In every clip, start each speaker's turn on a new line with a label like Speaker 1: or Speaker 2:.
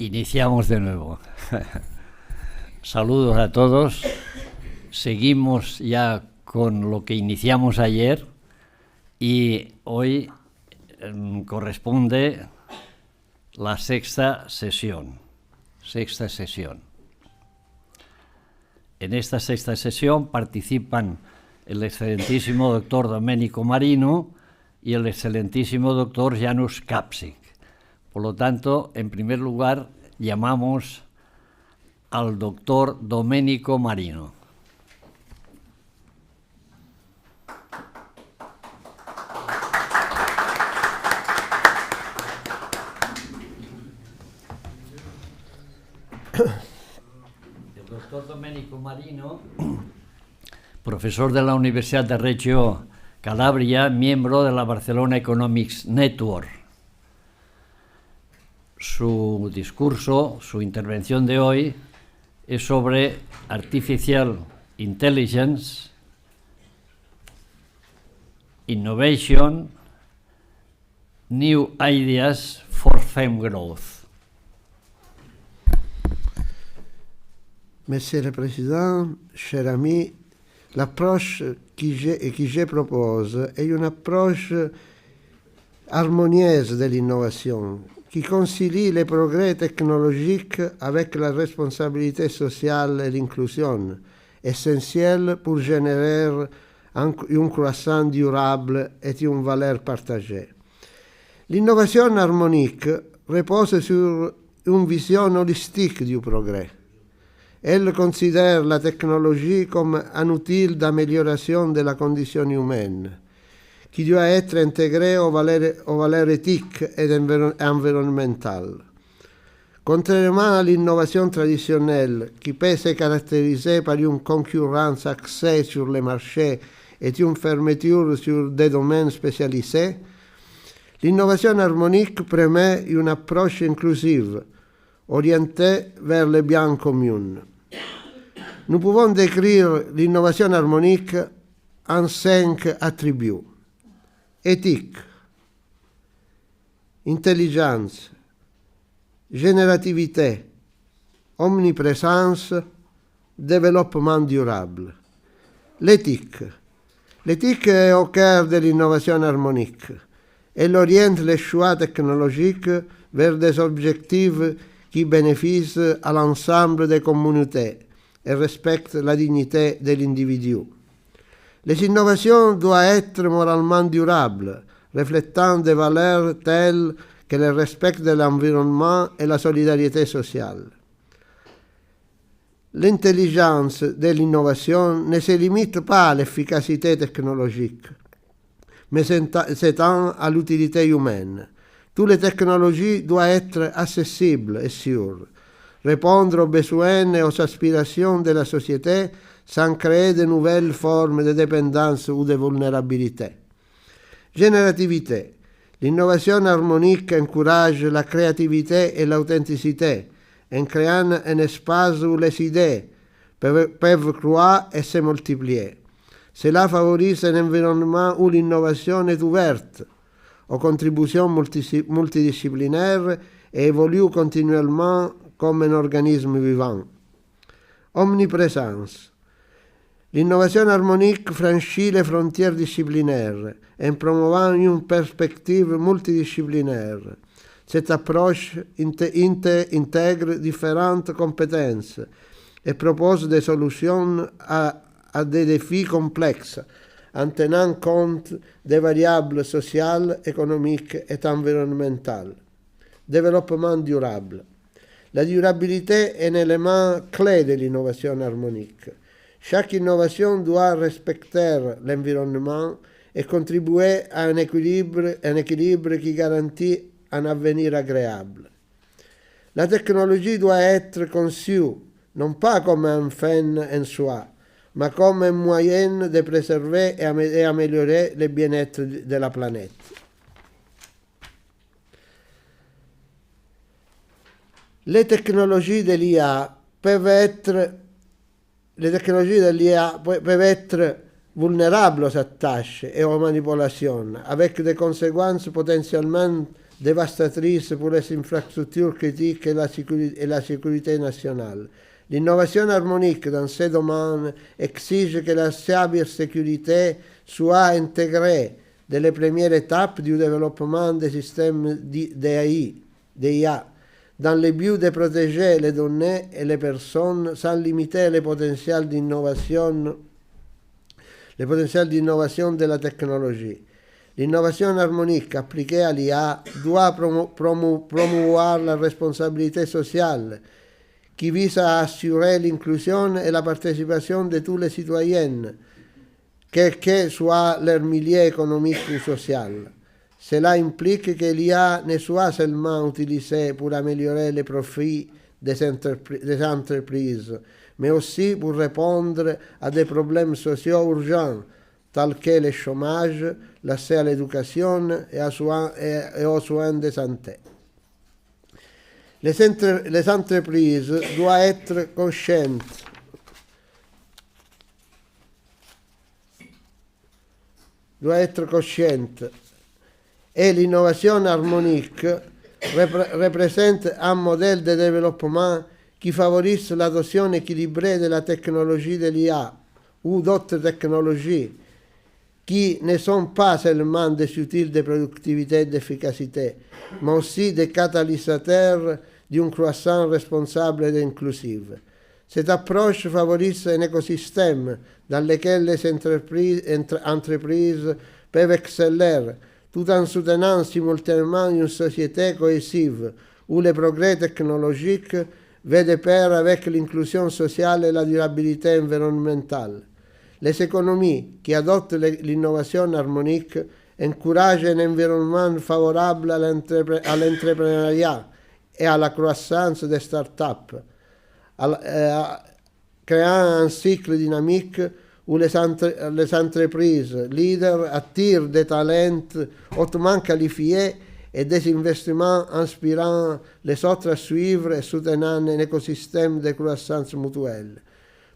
Speaker 1: Iniciamos de nuevo. Saludos a todos. Seguimos ya con lo que iniciamos ayer y hoy corresponde la sexta sesión. En esta sexta sesión participan el excelentísimo doctor Domenico Marino y el excelentísimo doctor Janusz Kapsik. Por lo tanto, en primer lugar, llamamos al doctor Domenico Marino. El doctor Domenico Marino, profesor de la Universidad de Reggio Calabria, miembro de la Barcelona Economics Network. Su discurso, su intervención de hoy, es sobre Artificial Intelligence, Innovation, New Ideas for Fame Growth.
Speaker 2: Monsieur le Président, chers amis, l'approche que je propose est une approche harmonieuse de l'innovation qui concilie les progrès technologiques avec la responsabilité sociale et l'inclusion, essentielle pour générer une croissance durable et une valeur partagée. L'innovation harmonique repose sur une vision holistique du progrès. Elle considère la technologie comme un outil d'amélioration de la condition humaine, qui doit être intégré aux valeurs éthiques et environnementales. Contrairement à l'innovation traditionnelle, qui peut se caractériser par une concurrence axée sur les marchés et une fermeture sur des domaines spécialisés, l'innovation harmonique permet une approche inclusive, orientée vers le bien commun. Nous pouvons décrire l'innovation harmonique en 5 attributs. Éthique, intelligence, générativité, omniprésence, développement durable. L'éthique. L'éthique est au cœur de l'innovation harmonique. Elle oriente les choix technologiques vers des objectifs qui bénéficient à l'ensemble des communautés et respectent la dignité de l'individu. Les innovations doivent être moralement durables, reflétant des valeurs telles que le respect de l'environnement et la solidarité sociale. L'intelligence de l'innovation ne se limite pas à l'efficacité technologique, mais s'étend à l'utilité humaine. Toutes les technologies doivent être accessibles et sûres, répondre aux besoins et aux aspirations de la société sans créer de nouvelles formes de dépendance ou de vulnérabilité. Générativité. L'innovation harmonique encourage la créativité et l'authenticité, en créant un espace où les idées peuvent croître et se multiplier. Cela favorise un environnement où l'innovation est ouverte aux contributions multidisciplinaires et évolue continuellement comme un organisme vivant. Omniprésence. L'innovation harmonique franchit les frontières disciplinaires en promouvant une perspective multidisciplinaire. Cette approche intègre différentes compétences et propose des solutions à des défis complexes en tenant compte des variables sociales, économiques et environnementales. Développement durable. La durabilité est un élément clé de l'innovation harmonique. Chaque innovation doit respecter l'environnement et contribuer à un équilibre qui garantit un avenir agréable. La technologie doit être conçue non pas comme un fin en soi, mais comme un moyen de préserver et améliorer le bien-être de la planète. Les technologies de l'IA peuvent être vulnérables aux attaques et aux manipulations, avec des conséquences potentiellement dévastatrice pour les infrastructures critiques et la sécurité nationale. L'innovation harmonique dans ces domaines exige que la cybersécurité soit intégrée dès les premières étapes du développement des systèmes d'IA, dans le but de protéger les données et les personnes sans limiter le potentiel d'innovation de la technologie. L'innovation harmonique appliquée à l'IA doit promouvoir la responsabilité sociale qui vise à assurer l'inclusion et la participation de tous les citoyens, quel que soit leur milieu économique ou social. Cela implique que l'IA ne soit seulement utilisée pour améliorer les profits des entreprises, mais aussi pour répondre à des problèmes sociaux urgents, tels que le chômage, l'accès à l'éducation et aux soins de santé. Les entreprises doivent être conscientes et l'innovation harmonique représente un modèle de développement qui favorise l'adoption équilibrée de la technologie de l'IA ou d'autres technologies qui ne sont pas seulement des outils de productivité et d'efficacité, mais aussi des catalysateurs d'une croissance responsable et inclusive. Cette approche favorise un écosystème dans lequel les entreprises peuvent exceller, tout en soutenant simultanément une société cohésive où le progrès technologique va de pair avec l'inclusion sociale et la durabilité environnementale. Les économies qui adoptent l'innovation harmonique encouragent un environnement favorable à l'entrepreneuriat et à la croissance des start-up, créant un cycle dynamique où les entreprises leaders attirent des talents hautement qualifiés et des investissements inspirant les autres à suivre et soutenant un écosystème de croissance mutuelle.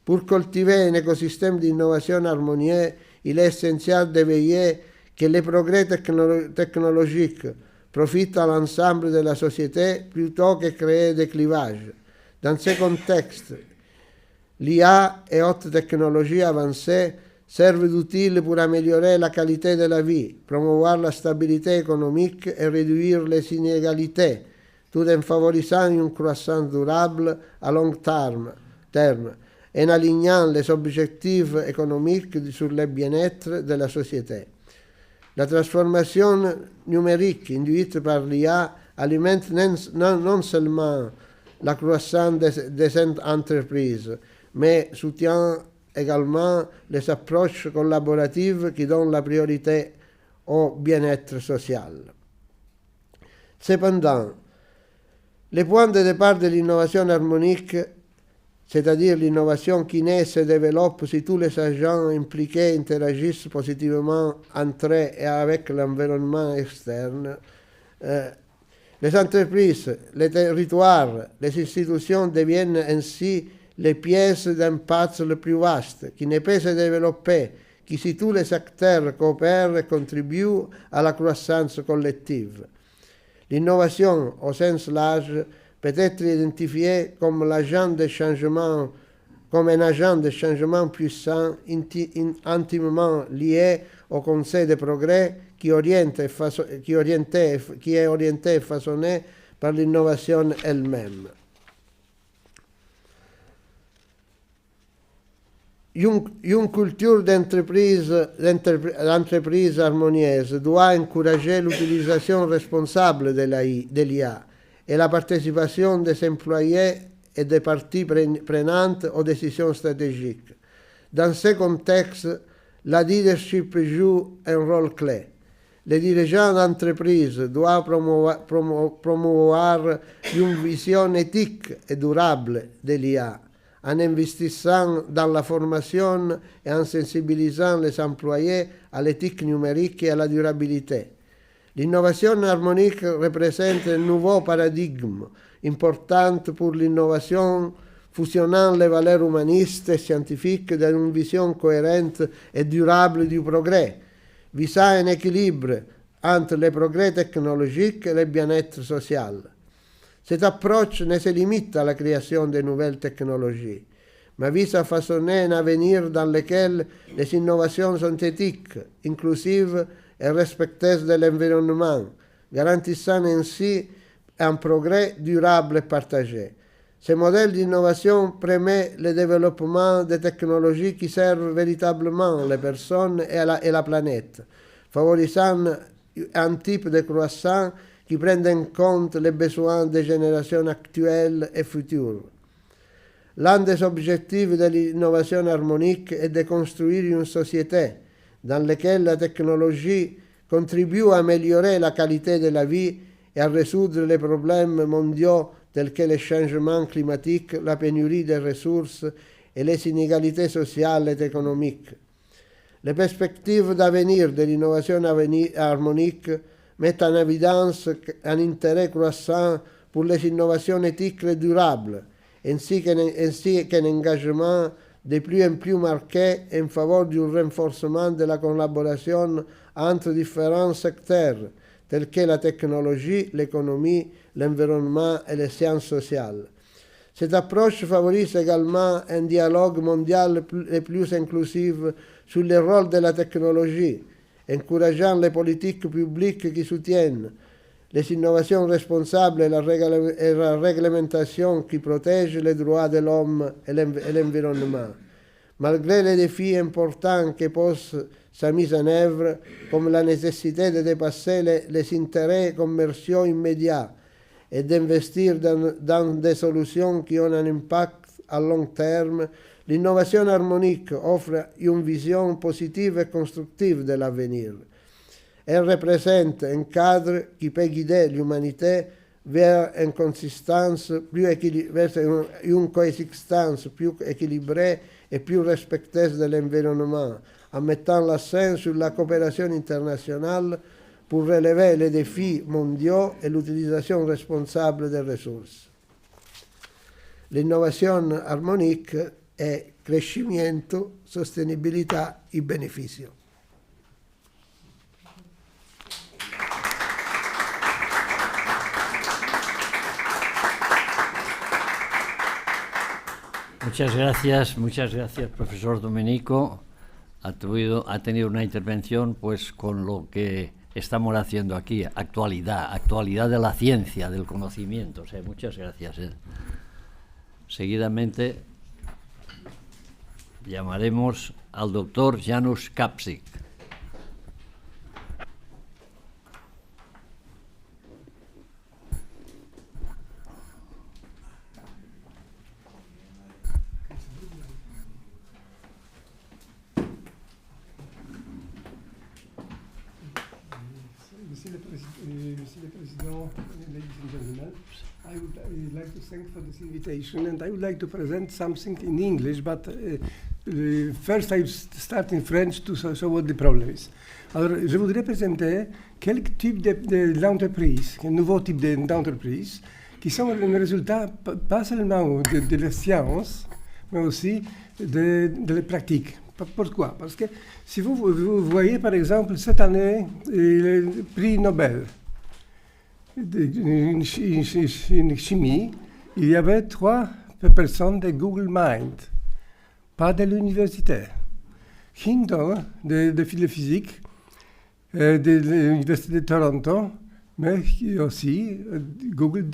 Speaker 2: Pour cultiver un écosystème d'innovation harmonieux, il est essentiel de veiller que les progrès technologiques profitent à l'ensemble de la société plutôt que créer des clivages. Dans ce contexte, l'IA et autres technologies avancées servent d'outils pour améliorer la qualité de la vie, promouvoir la stabilité économique et réduire les inégalités, tout en favorisant une croissance durable à long terme en alignant les objectifs économiques sur le bien-être de la société. La transformation numérique induite par l'IA alimente non seulement la croissance des entreprises, mais soutient également les approches collaboratives qui donnent la priorité au bien-être social. Cependant, le point de départ de l'innovation harmonique, c'est-à-dire l'innovation qui naît et se développe si tous les agents impliqués interagissent positivement entre eux et avec l'environnement externe, les entreprises, les territoires, les institutions deviennent ainsi les pièces d'impact le plus vaste, qui ne peut se développer que si tous les acteurs coopèrent et contribuent à la croissance collective. L'innovation, au sens large, peut être identifiée comme un agent de changement puissant, intimement lié au concept de progrès qui est orienté et façonné par l'innovation elle-même. Une culture d'entreprise harmonieuse doit encourager l'utilisation responsable de l'IA et la participation des employés et des parties prenantes aux décisions stratégiques. Dans ce contexte, la leadership joue un rôle clé. Les dirigeants d'entreprise doivent promouvoir une vision éthique et durable de l'IA, en investissant dans la formation et en sensibilisant les employés à l'éthique numérique et à la durabilité. L'innovation harmonique représente un nouveau paradigme important pour l'innovation, fusionnant les valeurs humanistes et scientifiques dans une vision cohérente et durable du progrès, visant un équilibre entre les progrès technologiques et le bien-être social. Cette approche ne se limite à la création de nouvelles technologies, mais vise à façonner un avenir dans lequel les innovations sont éthiques, inclusives et respectueuses de l'environnement, garantissant ainsi un progrès durable et partagé. Ce modèle d'innovation permet le développement de technologies qui servent véritablement les personnes et la planète, favorisant un type de croissance qui prenne en compte les besoins des générations actuelles et futures. L'un des objectifs de l'innovation harmonique est de construire une société dans laquelle la technologie contribue à améliorer la qualité de la vie et à résoudre les problèmes mondiaux tels que les changements climatiques, la pénurie des ressources et les inégalités sociales et économiques. Les perspectives d'avenir de l'innovation harmonique mettent en évidence un intérêt croissant pour les innovations éthiques et durables, ainsi qu'un engagement de plus en plus marqué en faveur du renforcement de la collaboration entre différents secteurs, tels que la technologie, l'économie, l'environnement et les sciences sociales. Cette approche favorise également un dialogue mondial plus inclusif sur le rôle de la technologie, encourageant les politiques publiques qui soutiennent les innovations responsables et la réglementation qui protège les droits de l'homme et l'environnement. Malgré les défis importants que pose sa mise en œuvre, comme la nécessité de dépasser les intérêts commerciaux immédiats et d'investir dans des solutions qui ont un impact à long terme, l'innovation harmonique offre une vision positive et constructive de l'avenir. Elle représente un cadre qui peut guider l'humanité vers une coexistence plus équilibrée et plus respectueuse de l'environnement, en mettant l'accent sur la coopération internationale pour relever les défis mondiaux et l'utilisation responsable des ressources. L'innovation harmonique è crecimiento, sostenibilità e beneficio.
Speaker 1: Muchas gracias, profesor Domenico. Ha tenido una intervención pues con lo que estamos haciendo aquí, actualidad de la ciencia, del conocimiento. O sea, muchas gracias. Seguidamente llamaremos al doctor Janusz Kapsik.
Speaker 3: Monsieur le Président, ladies and gentlemen, I would like to thank for this invitation, and I would like to present something in English, but first I start in French to show what the problem is. Alors, je voudrais présenter quelques types d'entreprises, un nouveau type d'entreprises, qui sont le résultat pas seulement de la science, mais aussi de la pratique. Pourquoi? Parce que si vous voyez par exemple cette année le prix Nobel en chimie, il y avait 3 personnes de Google Mind, pas de l'université. Hinton de physique de l'université de Toronto, mais aussi Google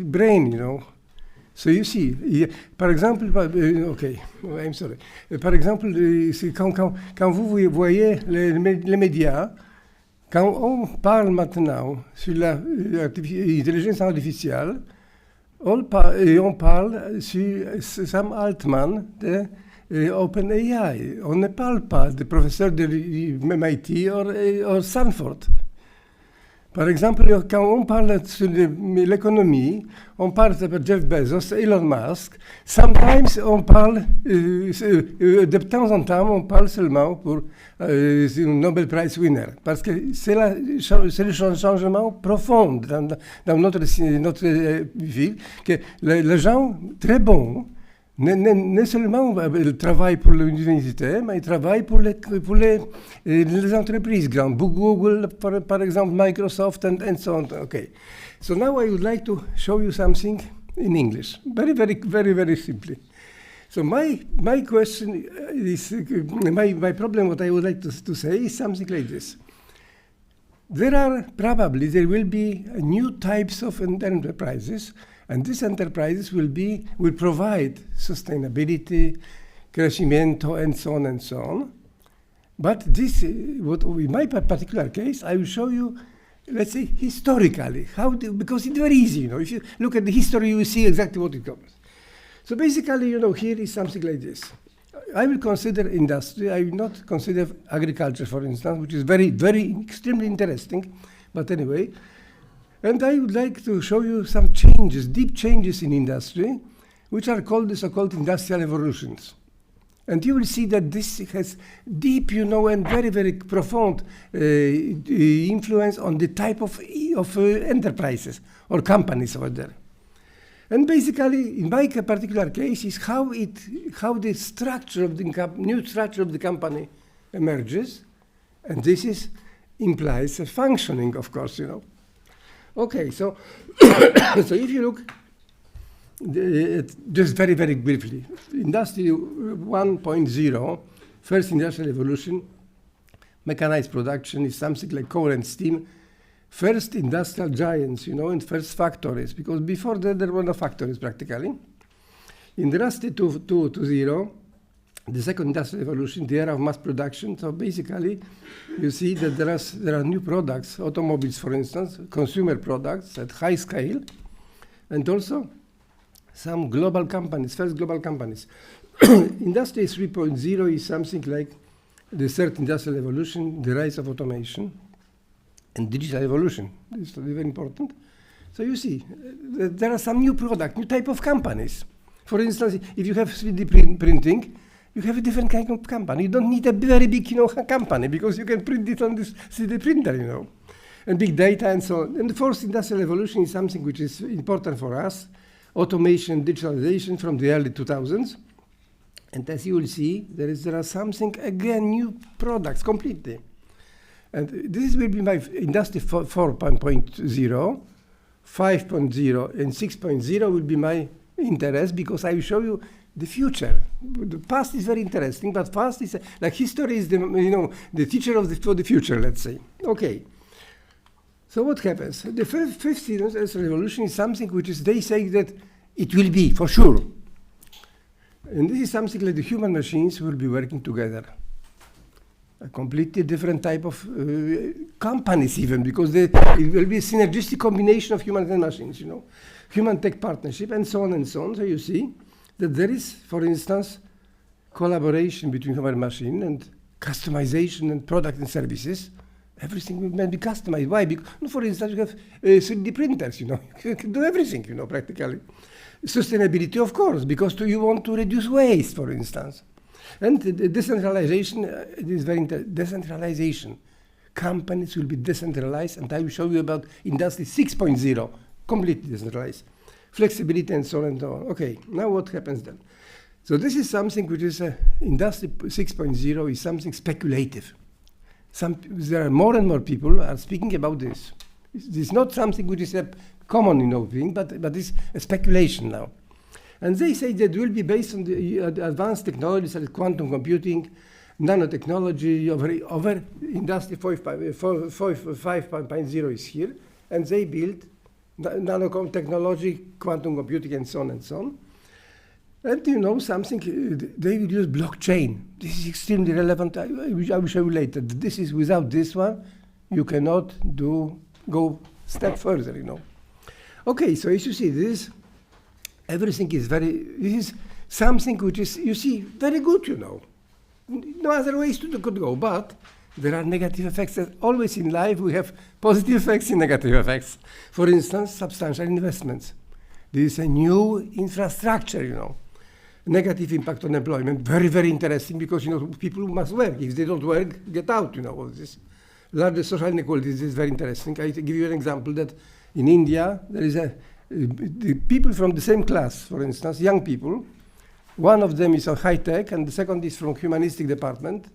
Speaker 3: Brain, you know. So you see, par exemple, I'm sorry. Par exemple, quand vous voyez les médias, quand on parle maintenant sur l'intelligence artificielle, on parle sur Sam Altman de OpenAI. On ne parle pas de professeurs de MIT ou Stanford. Par exemple, quand on parle sur l'économie, on parle de Jeff Bezos, Elon Musk. Sometimes on parle, de temps en temps, on parle seulement pour un Nobel Prize winner. Parce que c'est le changement profond dans notre vie, que les gens très bons ne seulement il travaille pour l'université, mais il travaille pour les entreprises grandes, Google, par exemple, Microsoft, and so on. Okay. So now I would like to show you something in English, very simply. So my question is, my problem, what I would like to say is something like this. There will be new types of enterprises, and these enterprises will provide sustainability, crecimiento, and so on. But this, in my particular case, I will show you, let's say, historically, because it's very easy, If you look at the history, you will see exactly what it covers. So basically, here is something like this. I will consider industry. I will not consider agriculture, for instance, which is extremely interesting. But anyway, and I would like to show you some changes, deep changes in industry, which are called the so-called industrial evolutions. And you will see that this has deep, and very profound influence on the type of enterprises or companies over there. And basically, in my particular case, is how the structure of the new structure of the company emerges, and this implies a functioning, of course, Okay, so so if you look, just very briefly, Industry 1.0, first industrial evolution, mechanized production is something like coal and steam. First industrial giants, and first factories, because before that there were no factories practically. Industry 2.0, the second industrial revolution, the era of mass production. So basically, you see that there are new products, automobiles, for instance, consumer products at high scale, and also some global companies, first global companies. Industry 3.0 is something like the third industrial revolution, the rise of automation, and digital evolution. This is very important. So you see, there are some new products, new type of companies. For instance, if you have 3D printing, you have a different kind of company. You don't need a very big, company, because you can print it on this 3D printer, And big data and so on. And the fourth industrial revolution is something which is important for us, automation, digitalization from the early 2000s. And as you will see, there are something, again, new products completely. And this will be my industry 4.0, 5.0, and 6.0 will be my interest, because I will show you the future. The past is very interesting, but past is like history is the teacher for the future, let's say. Okay. So what happens? The fifth industrial revolution is something which is, they say that it will be for sure. And this is something like the human machines will be working together. A completely different type of companies even, because it will be a synergistic combination of humans and machines, human-tech partnership, and so on and so on. So you see that there is, for instance, collaboration between human and machine, and customization and product and services. Everything will be customized. Why? Because, for instance, you have 3D printers, you can do everything, practically. Sustainability, of course, because you want to reduce waste, for instance. And the decentralization is very decentralization. Companies will be decentralized, and I will show you about Industry 6.0, completely decentralized. Flexibility and so on and so on. Okay, now what happens then? So this is something which is Industry 6.0 is something speculative. There are more and more people are speaking about this. It's not something which is a common thing, but it's a speculation now. And they say that it will be based on the advanced technologies like quantum computing, nanotechnology, over Industry 5.0 is here, and they build nanotechnology, quantum computing, and so on and so on. And something, they will use blockchain. This is extremely relevant. I will show you later. This is, without this one, you cannot go step further, Okay, so as you see, everything is this is something which is, you see, very good, No other ways to go, but there are negative effects. Always in life, we have positive effects and negative effects. For instance, substantial investments. This is a new infrastructure, Negative impact on employment, very interesting, because, people must work. If they don't work, get out, all this. Larger social inequalities is very interesting. I give you an example that in India, there is the people from the same class, for instance, young people, One of them is on high tech, and the second is from humanistic department.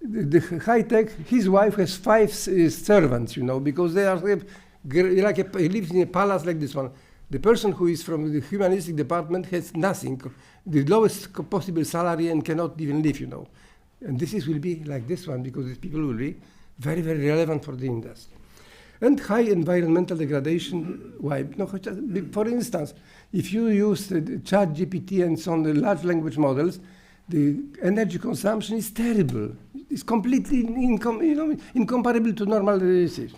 Speaker 3: The high tech, his wife has 5 servants, you know, because they are like he lives in a palace like this one. The person who is from the humanistic department has nothing, the lowest possible salary, and cannot even live, you know. And will be like this one, because these people will be very, very relevant for the industry. And high environmental degradation, why? No, for instance, if you use the ChatGPT and so on, the large language models, the energy consumption is terrible. It's completely incomparable to normal usage.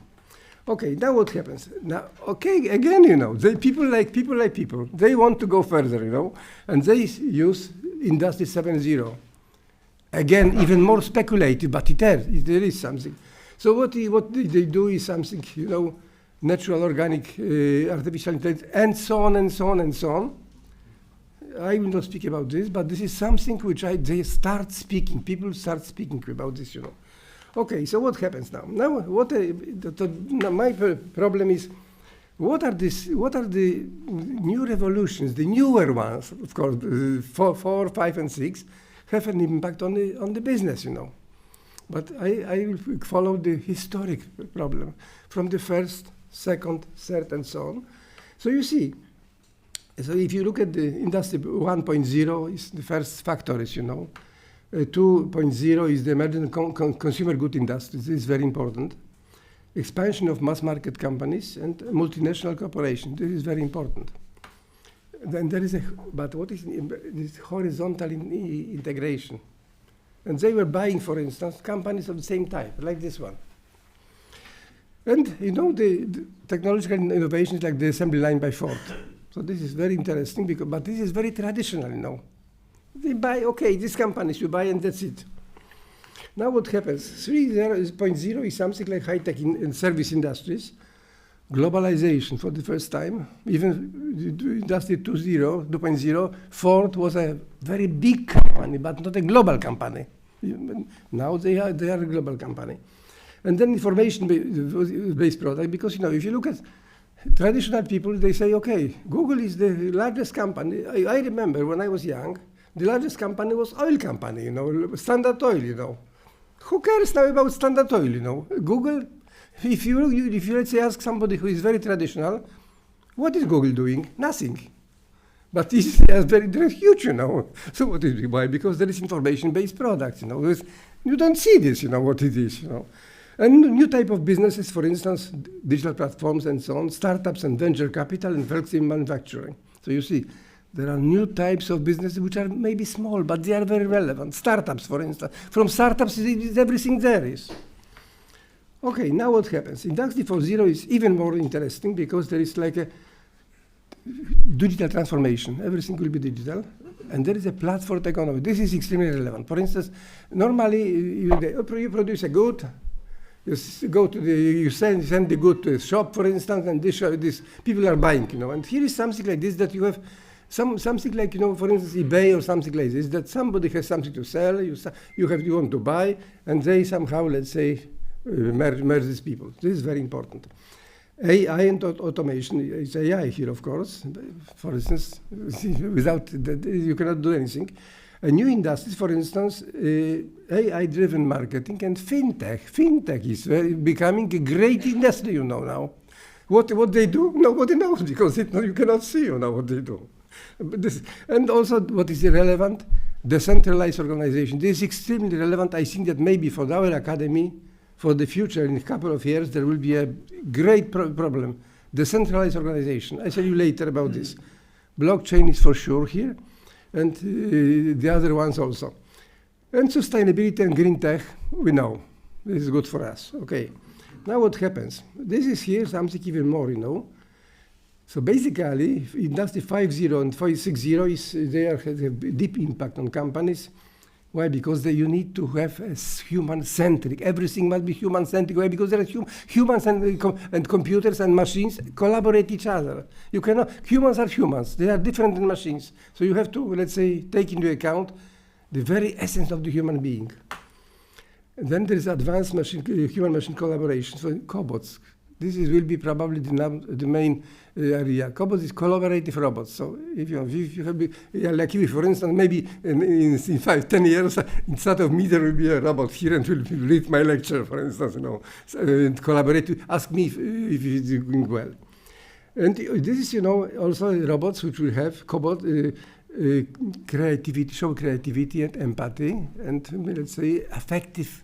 Speaker 3: Okay, now what happens? Now, okay, again, you know, people like people. They want to go further, you know, and they use Industry 7.0. Again, even more speculative, but there is something. So what they do is something, you know, natural, organic, artificial intelligence, and so on and so on and so on. I will not speak about this, but this is something which they start speaking. People start speaking about this, you know. Okay, so what happens now? Now, my problem is, what are the new revolutions, the newer ones, of course, 4, 5, and 6, have an impact on the business, you know. But I will follow the historic problem from the first, second, third, and so on. So you see, so if you look at the industry 1.0 is the first factories, you know. 2.0 is the emerging consumer good industry. This is very important. Expansion of mass market companies and multinational corporations. This is very important. Then there is but what is this horizontal integration? And they were buying, for instance, companies of the same type, like this one. And you know, the technological innovations like the assembly line by Ford. So this is very interesting, but this is very traditional, you know. They buy, okay, these companies you buy and that's it. Now what happens? 3.0 is something like high-tech in service industries. Globalization for the first time. Even Industry 2.0, Ford was a very big company, but not a global company. Now they are a global company. And then information-based product, because, you know, if you look at traditional people, they say, okay, Google is the largest company. I remember when I was young, the largest company was oil company, you know, Standard Oil, you know. Who cares now about Standard Oil, you know? Google, if you let's say ask somebody who is very traditional, what is Google doing? Nothing. But this is very huge, you know. So what is it? Why? Because there is information-based products, you know. You don't see this, you know, what it is, you know. And new type of businesses, for instance, digital platforms and so on, startups and venture capital and flexible manufacturing. So you see, there are new types of businesses which are maybe small, but they are very relevant. Startups, for instance. From startups, everything there is. Okay, now what happens? Industry 4.0 is even more interesting because there is like a digital transformation. Everything will be digital. And there is a platform economy. This is extremely relevant. For instance, normally you produce a good, you send the good to a shop, for instance, and this people are buying, you know. And here is something like this that you have something like, you know, for instance, eBay or something like this, that somebody has something to sell, you want to buy, and they somehow, let's say, merge these people. This is very important. AI and automation is AI here, of course. For instance, without that, you cannot do anything. A new industries, for instance, AI-driven marketing and fintech. Fintech is becoming a great industry, you know, now. What they do, nobody knows, because you cannot see, you know, what they do. And also, what is relevant? Decentralized organization. This is extremely relevant. I think that maybe for our academy, for the future, in a couple of years, there will be a great problem. Decentralized organization. I tell you later about this. Blockchain is for sure here, and the other ones also. And sustainability and green tech, we know. This is good for us. Okay. Now what happens? This is here something even more, you know. So basically, Industry 5.0 and 6.0 they have a deep impact on companies. Why? Because you need to have a human-centric. Everything must be human-centric. Why? Because there are humans and computers and machines collaborate each other. You cannot. Humans are humans. They are different than machines. So you have to, let's say, take into account the very essence of the human being. And then there is advanced human-machine collaboration. So cobots. will be probably the main area. Cobot is collaborative robots. So if you have, like if, for instance, maybe in 5-10 years, instead of me, there will be a robot here and will read my lecture, for instance, and collaborate, ask me if it's doing well. And this is, also robots which will have cobot creativity, show creativity and empathy, and let's say affective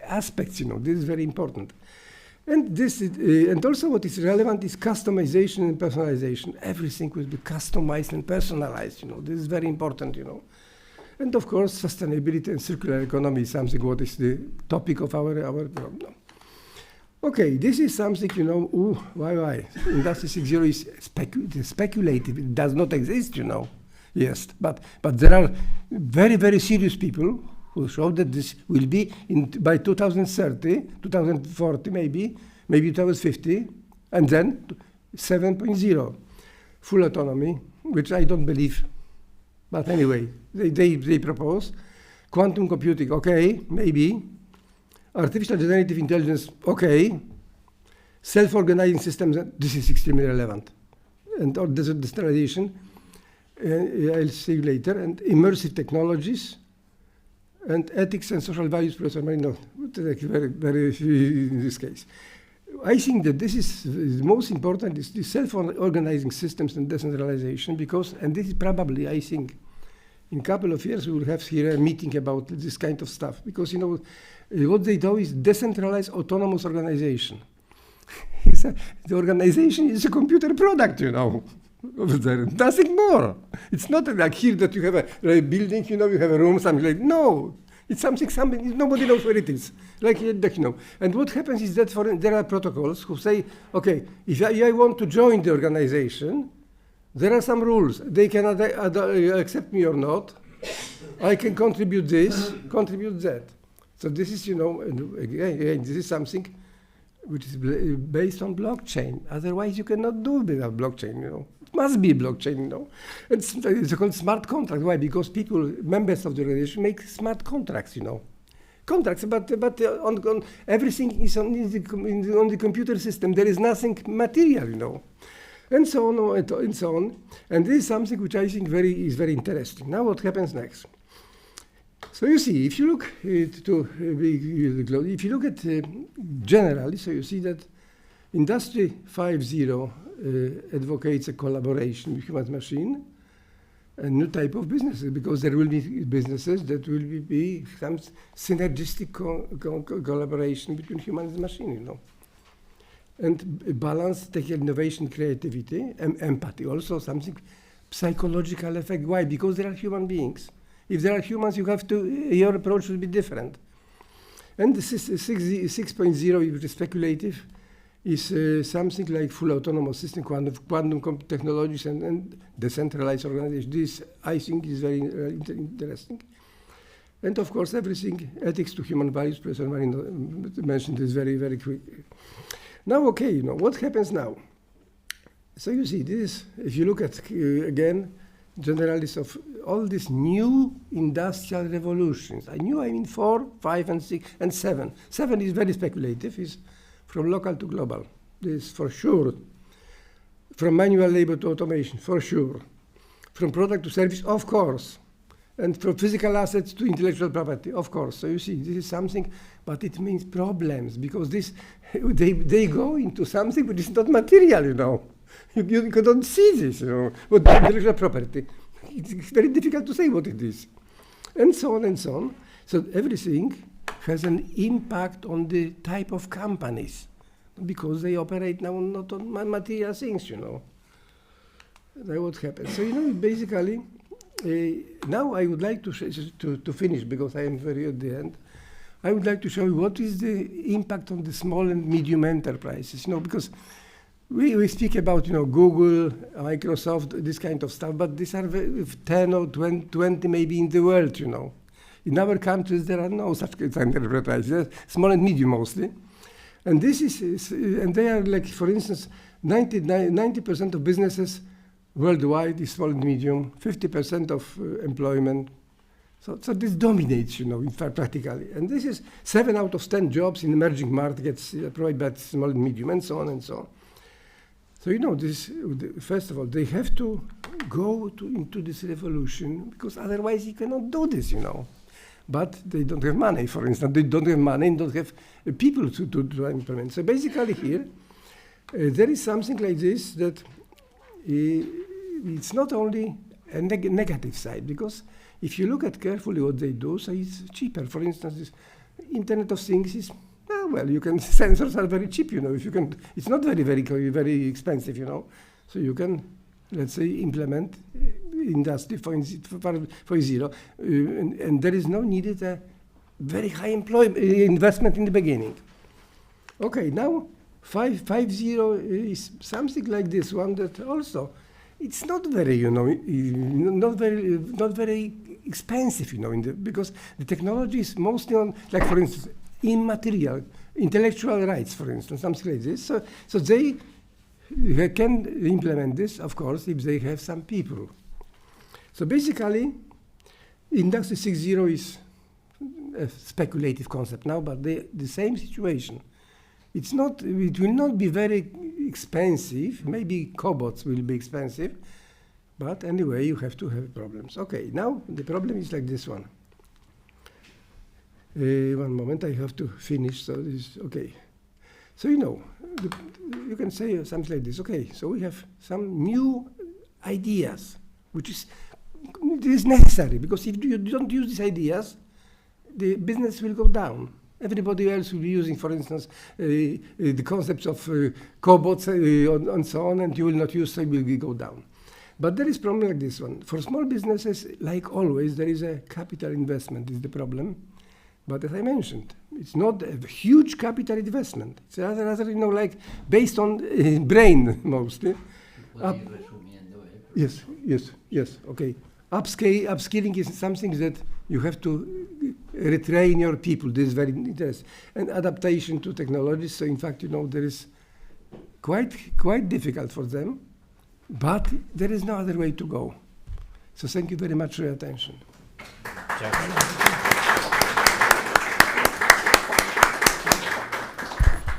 Speaker 3: aspects. This is very important. And this and also what is relevant is customization and personalization. Everything will be customized and personalized. This is very important. And of course, sustainability and circular economy is something what is the topic of our program. Okay, this is something, why? Industry 6.0 is speculative. It does not exist, Yes, but there are very, very serious people who show that this will be by 2030, 2040 maybe 2050, and then 7.0, full autonomy, which I don't believe. But anyway, they propose. Quantum computing, okay, maybe. Artificial generative intelligence, okay. Self-organizing systems, this is extremely relevant. And or decentralization, I'll see you later. And immersive technologies, and ethics and social values, Professor Marino, very, very in this case. I think that this is the most important is the self-organizing systems and decentralization, because, and this is probably, I think, in a couple of years we will have here a meeting about this kind of stuff, because what they do is decentralized autonomous organization. The organization is a computer product, over there, nothing more. It's not like here that you have a building, you have a room, something like, no. It's something, nobody knows where it is. And what happens is that there are protocols who say, okay, if I want to join the organization, there are some rules. They can accept me or not. I can contribute this, contribute that. So this is, again, this is something which is based on blockchain. Otherwise, you cannot do without blockchain, It must be blockchain, It's called smart contract. Why? Because people, members of the organization, make smart contracts, Contracts, but on everything is on the computer system. There is nothing material, And so on and so on. And this is something which I think is very interesting. Now what happens next? So you see, if you look at generally, so you see that Industry 5.0 advocates a collaboration with human machine, a new type of businesses, because there will be businesses that will be some synergistic collaboration between human and machine, And balance innovation, creativity, and empathy, also something psychological effect. Why? Because there are human beings. If there are humans, your approach will be different. And this is 6.0, which is speculative, is something like full autonomous system, quantum technologies, and decentralized organization. This, I think, is very interesting. And of course, everything, ethics to human values, Professor Marino mentioned this very, very quickly. Now, okay, what happens now? So you see, this, if you look at, again, generalists of all these new industrial revolutions. I mean 4, 5, and 6, and 7. 7 is very speculative, is from local to global. This for sure. From manual labor to automation, for sure. From product to service, of course. And from physical assets to intellectual property, of course. So you see, this is something, but it means problems, because they go into something which is not material, You don't see this, what intellectual property. It's very difficult to say what it is. And so on and so on. So everything has an impact on the type of companies, because they operate now not on material things, That's what happens. So, basically, now I would like to finish, because I am very at the end. I would like to show you what is the impact on the small and medium enterprises, because we speak about, Google, Microsoft, this kind of stuff, but these are 10 or 20 maybe in the world, In our countries, there are no such enterprises, small and medium mostly. And this and they are like, for instance, 90% of businesses worldwide is small and medium, 50% of employment, So this dominates, in fact, practically. And this is 7 out of 10 jobs in emerging markets provided by small and medium, and so on and so on. So, first of all, they have to go into this revolution, because otherwise you cannot do this, But they don't have money, for instance. They don't have money and don't have people to implement. So basically here, there is something like this that it's not only a negative side, because if you look at carefully what they do, so it's cheaper. For instance, this Internet of Things is, sensors are very cheap, if you can, it's not very expensive, So you can, let's say, implement industry 4.0, and there is no needed a very high investment in the beginning. Okay, now 5.0 is something like this one that also, it's not very, not very expensive, because the technology is mostly on, like for instance, immaterial, intellectual rights, for instance, something like this. So they can implement this, of course, if they have some people. So basically, Industry 6.0 is a speculative concept now, but the same situation. It will not be very expensive. Maybe cobots will be expensive, but anyway, you have to have problems. Okay, now the problem is like this one. One moment, I have to finish. So this okay. So you can say something like this. Okay, so we have some new ideas, which is necessary, because if you don't use these ideas, the business will go down. Everybody else will be using, for instance, the concepts of cobots and so on, and you will not use, so it will go down. But there is a problem like this one. For small businesses, like always, there is a capital investment is the problem. But as I mentioned, it's not a huge capital investment. It's rather like based on brain mostly. Yes, okay. Upskilling is something that you have to retrain your people. This is very interesting. And adaptation to technology. So in fact, there is quite difficult for them, but there is no other way to go. So thank you very much for your attention.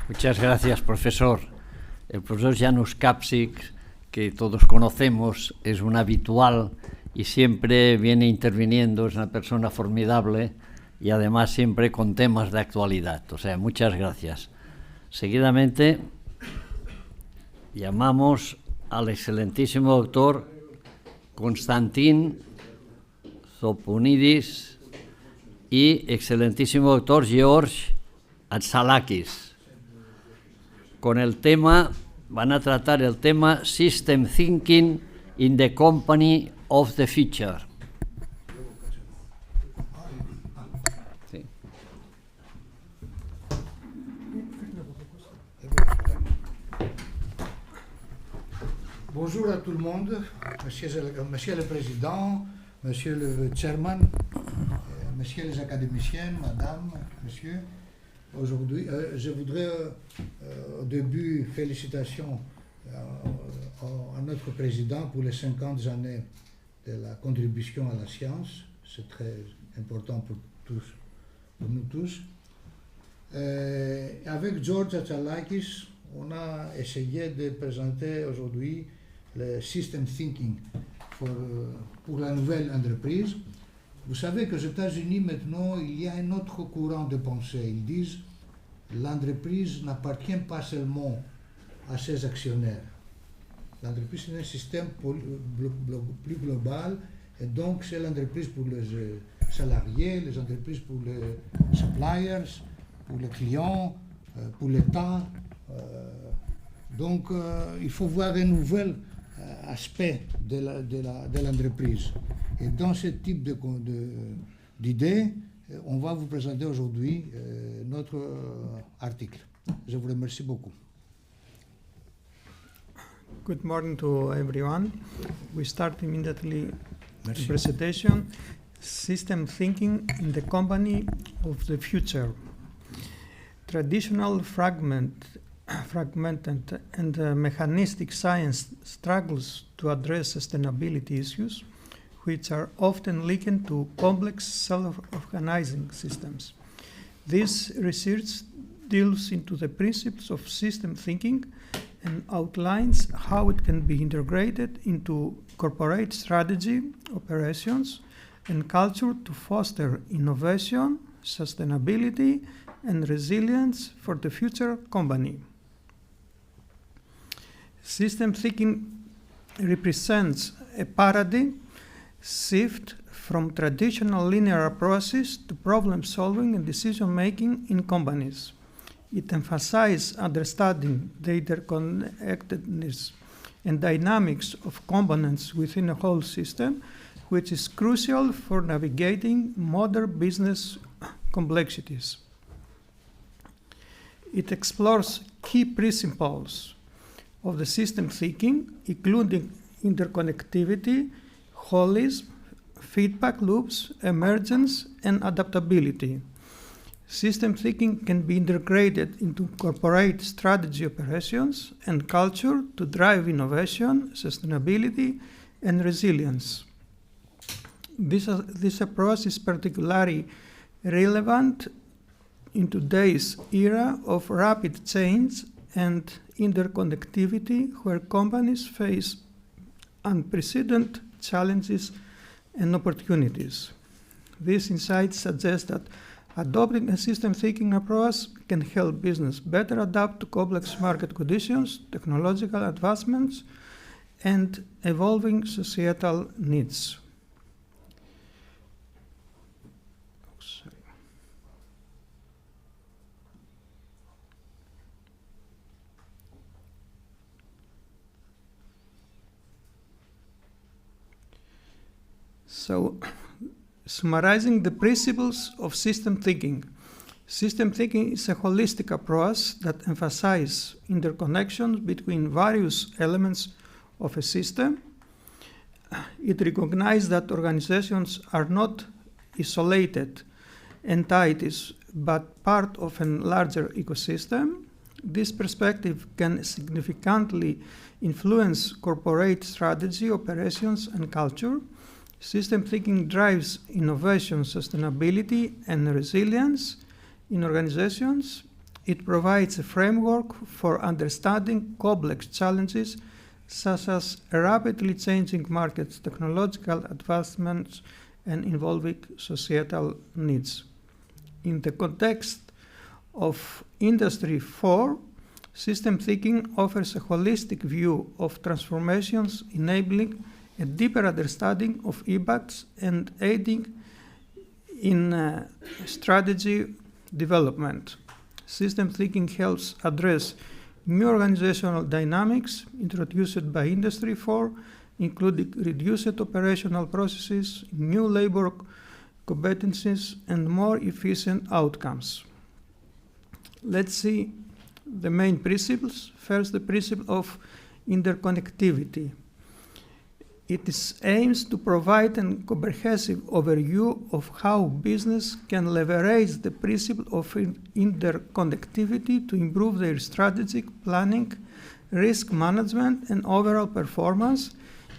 Speaker 1: Muchas gracias, profesor. El profesor Janusz Kapsik, que todos conocemos, es un habitual y siempre viene interviniendo, es una persona formidable y además siempre con temas de actualidad. O sea, muchas gracias. Seguidamente llamamos al excelentísimo doctor Konstantin Zopounidis y excelentísimo doctor George Atsalakis. Con el tema, van a tratar el tema System Thinking in the Company of the Future. Sí.
Speaker 4: Bonjour à tout le monde, monsieur le Président, monsieur le Chairman, messieurs les académiciens, madame, monsieur. Aujourd'hui, je voudrais au début félicitations à notre président pour les 50 années de la contribution à la science. C'est très important pour nous tous. Avec George Atsalakis, on a essayé de présenter aujourd'hui le System Thinking pour la nouvelle entreprise. Vous savez qu'aux États-Unis maintenant, il y a un autre courant de pensée. Ils disent que l'entreprise n'appartient pas seulement à ses actionnaires. L'entreprise est un système plus global, et donc c'est l'entreprise pour les salariés, les entreprises pour les suppliers, pour les clients, pour l'État. Donc il faut voir un nouvel aspect de l'entreprise. Et dans ce type d'idées, on va vous présenter aujourd'hui notre article. Je vous remercie beaucoup.
Speaker 5: Good morning to everyone. We start immediately the presentation. System Thinking in the Company of the Future. Traditional fragmented and mechanistic science struggles to address sustainability issues, which are often linked to complex self-organizing systems. This research delves into the principles of system thinking and outlines how it can be integrated into corporate strategy, operations, and culture to foster innovation, sustainability, and resilience for the future company. System thinking represents a paradigm shift from traditional linear approaches to problem solving and decision making in companies. It emphasizes understanding the interconnectedness and dynamics of components within a whole system, which is crucial for navigating modern business complexities. It explores key principles of the system thinking, including interconnectivity, holism, feedback loops, emergence, and adaptability. System thinking can be integrated into corporate strategy, operations, and culture to drive innovation, sustainability, and resilience. This approach is particularly relevant in today's era of rapid change and interconnectivity, where companies face unprecedented challenges and opportunities. These insights suggest that adopting a system thinking approach can help business better adapt to complex market conditions, technological advancements, and evolving societal needs. So, summarizing the principles of system thinking. System thinking is a holistic approach that emphasizes interconnections between various elements of a system. It recognizes that organizations are not isolated entities, but part of a larger ecosystem. This perspective can significantly influence corporate strategy, operations, and culture. System thinking drives innovation, sustainability, and resilience in organizations. It provides a framework for understanding complex challenges such as rapidly changing markets, technological advancements, and evolving societal needs. In the context of Industry 4, system thinking offers a holistic view of transformations, enabling a deeper understanding of impacts and aiding in strategy development. System thinking helps address new organizational dynamics introduced by Industry 4, including reduced operational processes, new labor competencies, and more efficient outcomes. Let's see the main principles. First, the principle of interconnectivity. It aims to provide a comprehensive overview of how business can leverage the principle of interconnectivity to improve their strategic planning, risk management, and overall performance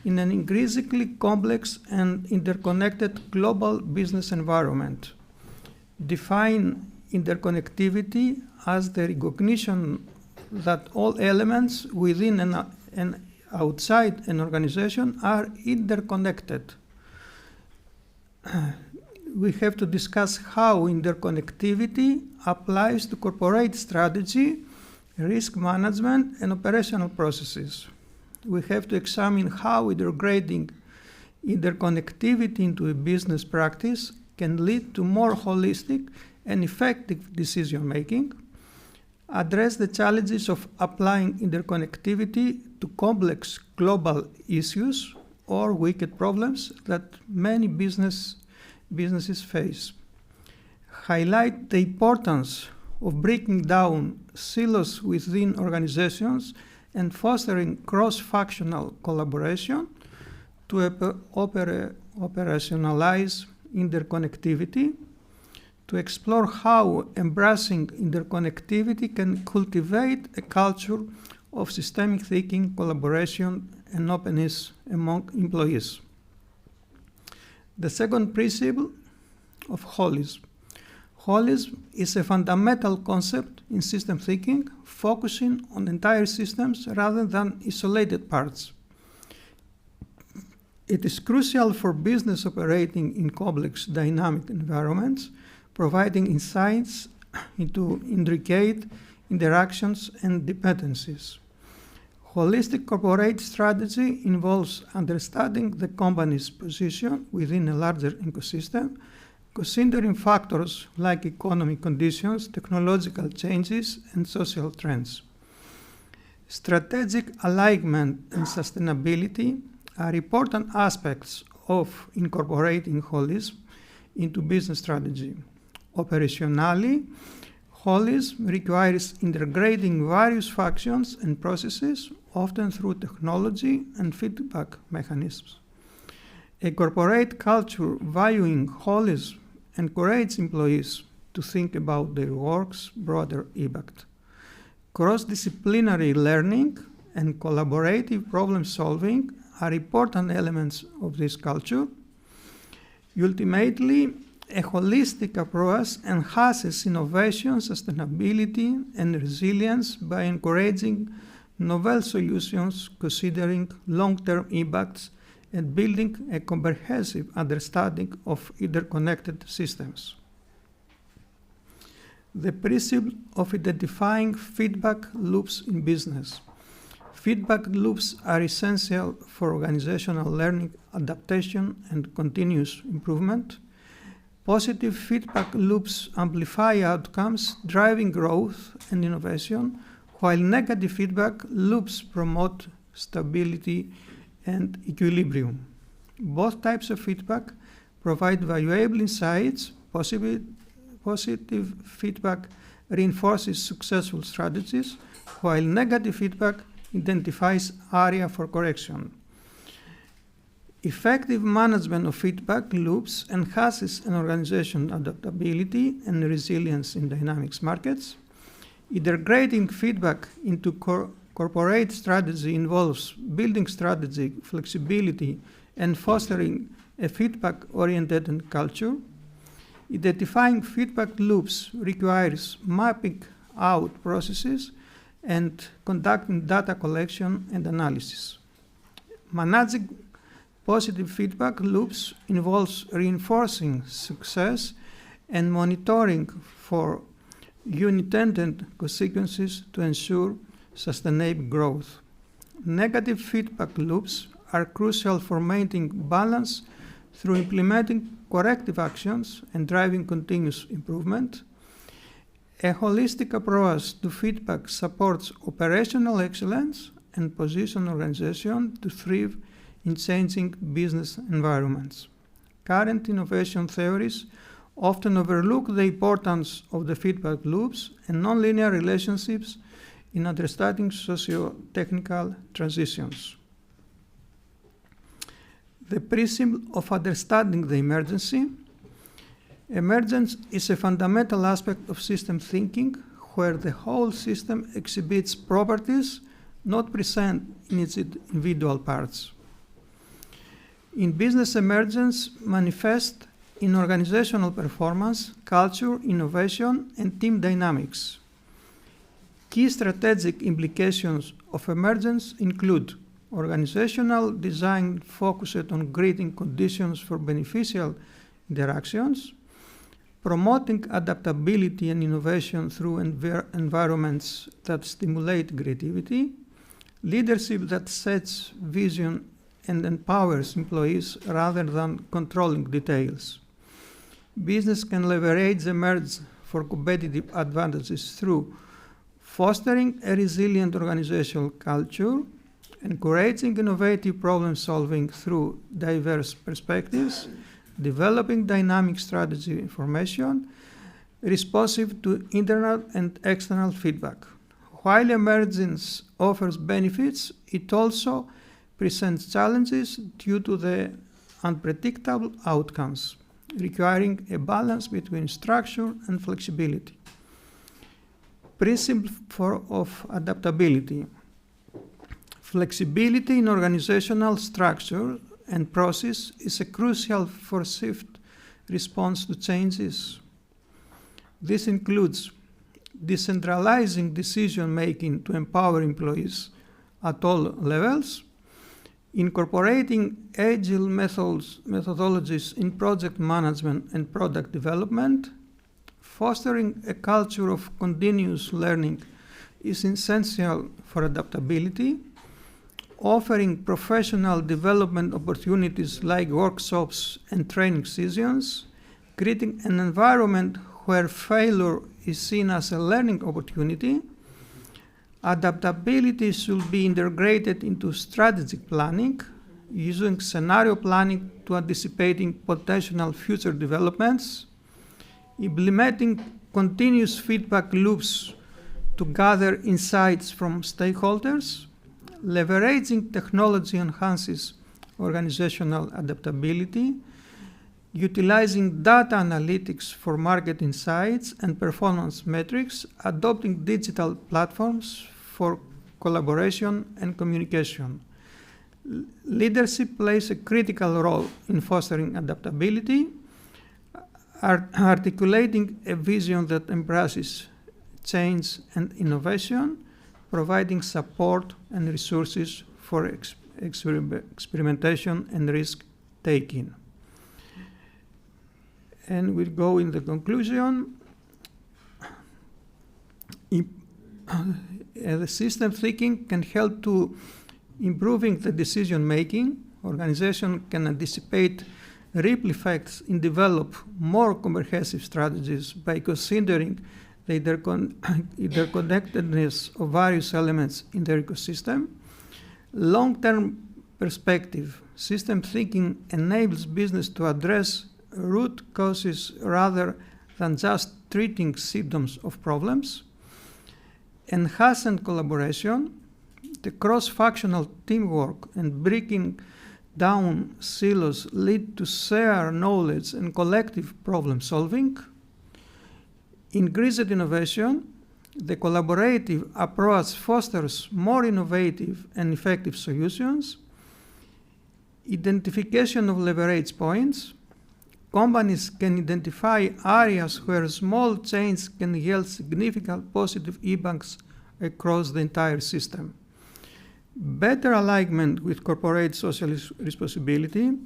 Speaker 5: in an increasingly complex and interconnected global business environment. Define interconnectivity as the recognition that all elements within and outside an organization are interconnected. We have to discuss how interconnectivity applies to corporate strategy, risk management, and operational processes. We have to examine how integrating interconnectivity into a business practice can lead to more holistic and effective decision making, address the challenges of applying interconnectivity to complex global issues or wicked problems that many businesses face, highlight the importance of breaking down silos within organizations and fostering cross-functional collaboration to operationalize interconnectivity, to explore how embracing interconnectivity can cultivate a culture of systemic thinking, collaboration, and openness among employees. The second principle of holism. Holism is a fundamental concept in system thinking, focusing on entire systems rather than isolated parts. It is crucial for business operating in complex dynamic environments, providing insights into intricate interactions and dependencies. Holistic corporate strategy involves understanding the company's position within a larger ecosystem, considering factors like economic conditions, technological changes, and social trends. Strategic alignment and sustainability are important aspects of incorporating holism into business strategy. Operationally, holism requires integrating various functions and processes, often through technology and feedback mechanisms. A corporate culture valuing holism encourages employees to think about their work's broader impact. Cross-disciplinary learning and collaborative problem-solving are important elements of this culture. Ultimately, a holistic approach enhances innovation, sustainability, and resilience by encouraging novel solutions, considering long-term impacts, and building a comprehensive understanding of interconnected systems. The principle of identifying feedback loops in business. Feedback loops are essential for organizational learning, adaptation, and continuous improvement. Positive feedback loops amplify outcomes, driving growth and innovation, while negative feedback loops promote stability and equilibrium. Both types of feedback provide valuable insights. Positive feedback reinforces successful strategies, while negative feedback identifies area for correction. Effective management of feedback loops enhances an organization's adaptability and resilience in dynamic markets. Integrating feedback into corporate strategy involves building strategic flexibility and fostering a feedback-oriented culture. Identifying feedback loops requires mapping out processes and conducting data collection and analysis. Managing positive feedback loops involves reinforcing success and monitoring for unintended consequences to ensure sustainable growth. Negative feedback loops are crucial for maintaining balance through implementing corrective actions and driving continuous improvement. A holistic approach to feedback supports operational excellence and positions organizations to thrive in changing business environments. Current innovation theories often overlook the importance of the feedback loops and nonlinear relationships in understanding socio-technical transitions. The principle of understanding the emergency. Emergence is a fundamental aspect of system thinking, where the whole system exhibits properties not present in its individual parts. In business, emergence manifests in organizational performance, culture, innovation, and team dynamics. Key strategic implications of emergence include organizational design focused on creating conditions for beneficial interactions, promoting adaptability and innovation through environments that stimulate creativity, leadership that sets vision and empowers employees rather than controlling details. Business can leverage emergence for competitive advantages through fostering a resilient organizational culture, encouraging innovative problem solving through diverse perspectives, developing dynamic strategy information, responsive to internal and external feedback. While emergence offers benefits, it also presents challenges due to the unpredictable outcomes, requiring a balance between structure and flexibility. Principle of adaptability. Flexibility in organizational structure and process is a crucial for swift response to changes. This includes decentralizing decision-making to empower employees at all levels, incorporating agile methodologies in project management and product development, fostering a culture of continuous learning is essential for adaptability, offering professional development opportunities like workshops and training sessions, creating an environment where failure is seen as a learning opportunity. Adaptability should be integrated into strategic planning, using scenario planning to anticipating potential future developments, implementing continuous feedback loops to gather insights from stakeholders, leveraging technology enhances organizational adaptability, utilizing data analytics for market insights and performance metrics, adopting digital platforms for collaboration and communication. Leadership plays a critical role in fostering adaptability, articulating a vision that embraces change and innovation, providing support and resources for experimentation and risk-taking. And we'll go in the conclusion. The system thinking can help to improving the decision making. Organization can anticipate ripple effects and develop more comprehensive strategies by considering the interconnectedness of various elements in the ecosystem. Long-term perspective, system thinking enables business to address root causes rather than just treating symptoms of problems. Enhanced collaboration, the cross-functional teamwork and breaking down silos lead to shared knowledge and collective problem solving. Increased innovation, the collaborative approach fosters more innovative and effective solutions. Identification of leverage points, companies can identify areas where small changes can yield significant positive impacts across the entire system. Better alignment with corporate social responsibility,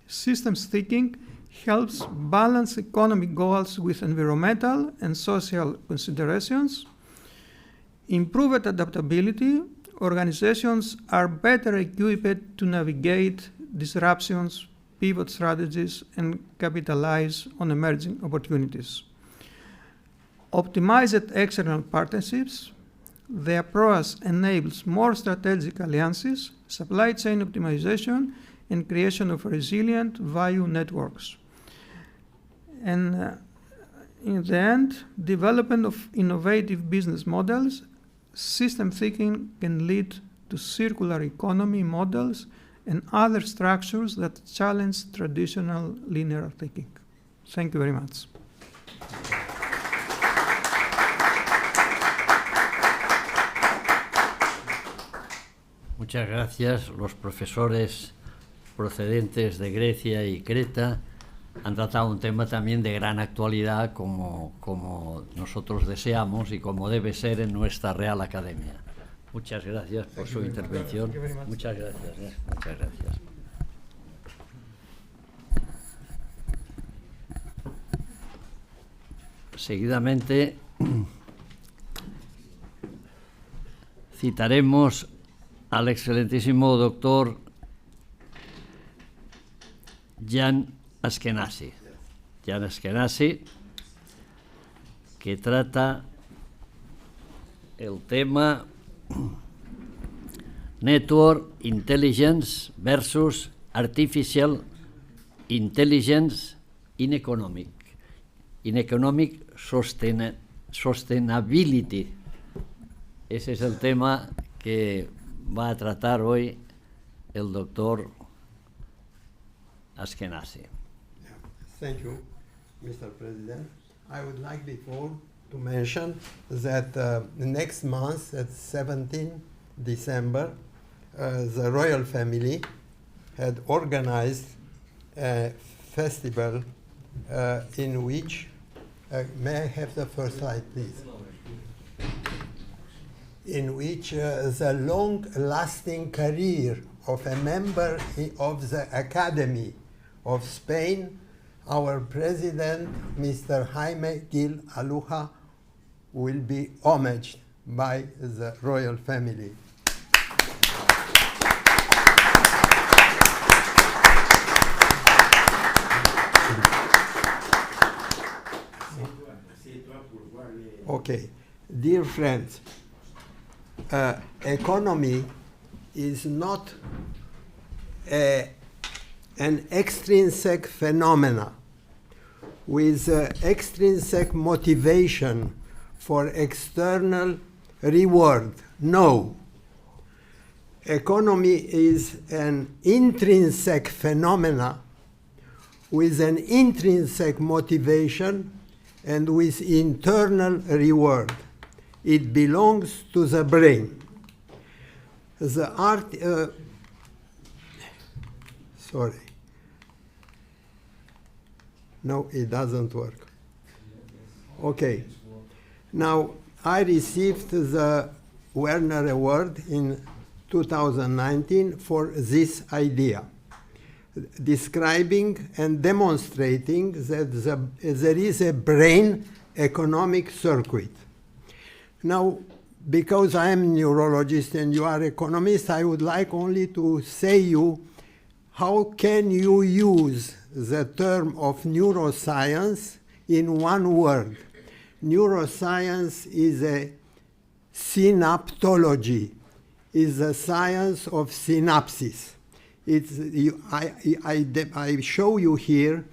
Speaker 5: systems thinking helps balance economic goals with environmental and social considerations. Improved adaptability, organizations are better equipped to navigate disruptions, pivot strategies, and capitalize on emerging opportunities. Optimized external partnerships, the approach enables more strategic alliances, supply chain optimization, and creation of resilient value networks. And in the end, development of innovative business models, system thinking can lead to circular economy models and other structures that challenge traditional linear thinking. Thank you very much.
Speaker 1: Muchas gracias. Los profesores procedentes de Grecia y Creta han tratado un tema también de gran actualidad como nosotros deseamos y como debe ser en nuestra Real Academia. Muchas gracias por su intervención. Muchas gracias. Muchas gracias. Seguidamente citaremos al excelentísimo doctor Jan Ashkenazi, que trata el tema Network Intelligence versus Artificial Intelligence in Economic Sustainability. Ese es el tema que va a tratar hoy el doctor Ashkenazi.
Speaker 2: Thank you, Mr. President. I would like before to mention that next month, at 17 December, the royal family
Speaker 6: had organized a festival in which, may I have the first slide, please? In which the long-lasting career of a member of the Academy of Spain, our president, Mr. Jaime Gil Aluja, will be homaged by the royal family. Okay, dear friends, economy is not an extrinsic phenomena with extrinsic motivation for external reward. No. Economy is an intrinsic phenomena with an intrinsic motivation and with internal reward. It belongs to the brain. The art, sorry. No, it doesn't work. Okay. Now, I received the Werner Award in 2019 for this idea, describing and demonstrating that there is a brain economic circuit. Now, because I am a neurologist and you are economist, I would like only to say you, how can you use the term of neuroscience in one word? Neuroscience is a synaptology, is a science of synapses. I show you here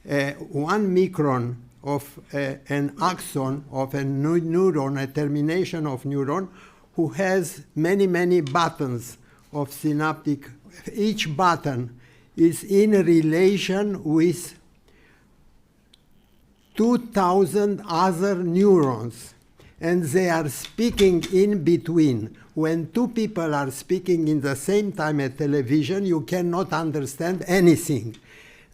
Speaker 6: 1 micron of an axon of a neuron, a termination of neuron, who has many, many buttons of synaptic. Each button is in relation with 2,000 other neurons, and they are speaking in between. When two people are speaking in the same time at television, you cannot understand anything.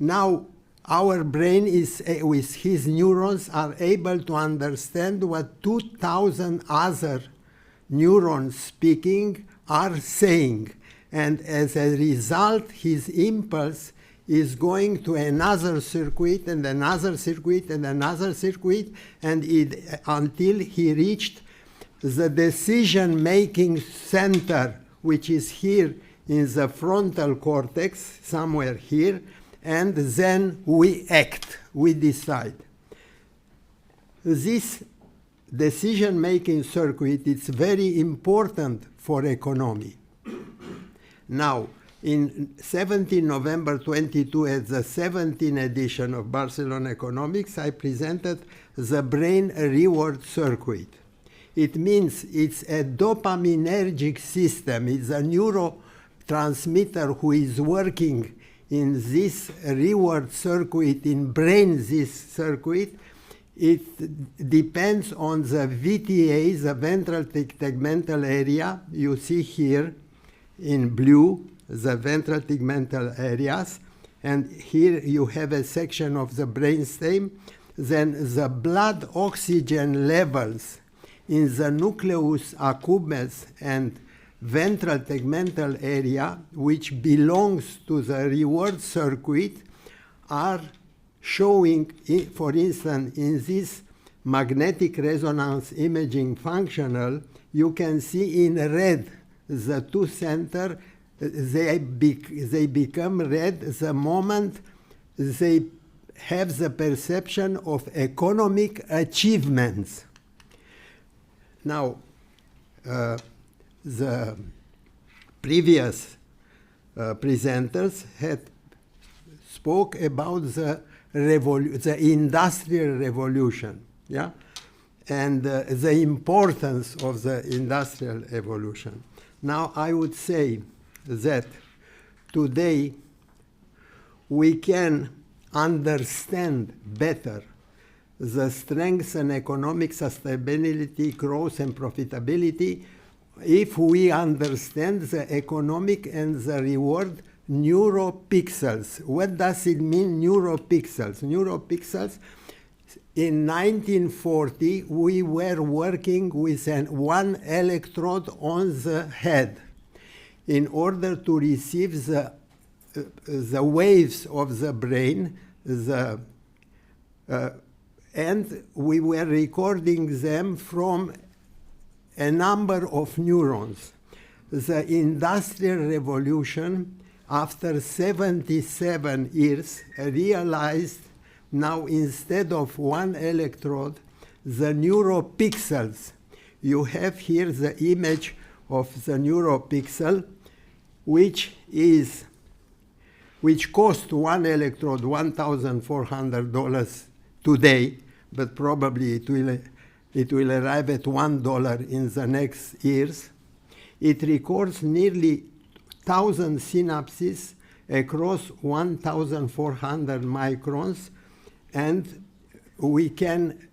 Speaker 6: Now, our brain is, with his neurons, are able to understand what 2,000 other neurons speaking are saying. And as a result, his impulse is going to another circuit and another circuit and another circuit, and until he reached the decision-making center, which is here in the frontal cortex, somewhere here, and then we act, we decide. This decision-making circuit is very important for economy. Now, in 17 November 22, at the 17th edition of Barcelona Economics, I presented the brain reward circuit. It means it's a dopaminergic system. It's a neurotransmitter who is working in this reward circuit, in brain this circuit. It depends on the VTA, the ventral tegmental area. You see here in blue the ventral tegmental areas, and here you have a section of the brainstem. Then the blood oxygen levels in the nucleus accumbens and ventral tegmental area, which belongs to the reward circuit, are showing, for instance, in this magnetic resonance imaging functional, you can see in red the two center, they become red the moment they have the perception of economic achievements. Now, the previous presenters had spoke about the industrial revolution, yeah, and the importance of the industrial evolution. Now, I would say that today we can understand better the strengths and economic sustainability, growth and profitability if we understand the economic and the reward neuropixels. What does it mean, neuropixels? Neuropixels, in 1940, we were working with one electrode on the head in order to receive the waves of the brain, and we were recording them from a number of neurons. The Industrial Revolution, after 77 years, realized now instead of one electrode, the neuropixels. You have here the image of the neuropixel, which cost one electrode $1,400 today, but probably it will arrive at $1 in the next years. It records nearly 1,000 synapses across 1,400 microns, and we can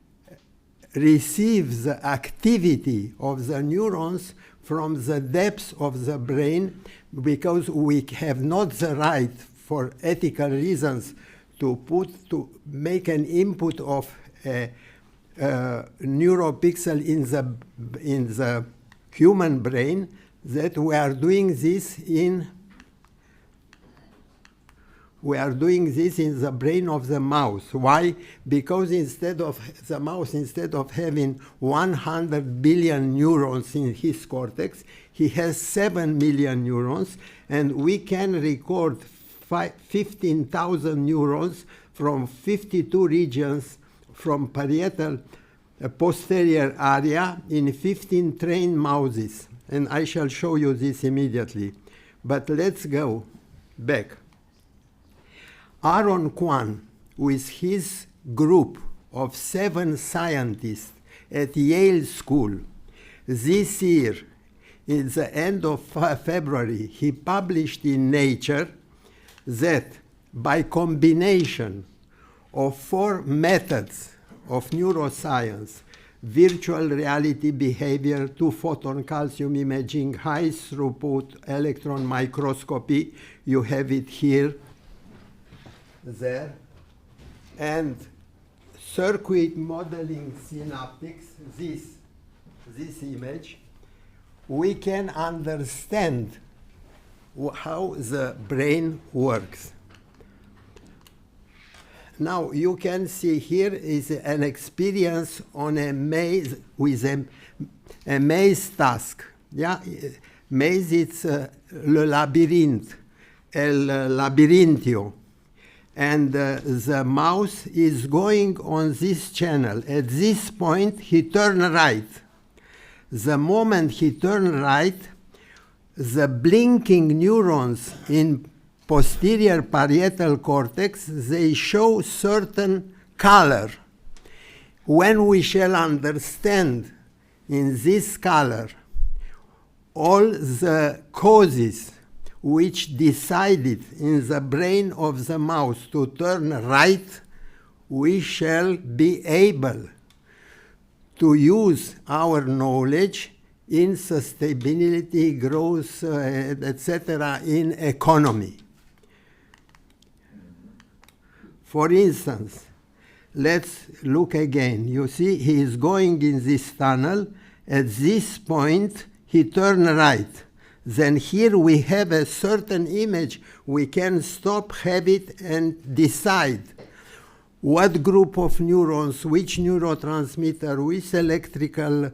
Speaker 6: receive the activity of the neurons from the depths of the brain, because we have not the right, for ethical reasons, to make an input of a neuropixel in the human brain, that we are doing this in the brain of the mouse. Why? Because instead of having 100 billion neurons in his cortex, he has 7 million neurons, and we can record 15,000 neurons from 52 regions from parietal posterior area in 15 trained mouses. And I shall show you this immediately. But let's go back. Aaron Kwan, with his group of 7 scientists at Yale School, this year, in the end of February, he published in Nature that by combination of 4 methods of neuroscience, virtual reality behavior, 2-photon calcium imaging, high throughput electron microscopy, you have it here, there, and circuit modeling synaptics, this image, we can understand how the brain works. Now you can see here is an experience on a maze with a maze task. Yeah, maze, it's le labyrinthe, el labyrintio. And the mouse is going on this channel. At this point, he turns right. The moment he turns right, the blinking neurons in posterior parietal cortex, they show certain color. When we shall understand in this color all the causes which decided in the brain of the mouse to turn right, we shall be able to use our knowledge in sustainability, growth, etc., in economy. For instance, let's look again. You see, he is going in this tunnel. At this point, he turns right. Then here we have a certain image. We can stop, have it, and decide what group of neurons, which neurotransmitter, which electrical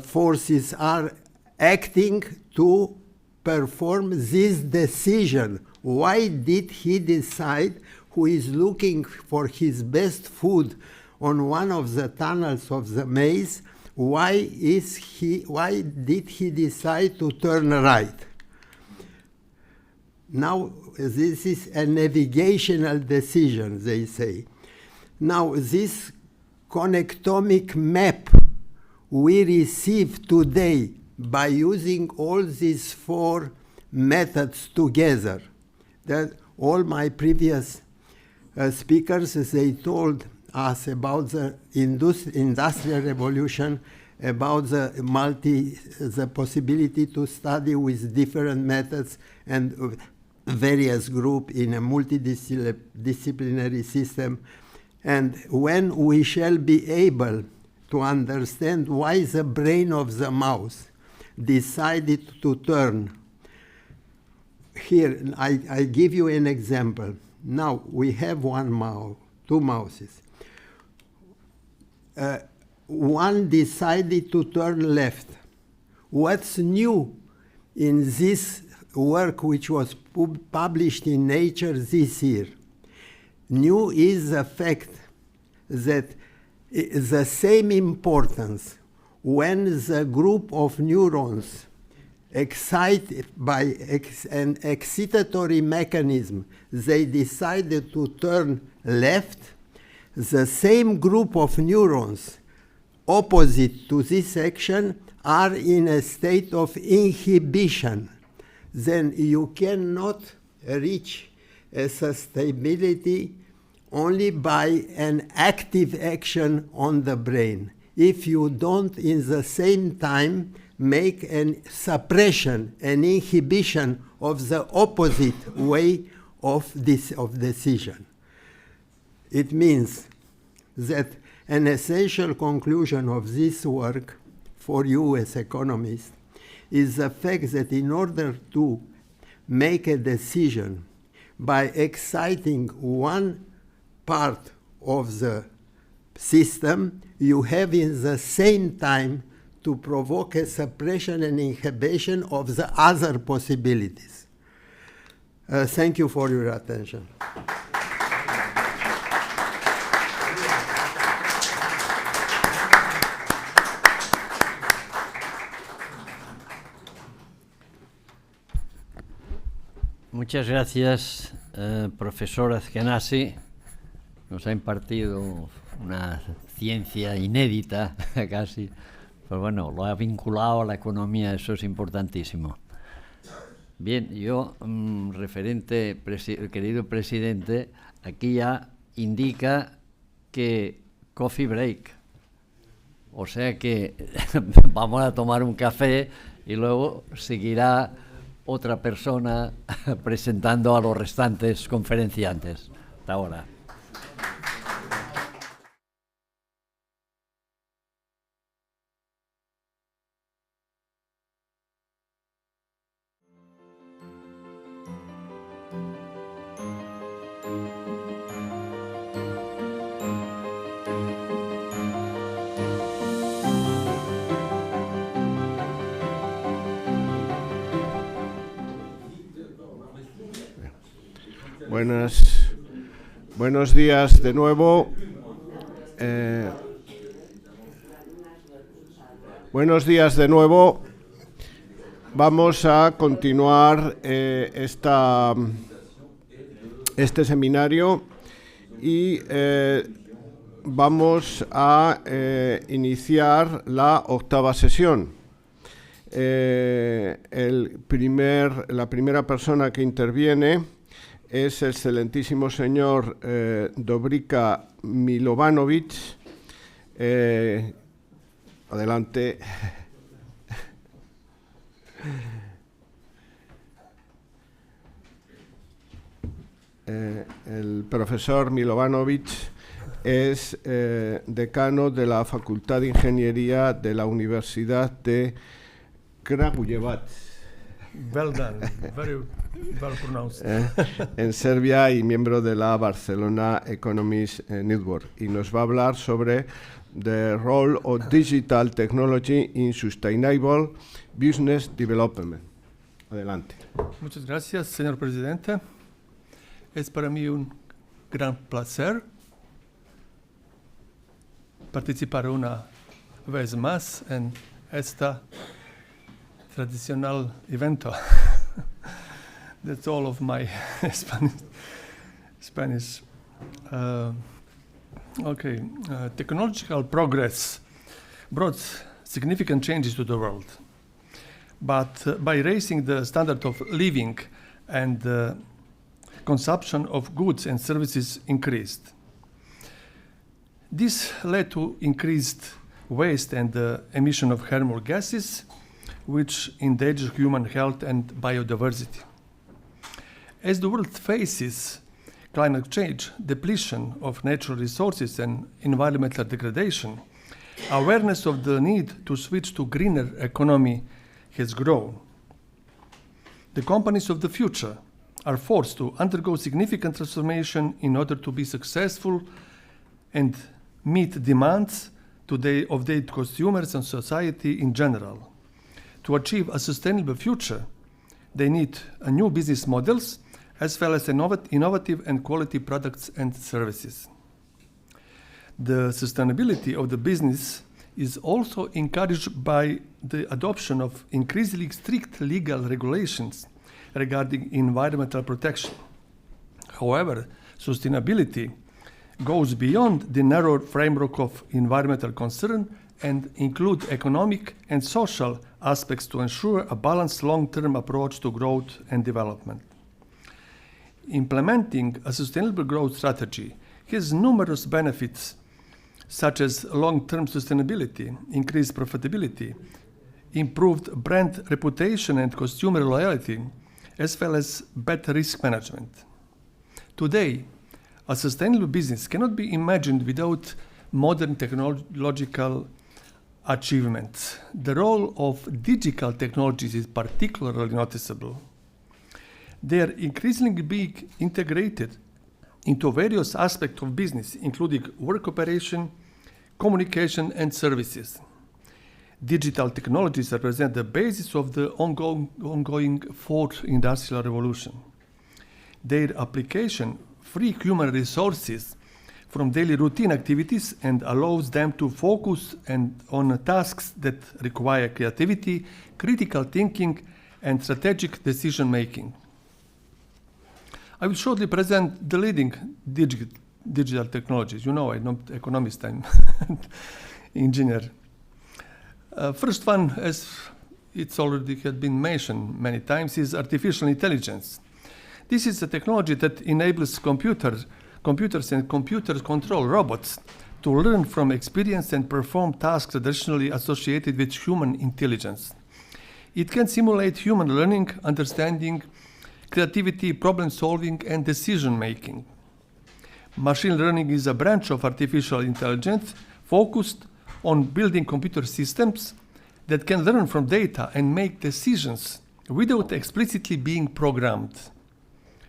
Speaker 6: forces are acting to perform this decision. Why did he decide, who is looking for his best food on one of the tunnels of the maze, why did he decide to turn right? Now, this is a navigational decision, they say. Now, this connectomic map we receive today by using all these 4 methods together, that all my previous speakers, they told us about the industrial revolution, about the possibility to study with different methods, and various groups in a multidisciplinary system, and when we shall be able to understand why the brain of the mouse decided to turn. Here, I give you an example. Now, we have two mouses. One decided to turn left. What's new in this work, which was published in Nature this year? New is the fact that the same importance when the group of neurons excited by an excitatory mechanism, they decided to turn left, the same group of neurons opposite to this action are in a state of inhibition. Then you cannot reach a sustainability only by an active action on the brain. If you don't, in the same time, make a suppression, an inhibition of the opposite way of decision. It means that an essential conclusion of this work for you as economists is the fact that in order to make a decision by exciting one part of the system, you have in the same time to provoke a suppression and inhibition of the other possibilities. Thank you for your attention.
Speaker 1: Muchas gracias, profesor Azkenasi. Nos ha impartido una ciencia inédita, casi. Pero bueno, lo ha vinculado a la economía, eso es importantísimo. Bien, yo, querido presidente, aquí ya indica que coffee break. O sea que vamos a tomar un café y luego seguirá otra persona presentando a los restantes conferenciantes. Hasta ahora.
Speaker 7: Buenos días de nuevo. Buenos días de nuevo. Vamos a continuar este seminario y vamos a iniciar la octava sesión. La primera persona que interviene es el excelentísimo señor Dobrica Milovanovic. Adelante. El profesor Milovanovic es decano de la Facultad de Ingeniería de la Universidad de Kragujevac.
Speaker 3: Well done, very well pronounced.
Speaker 7: En Serbia y miembro de la Barcelona Economics Network. Y nos va a hablar sobre the role of digital technology in sustainable business development. Adelante.
Speaker 3: Muchas gracias, señor presidente. Es para mí un gran placer participar una vez más en esta tradicional evento. That's all of my Spanish. Technological progress brought significant changes to the world, but by raising the standard of living and the consumption of goods and services increased. This led to increased waste and the emission of harmful gases, which endanger human health and biodiversity.
Speaker 8: As the world faces climate change, depletion of natural resources, and environmental degradation, awareness of the need to switch to greener economy has grown. The companies of the future are forced to undergo significant transformation in order to be successful and meet demands today of their consumers and society in general. To achieve a sustainable future, they need new business models as well as innovative and quality products and services. The sustainability of the business is also encouraged by the adoption of increasingly strict legal regulations regarding environmental protection. However, sustainability goes beyond the narrow framework of environmental concern and includes economic and social aspects to ensure a balanced long-term approach to growth and development. Implementing a sustainable growth strategy has numerous benefits, such as long-term sustainability, increased profitability, improved brand reputation and consumer loyalty, as well as better risk management. Today, a sustainable business cannot be imagined without modern technological achievements. The role of digital technologies is particularly noticeable. They are increasingly being integrated into various aspects of business, including work operation, communication, and services. Digital technologies represent the basis of the ongoing fourth industrial revolution. Their application frees human resources from daily routine activities and allows them to focus on tasks that require creativity, critical thinking, and strategic decision-making. I will shortly present the leading digital technologies. You know, I'm not an economist, I'm engineer. First one, as it's already had been mentioned many times, is artificial intelligence. This is a technology that enables computers and computer control robots to learn from experience and perform tasks traditionally associated with human intelligence. It can simulate human learning, understanding, creativity, problem solving, and decision making. Machine learning is a branch of artificial intelligence focused on building computer systems that can learn from data and make decisions without explicitly being programmed.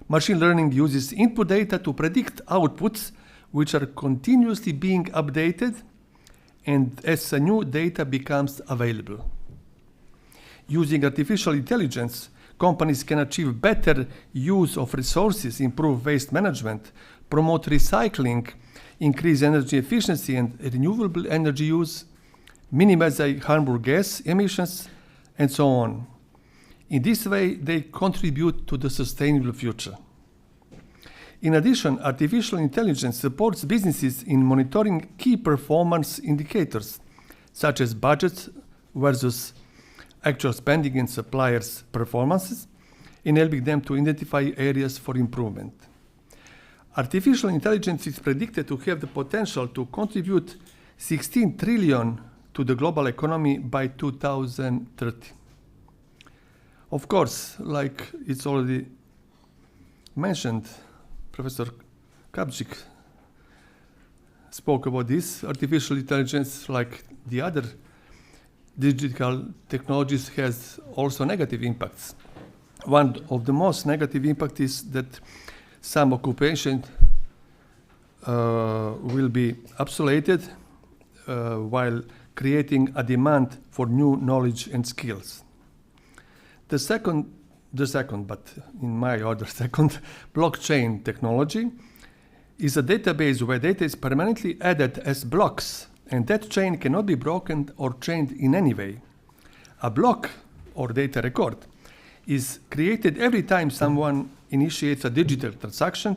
Speaker 8: Machine learning uses input data to predict outputs, which are continuously being updated and as new data becomes available. Using artificial intelligence, companies can achieve better use of resources, improve waste management, promote recycling, increase energy efficiency and renewable energy use, minimize harmful gas emissions, and so on. In this way, they contribute to the sustainable future. In addition, artificial intelligence supports businesses in monitoring key performance indicators, such as budgets versus actual spending and suppliers' performances, enabling them to identify areas for improvement. Artificial intelligence is predicted to have the potential to contribute 16 trillion to the global economy by 2030. Of course, like it's already mentioned, Professor Kapczyk spoke about this. Artificial intelligence, like the other digital technologies, has also negative impacts. One of the most negative impacts is that some occupations will be obsoleted while creating a demand for new knowledge and skills. The second, but in my order, second, blockchain technology is a database where data is permanently added as blocks, and that chain cannot be broken or changed in any way. A block, or data record, is created every time someone initiates a digital transaction,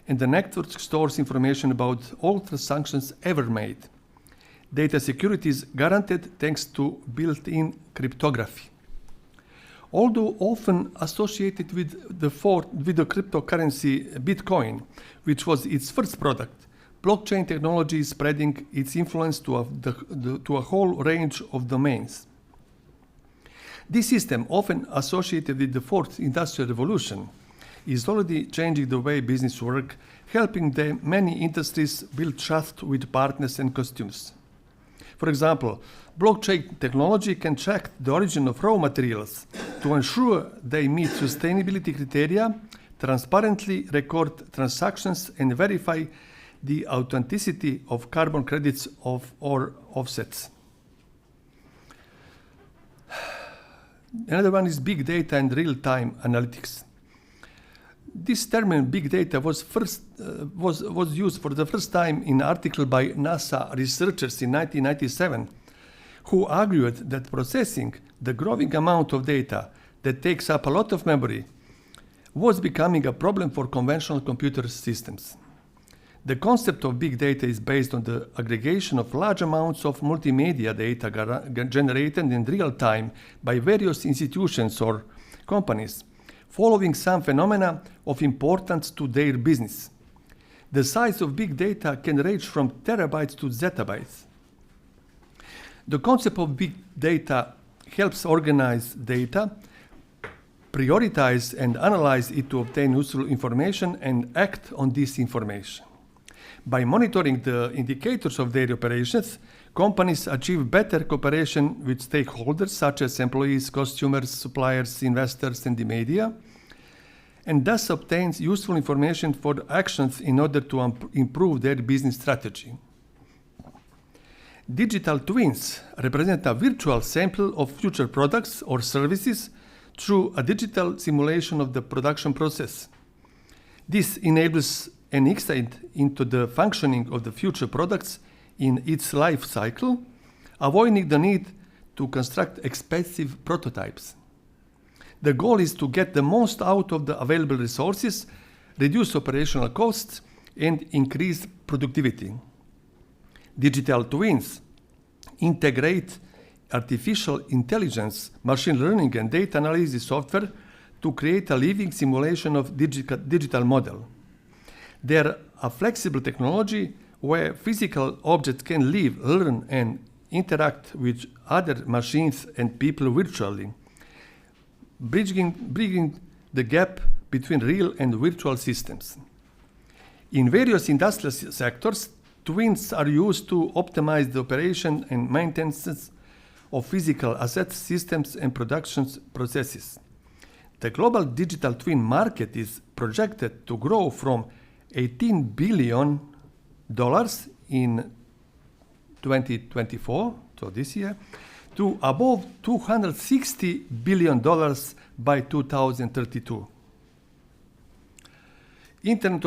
Speaker 8: and the network stores information about all transactions ever made. Data security is guaranteed thanks to built-in cryptography. Although often associated with the cryptocurrency Bitcoin, which was its first product, blockchain technology is spreading its influence to a whole range of domains. This system, often associated with the fourth industrial revolution, is already changing the way business work, helping the many industries build trust with partners and customers. For example, blockchain technology can track the origin of raw materials to ensure they meet sustainability criteria, transparently record transactions, and verify the authenticity of carbon credits or offsets. Another one is big data and real-time analytics. This term big data was used for the first time in an article by NASA researchers in 1997, who argued that processing the growing amount of data that takes up a lot of memory was becoming a problem for conventional computer systems. The concept of big data is based on the aggregation of large amounts of multimedia data generated in real time by various institutions or companies, following some phenomena of importance to their business. The size of big data can range from terabytes to zettabytes. The concept of big data helps organize data, prioritize and analyze it to obtain useful information and act on this information. By monitoring the indicators of their operations, companies achieve better cooperation with stakeholders such as employees, customers, suppliers, investors, and the media, and thus obtains useful information for actions in order to improve their business strategy. Digital twins represent a virtual sample of future products or services through a digital simulation of the production process. This enables an insight into the functioning of the future products in its life cycle, avoiding the need to construct expensive prototypes. The goal is to get the most out of the available resources, reduce operational costs, and increase productivity. Digital twins integrate artificial intelligence, machine learning, and data analysis software to create a living simulation of digital model. They're a flexible technology where physical objects can live, learn, and interact with other machines and people virtually, bridging the gap between real and virtual systems. In various industrial sectors, twins are used to optimize the operation and maintenance of physical assets, systems, and production processes. The global digital twin market is projected to grow from $18 billion in 2024, so this year, to above $260 billion by 2032. Internet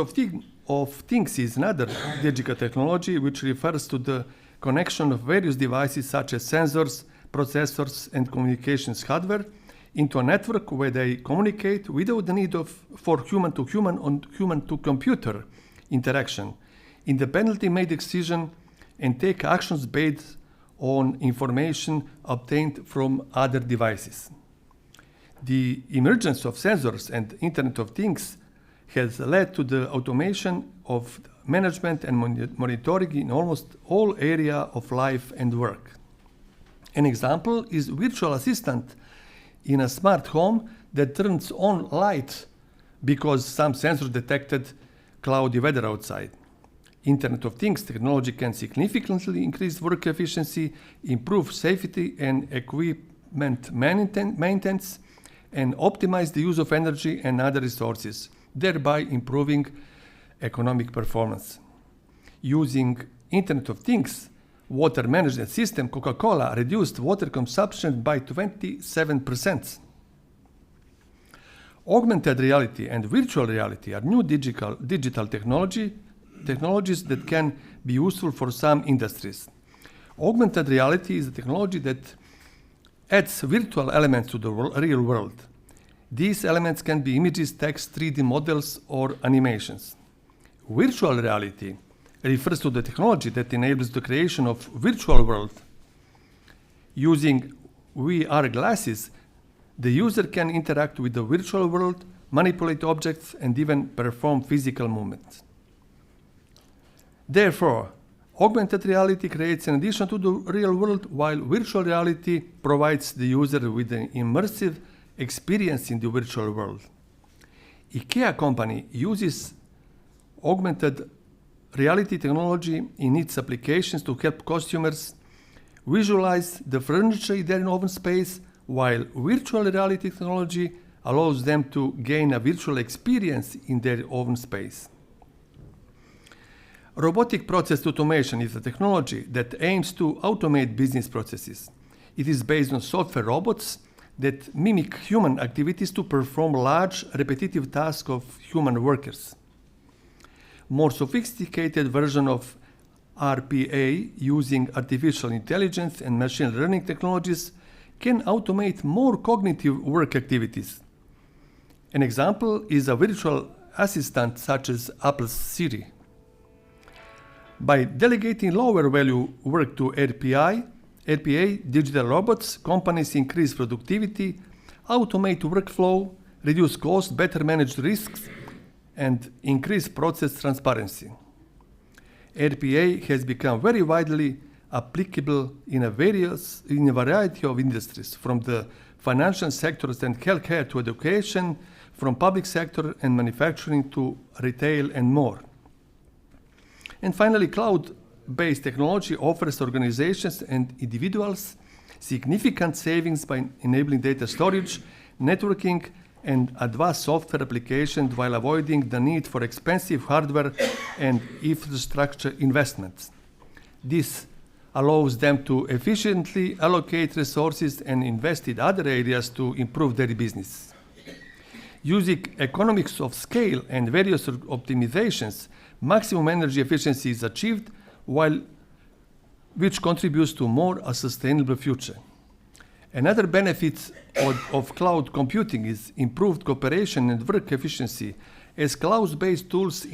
Speaker 8: of Things is another digital technology which refers to the connection of various devices such as sensors, processors, and communications hardware into a network where they communicate without the need for human-to-human or human-to-computer interaction, independently make decisions, and take actions based on information obtained from other devices. The emergence of sensors and Internet of Things has led to the automation of management and monitoring in almost all areas of life and work. An example is virtual assistant in a smart home that turns on light because some sensor detected cloudy weather outside. Internet of Things technology can significantly increase work efficiency, improve safety and equipment maintenance, and optimize the use of energy and other resources, thereby improving economic performance. Using Internet of Things water management system, Coca-Cola reduced water consumption by 27%. Augmented reality and virtual reality are new digital technologies that can be useful for some industries. Augmented reality is a technology that adds virtual elements to the real world. These elements can be images, text, 3D models, or animations. Virtual reality refers to the technology that enables the creation of virtual world. Using VR glasses, the user can interact with the virtual world, manipulate objects, and even perform physical movements. Therefore, augmented reality creates an addition to the real world, while virtual reality provides the user with an immersive experience in the virtual world. IKEA company uses augmented reality technology in its applications to help customers visualize the furniture in their oven space, while virtual reality technology allows them to gain a virtual experience in their oven space. Robotic process automation is a technology that aims to automate business processes. It is based on software robots that mimic human activities to perform large, repetitive tasks of human workers. More sophisticated version of RPA using artificial intelligence and machine learning technologies can automate more cognitive work activities. An example is a virtual assistant such as Apple's Siri. By delegating lower value work to RPA, digital robots, companies increase productivity, automate workflow, reduce costs, better manage risks, and increase process transparency. RPA has become very widely applicable in a variety of industries, from the financial sectors and healthcare to education, from public sector and manufacturing to retail and more. And finally, cloud-based technology offers organizations and individuals significant savings by enabling data storage, networking, and advanced software applications while avoiding the need for expensive hardware and infrastructure investments. This allows them to efficiently allocate resources and invest in other areas to improve their business. Using economics of scale and various optimizations, maximum energy efficiency is achieved, which contributes to a sustainable future. Another benefit of cloud computing is improved cooperation and work efficiency, as cloud-based tools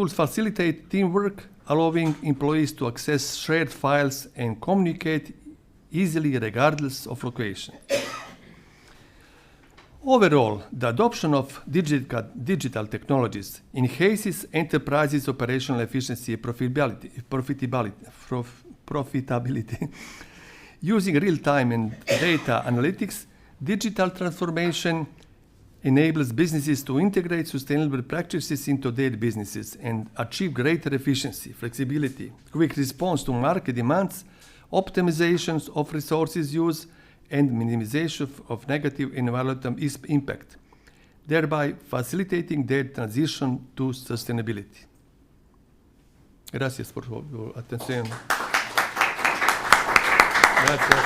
Speaker 8: facilitate teamwork, allowing employees to access shared files and communicate easily regardless of location. Overall, the adoption of digital technologies enhances enterprises' operational efficiency and profitability. Using real-time and data analytics, digital transformation enables businesses to integrate sustainable practices into their businesses and achieve greater efficiency, flexibility, quick response to market demands, optimizations of resources use, and minimization of negative environmental impact, thereby facilitating their transition to sustainability. Gracias por su atención. Gracias.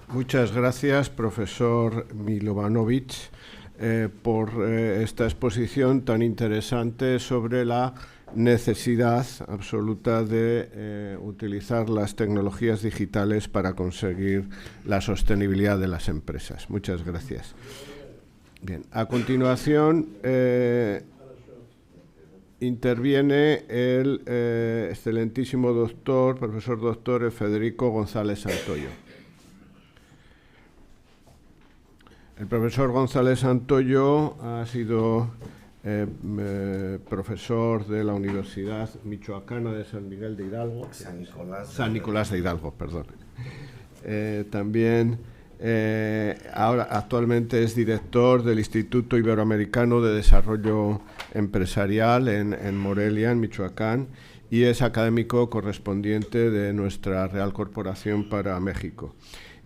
Speaker 7: Muchas gracias, profesor Milovanovic, por esta exposición tan interesante sobre la necesidad absoluta de utilizar las tecnologías digitales para conseguir la sostenibilidad de las empresas. Muchas gracias. Bien, a continuación interviene el excelentísimo profesor doctor Federico González Santoyo. El profesor González Santoyo ha sido profesor de la Universidad Michoacana de San Miguel de Hidalgo. San Nicolás de Hidalgo, perdón. También ahora actualmente es director del Instituto Iberoamericano de Desarrollo Empresarial en Morelia, en Michoacán, y es académico correspondiente de nuestra Real Corporación para México.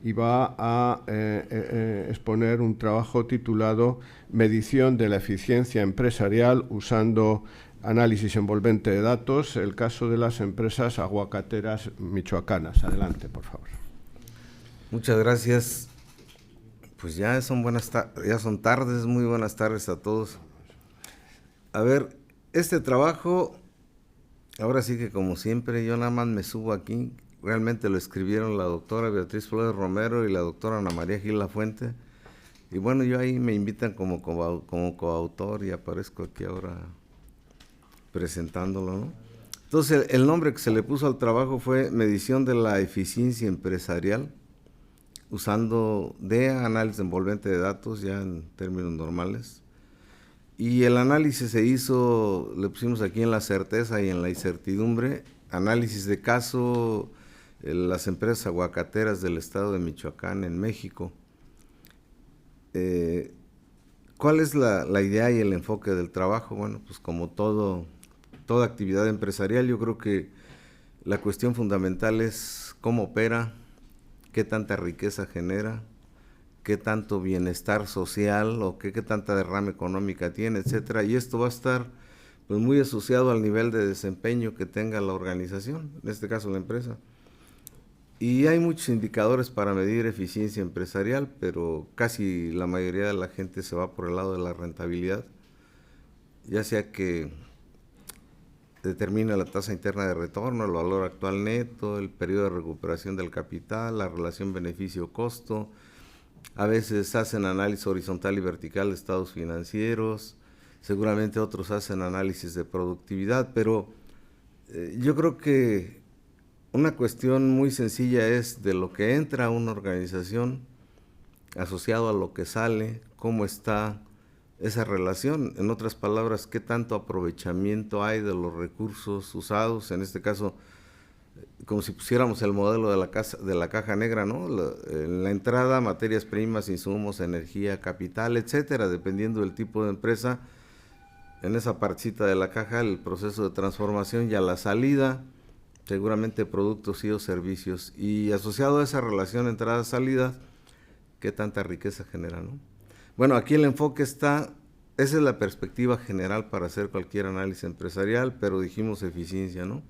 Speaker 7: Y va a exponer un trabajo titulado Medición de la eficiencia empresarial usando análisis envolvente de datos, el caso de las empresas aguacateras michoacanas. Adelante, por favor.
Speaker 9: Muchas gracias. Pues ya son tardes, muy buenas tardes a todos. A ver, este trabajo, ahora sí que como siempre, yo nada más me subo aquí. Realmente lo escribieron la doctora Beatriz Flores Romero y la doctora Ana María Gil Lafuente. Y bueno, yo ahí me invitan como coautor y aparezco aquí ahora presentándolo, ¿no? Entonces, el nombre que se le puso al trabajo fue Medición de la Eficiencia Empresarial, usando análisis envolvente de datos, ya en términos normales. Y el análisis se hizo, le pusimos aquí en la certeza y en la incertidumbre, análisis de caso, las empresas aguacateras del estado de Michoacán en México. ¿Cuál es la idea y el enfoque del trabajo? Bueno, pues como toda actividad empresarial, yo creo que la cuestión fundamental es cómo opera, qué tanta riqueza genera, qué tanto bienestar social o qué tanta derrama económica tiene, etcétera. Y esto va a estar pues muy asociado al nivel de desempeño que tenga la organización, en este caso la empresa. Y hay muchos indicadores para medir eficiencia empresarial, pero casi la mayoría de la gente se va por el lado de la rentabilidad, ya sea que determina la tasa interna de retorno, el valor actual neto, el periodo de recuperación del capital, la relación beneficio-costo. A veces hacen análisis horizontal y vertical de estados financieros, seguramente otros hacen análisis de productividad, pero yo creo que una cuestión muy sencilla es de lo que entra a una organización asociado a lo que sale, cómo está esa relación. En otras palabras, qué tanto aprovechamiento hay de los recursos usados, en este caso, como si pusiéramos el modelo de la caja negra, ¿no? En la entrada, materias primas, insumos, energía, capital, etcétera, dependiendo del tipo de empresa. En esa partecita de la caja, el proceso de transformación, y a la salida, seguramente productos y o servicios. Y asociado a esa relación entrada-salida, qué tanta riqueza genera, ¿no? Bueno, aquí el enfoque esa es la perspectiva general para hacer cualquier análisis empresarial, pero dijimos eficiencia, ¿no?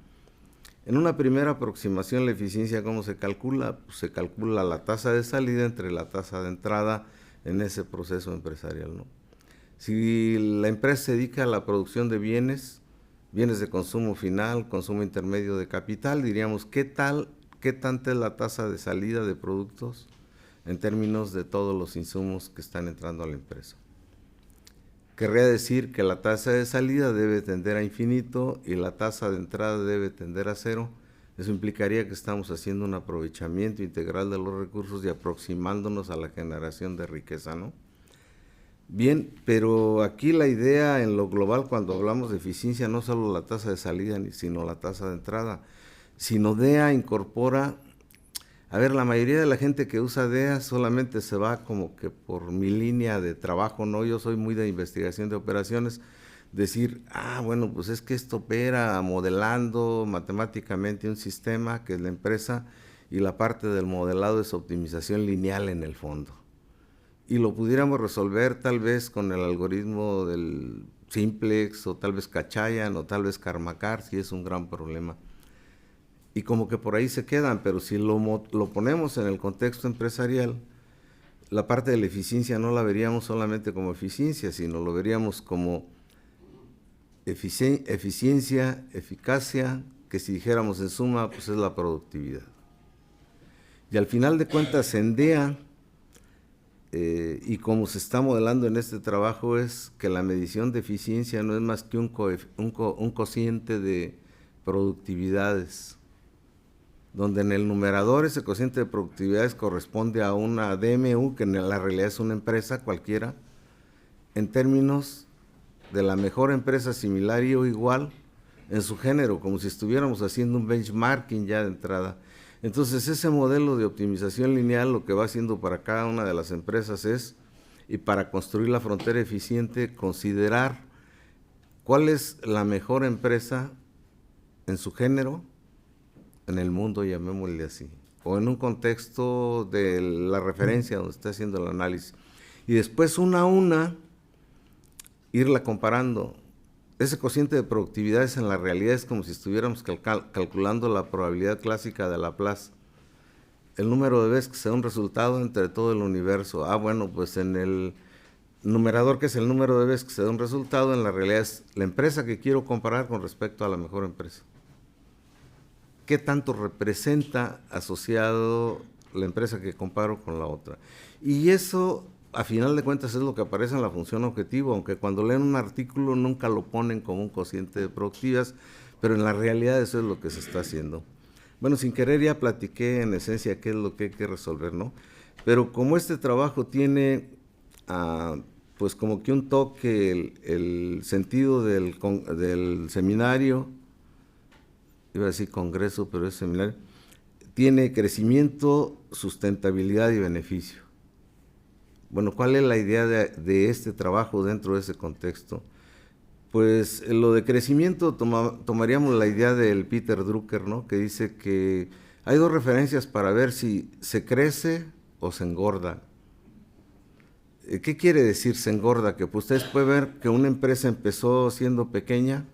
Speaker 9: En una primera aproximación, la eficiencia, ¿cómo se calcula? Pues se calcula la tasa de salida entre la tasa de entrada en ese proceso empresarial, ¿no? Si la empresa se dedica a la producción de bienes de consumo final, consumo intermedio de capital, diríamos, ¿qué tanta es la tasa de salida de productos en términos de todos los insumos que están entrando a la empresa? Querría decir que la tasa de salida debe tender a infinito y la tasa de entrada debe tender a cero. Eso implicaría que estamos haciendo un aprovechamiento integral de los recursos y aproximándonos a la generación de riqueza, ¿no? Bien, pero aquí la idea en lo global, cuando hablamos de eficiencia, no solo la tasa de salida, sino la tasa de entrada, sino DEA incorpora. A ver, la mayoría de la gente que usa DEA solamente se va como que por mi línea de trabajo, ¿no? Yo soy muy de investigación de operaciones, decir, bueno, pues es que esto opera modelando matemáticamente un sistema que es la empresa, y la parte del modelado es optimización lineal en el fondo. Y lo pudiéramos resolver tal vez con el algoritmo del Simplex, o tal vez Cachayan, o tal vez Karmakar, si es un gran problema. Y como que por ahí se quedan, pero si lo ponemos en el contexto empresarial, la parte de la eficiencia no la veríamos solamente como eficiencia, sino lo veríamos como eficiencia, eficacia, que si dijéramos en suma, pues es la productividad. Y al final de cuentas, en DEA, y como se está modelando en este trabajo, es que la medición de eficiencia no es más que un cociente de productividades, donde en el numerador ese cociente de productividades corresponde a una DMU, que en la realidad es una empresa cualquiera, en términos de la mejor empresa similar y o igual en su género, como si estuviéramos haciendo un benchmarking ya de entrada. Entonces, ese modelo de optimización lineal lo que va haciendo para cada una de las empresas es, y para construir la frontera eficiente, considerar cuál es la mejor empresa en su género, en el mundo, llamémosle así, o en un contexto de la referencia donde está haciendo el análisis. Y después, una a una, irla comparando. Ese cociente de productividades en la realidad es como si estuviéramos calculando la probabilidad clásica de Laplace. El número de veces que se da un resultado entre todo el universo. Bueno, pues en el numerador, que es el número de veces que se da un resultado, en la realidad es la empresa que quiero comparar con respecto a la mejor empresa. ¿Qué tanto representa asociado la empresa que comparo con la otra? Y eso, a final de cuentas, es lo que aparece en la función objetivo, aunque cuando leen un artículo nunca lo ponen como un cociente de productividades, pero en la realidad eso es lo que se está haciendo. Bueno, sin querer ya platiqué en esencia qué es lo que hay que resolver, ¿no? Pero como este trabajo tiene, pues como que un toque, el sentido del seminario, iba a decir congreso, pero es seminario, tiene crecimiento, sustentabilidad y beneficio. Bueno, ¿cuál es la idea de este trabajo dentro de ese contexto? Pues lo de crecimiento tomaríamos la idea del Peter Drucker, ¿no? Que dice que hay dos referencias para ver si se crece o se engorda. ¿Qué quiere decir se engorda? Que pues, ustedes pueden ver que una empresa empezó siendo pequeña.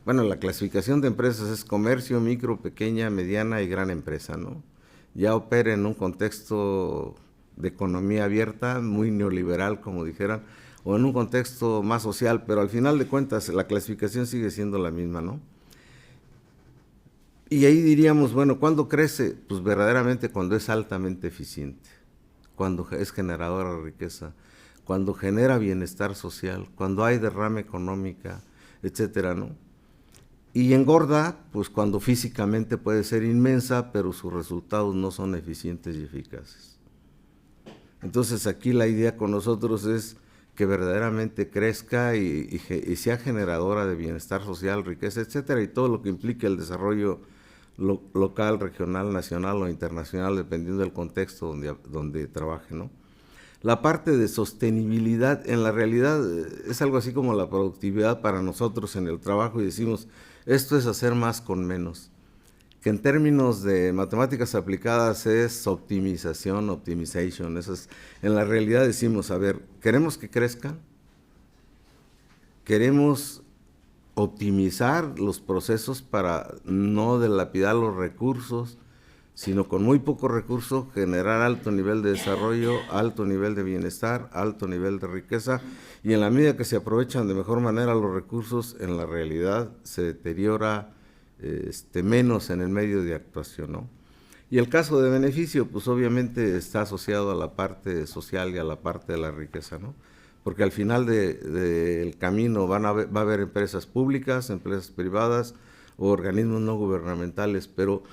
Speaker 9: Bueno, la clasificación de empresas es comercio, micro, pequeña, mediana y gran empresa, ¿no? Ya opera en un contexto de economía abierta, muy neoliberal, como dijeran, o en un contexto más social, pero al final de cuentas la clasificación sigue siendo la misma, ¿no? Y ahí diríamos, bueno, ¿cuándo crece? Pues verdaderamente cuando es altamente eficiente, cuando es generadora de riqueza, cuando genera bienestar social, cuando hay derrama económica, etcétera, ¿no? Y engorda, pues cuando físicamente puede ser inmensa, pero sus resultados no son eficientes y eficaces. Entonces aquí la idea con nosotros es que verdaderamente crezca y sea generadora de bienestar social, riqueza, etcétera, y todo lo que implique el desarrollo local, regional, nacional o internacional, dependiendo del contexto donde trabaje, ¿no? La parte de sostenibilidad, en la realidad, es algo así como la productividad para nosotros en el trabajo, y decimos, esto es hacer más con menos, que en términos de matemáticas aplicadas es optimización, optimization. Eso es, en la realidad decimos, a ver, ¿queremos que crezcan? ¿Queremos optimizar los procesos para no dilapidar los recursos, sino con muy poco recurso generar alto nivel de desarrollo, alto nivel de bienestar, alto nivel de riqueza, y en la medida que se aprovechan de mejor manera los recursos, en la realidad se deteriora menos en el medio de actuación, ¿no? Y el caso de beneficio, pues obviamente está asociado a la parte social y a la parte de la riqueza, ¿no? Porque al final del camino va a haber empresas públicas, empresas privadas o organismos no gubernamentales, pero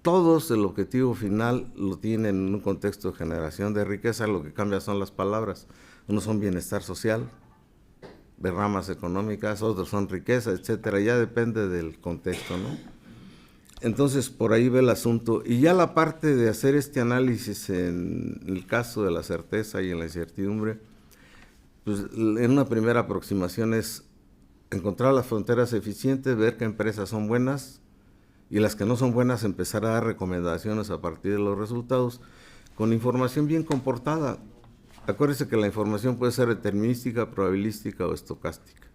Speaker 9: todos el objetivo final lo tienen en un contexto de generación de riqueza. Lo que cambia son las palabras. Unos son bienestar social, derramas económicas, otros son riqueza, etcétera. Ya depende del contexto, ¿no? Entonces, por ahí ve el asunto. Y ya la parte de hacer este análisis en el caso de la certeza y en la incertidumbre, pues en una primera aproximación es encontrar las fronteras eficientes, ver qué empresas son buenas, y las que no son buenas empezar a dar recomendaciones a partir de los resultados con información bien comportada. Acuérdense que la información puede ser determinística, probabilística o estocástica,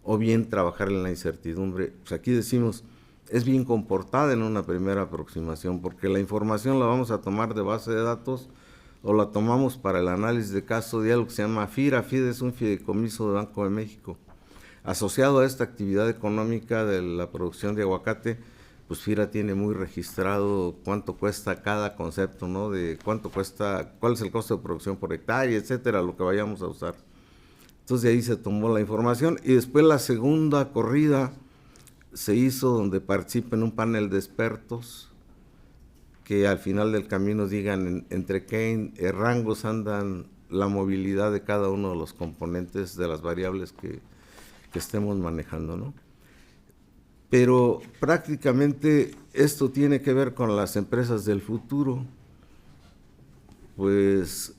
Speaker 9: o bien trabajar en la incertidumbre. Pues aquí decimos, es bien comportada en una primera aproximación, porque la información la vamos a tomar de base de datos o la tomamos para el análisis de caso de algo que se llama FIRA. FIRA es un fideicomiso de Banco de México. Asociado a esta actividad económica de la producción de aguacate, pues FIRA tiene muy registrado cuánto cuesta cada concepto, ¿no? De cuánto cuesta, cuál es el costo de producción por hectárea, etcétera, lo que vayamos a usar. Entonces de ahí se tomó la información, y después la segunda corrida se hizo donde participen un panel de expertos que al final del camino digan entre qué rangos andan la movilidad de cada uno de los componentes de las variables que estemos manejando, ¿no? Pero prácticamente esto tiene que ver con las empresas del futuro. Pues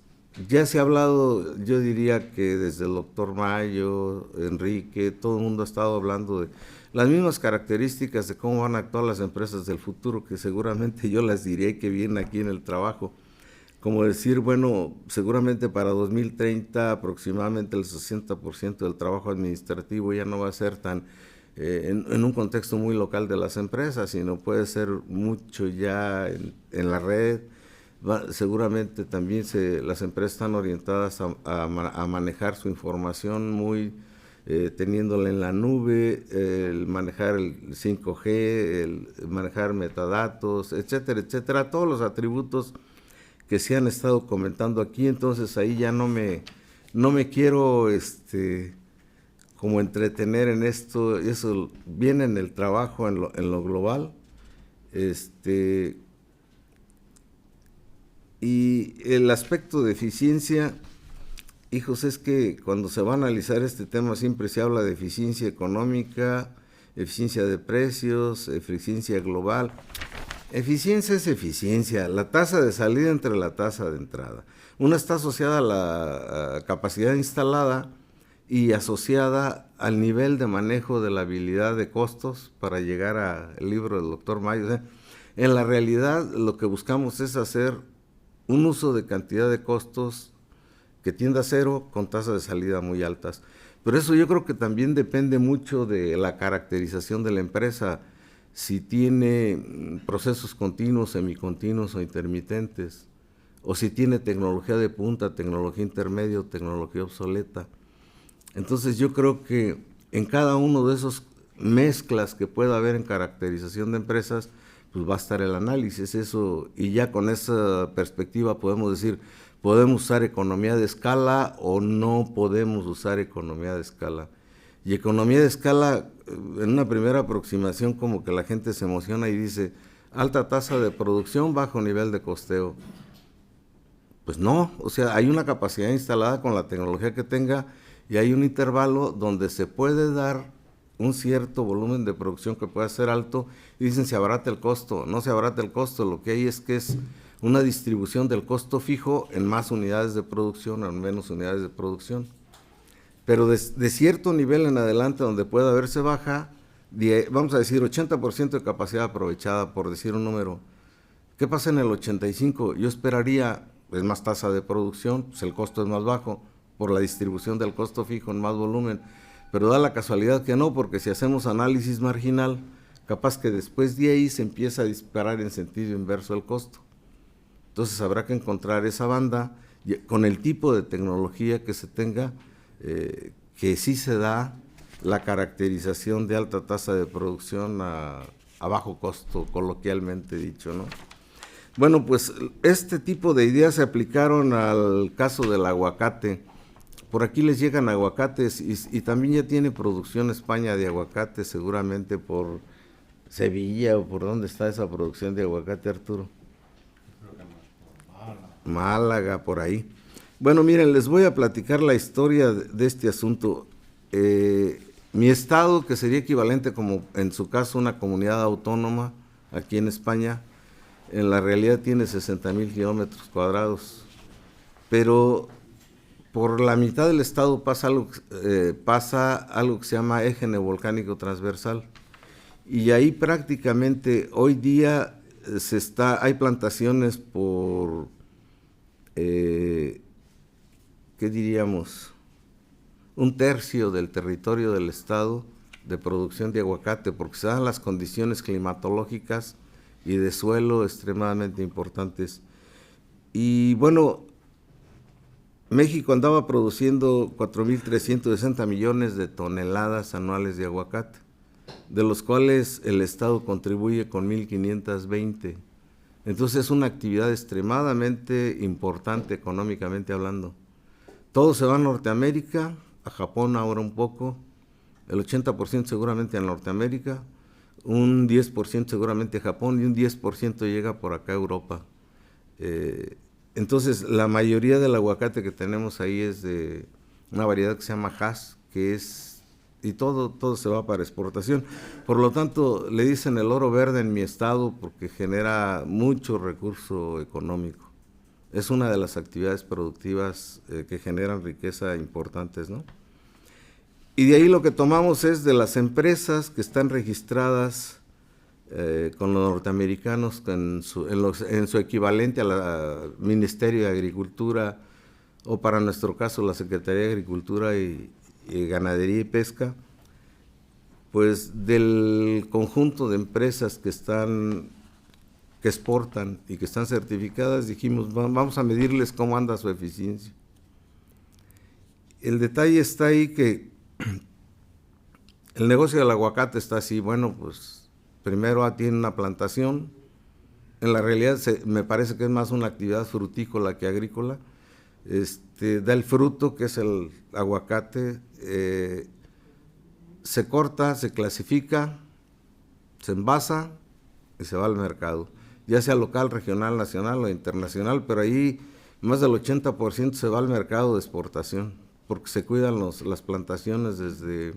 Speaker 9: ya se ha hablado, yo diría que desde el doctor Mayo, Enrique, todo el mundo ha estado hablando de las mismas características de cómo van a actuar las empresas del futuro, que seguramente yo las diré que vienen aquí en el trabajo. Como decir, bueno, seguramente para 2030 aproximadamente el 60% del trabajo administrativo ya no va a ser tan en un contexto muy local de las empresas, sino puede ser mucho ya en la red. Seguramente también las empresas están orientadas a manejar su información muy teniéndola en la nube, el manejar el 5G, el manejar metadatos, etcétera, etcétera, todos los atributos que se han estado comentando aquí. Entonces ahí ya no me quiero como entretener en esto. Eso viene en el trabajo, en lo global. Y el aspecto de eficiencia, hijos, es que cuando se va a analizar este tema siempre se habla de eficiencia económica, eficiencia de precios, eficiencia global. Eficiencia es eficiencia, la tasa de salida entre la tasa de entrada. Una está asociada a la capacidad instalada y asociada al nivel de manejo de la habilidad de costos para llegar al libro del doctor Mayo. O sea, en la realidad lo que buscamos es hacer un uso de cantidad de costos que tienda a cero con tasas de salida muy altas. Pero eso yo creo que también depende mucho de la caracterización de la empresa, si tiene procesos continuos, semicontinuos o intermitentes, o si tiene tecnología de punta, tecnología intermedia o tecnología obsoleta. Entonces yo creo que en cada uno de esos mezclas que pueda haber en caracterización de empresas, pues va a estar el análisis, eso, y ya con esa perspectiva podemos decir, podemos usar economía de escala o no podemos usar economía de escala. Y economía de escala, en una primera aproximación como que la gente se emociona y dice, alta tasa de producción, bajo nivel de costeo. Pues no, o sea, hay una capacidad instalada con la tecnología que tenga y hay un intervalo donde se puede dar un cierto volumen de producción que pueda ser alto y dicen se abarata el costo. No se abarata el costo, lo que hay es que es una distribución del costo fijo en más unidades de producción o en menos unidades de producción. Pero de cierto nivel en adelante donde pueda verse baja, vamos a decir 80% de capacidad aprovechada, por decir un número. ¿Qué pasa en el 85%? Yo esperaría, es más tasa de producción, pues el costo es más bajo, por la distribución del costo fijo en más volumen, pero da la casualidad que no, porque si hacemos análisis marginal, capaz que después de ahí se empieza a disparar en sentido inverso el costo. Entonces habrá que encontrar esa banda con el tipo de tecnología que se tenga, que sí se da la caracterización de alta tasa de producción a bajo costo, coloquialmente dicho, ¿no? Bueno, pues este tipo de ideas se aplicaron al caso del aguacate. Por aquí les llegan aguacates y también ya tiene producción España de aguacate, seguramente por Sevilla o por dónde está esa producción de aguacate, Arturo. Málaga, por ahí. Bueno, miren, les voy a platicar la historia de este asunto. Mi estado, que sería equivalente como en su caso una comunidad autónoma aquí en España, en la realidad tiene 60,000 kilómetros cuadrados, pero por la mitad del estado pasa algo que se llama eje neovolcánico transversal, y ahí prácticamente hoy día hay plantaciones por, ¿qué diríamos? Un tercio del territorio del estado de producción de aguacate, porque se dan las condiciones climatológicas y de suelo extremadamente importantes. Y bueno, México andaba produciendo 4.360 millones de toneladas anuales de aguacate, de los cuales el estado contribuye con 1.520. Entonces es una actividad extremadamente importante económicamente hablando. Todo se va a Norteamérica, a Japón ahora un poco, el 80% seguramente a Norteamérica, un 10% seguramente a Japón y un 10% llega por acá a Europa. Entonces la mayoría del aguacate que tenemos ahí es de una variedad que se llama Hass, que es, y todo se va para exportación. Por lo tanto, le dicen el oro verde en mi estado porque genera mucho recurso económico. Es una de las actividades productivas que generan riqueza importantes, ¿no? Y de ahí lo que tomamos es de las empresas que están registradas con los norteamericanos en su equivalente al Ministerio de Agricultura, o para nuestro caso la Secretaría de Agricultura y Ganadería y Pesca, pues del conjunto de empresas que exportan y que están certificadas, dijimos, vamos a medirles cómo anda su eficiencia. El detalle está ahí que el negocio del aguacate está así, bueno, pues primero tiene una plantación, en la realidad me parece que es más una actividad frutícola que agrícola, da el fruto que es el aguacate, se corta, se clasifica, se envasa y se va al mercado, ya sea local, regional, nacional o internacional, pero ahí más del 80% se va al mercado de exportación, porque se cuidan las plantaciones desde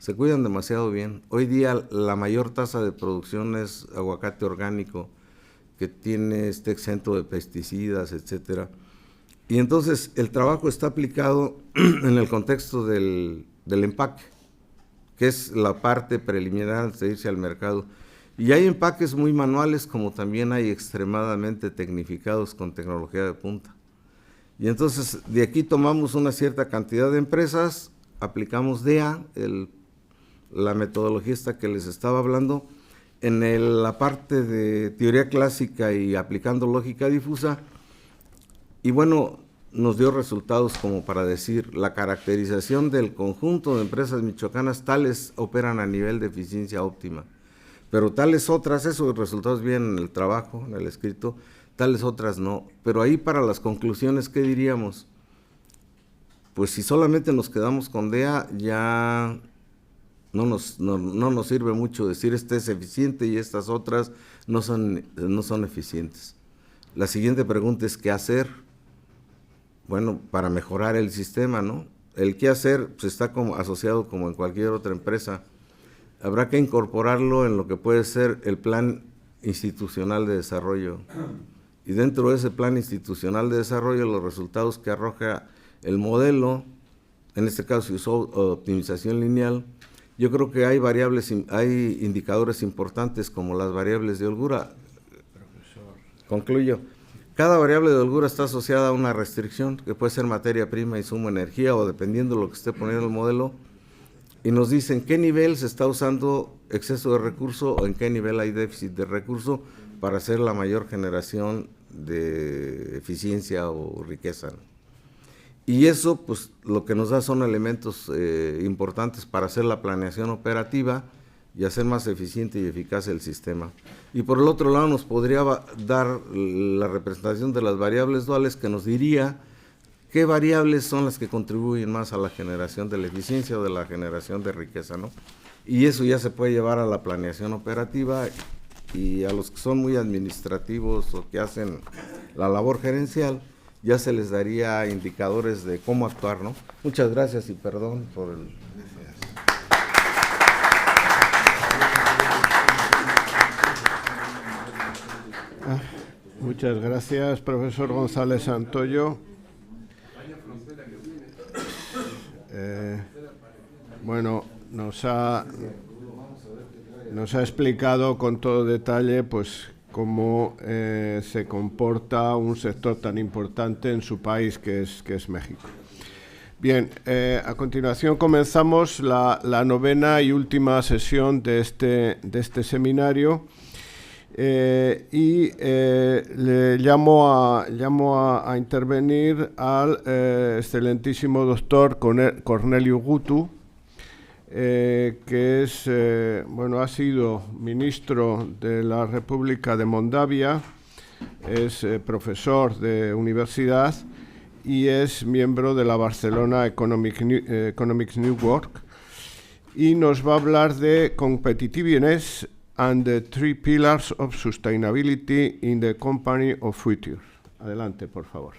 Speaker 9: se cuidan demasiado bien. Hoy día la mayor tasa de producción es aguacate orgánico, que tiene exento de pesticidas, etcétera. Y entonces el trabajo está aplicado en el contexto del empaque, que es la parte preliminar antes de irse al mercado. Y hay empaques muy manuales, como también hay extremadamente tecnificados con tecnología de punta. Y entonces de aquí tomamos una cierta cantidad de empresas, aplicamos DEA, la metodología esta que les estaba hablando, en la parte de teoría clásica y aplicando lógica difusa, y bueno, nos dio resultados como para decir, la caracterización del conjunto de empresas michoacanas, tales operan a nivel de eficiencia óptima, pero tales otras, esos resultados vienen en el trabajo, en el escrito, tales otras no. Pero ahí para las conclusiones, ¿qué diríamos? Pues si solamente nos quedamos con DEA, ya no nos sirve mucho decir este es eficiente y estas otras no son eficientes. La siguiente pregunta es ¿qué hacer? Bueno, para mejorar el sistema, ¿no? El qué hacer pues, está asociado como en cualquier otra empresa. Habrá que incorporarlo en lo que puede ser el plan institucional de desarrollo. Y dentro de ese plan institucional de desarrollo, los resultados que arroja el modelo, en este caso se usó optimización lineal, yo creo que hay indicadores importantes como las variables de holgura. Profesor. Concluyo. Cada variable de holgura está asociada a una restricción, que puede ser materia prima, insumo, energía, o dependiendo de lo que esté poniendo el modelo, y nos dicen qué nivel se está usando exceso de recurso o en qué nivel hay déficit de recurso para hacer la mayor generación de eficiencia o riqueza, ¿no? Y eso, pues, lo que nos da son elementos importantes para hacer la planeación operativa y hacer más eficiente y eficaz el sistema. Y por el otro lado nos podría dar la representación de las variables duales, que nos diría qué variables son las que contribuyen más a la generación de la eficiencia o de la generación de riqueza, ¿no? Y eso ya se puede llevar a la planeación operativa, y a los que son muy administrativos o que hacen la labor gerencial, ya se les daría indicadores de cómo actuar, ¿no? Muchas gracias y perdón por el...
Speaker 7: Muchas gracias, profesor González Santoyo. Bueno, nos ha explicado con todo detalle pues cómo se comporta un sector tan importante en su país que es México. Bien, a continuación comenzamos la novena y última sesión de este seminario, y le llamo a intervenir al excelentísimo doctor Corneliu Gutu, que ha sido ministro de la República de Moldavia, es profesor de universidad y es miembro de la Barcelona Economics Network, y nos va a hablar de competitiveness and the three pillars of sustainability in the company of future. Adelante, por favor.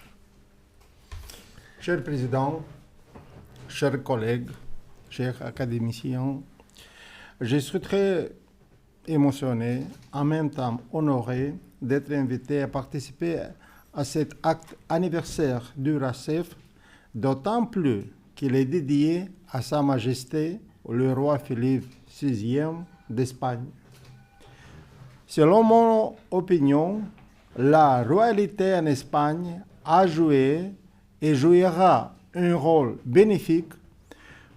Speaker 10: Cher Président, chers collègues, chers académiciens, je suis très émotionné, en même temps honoré d'être invité à participer à cet acte anniversaire du Racef, d'autant plus qu'il est dédié à Sa Majesté le roi Philippe VI d'Espagne. Selon mon opinion, la royauté en Espagne a joué et jouera un rôle bénéfique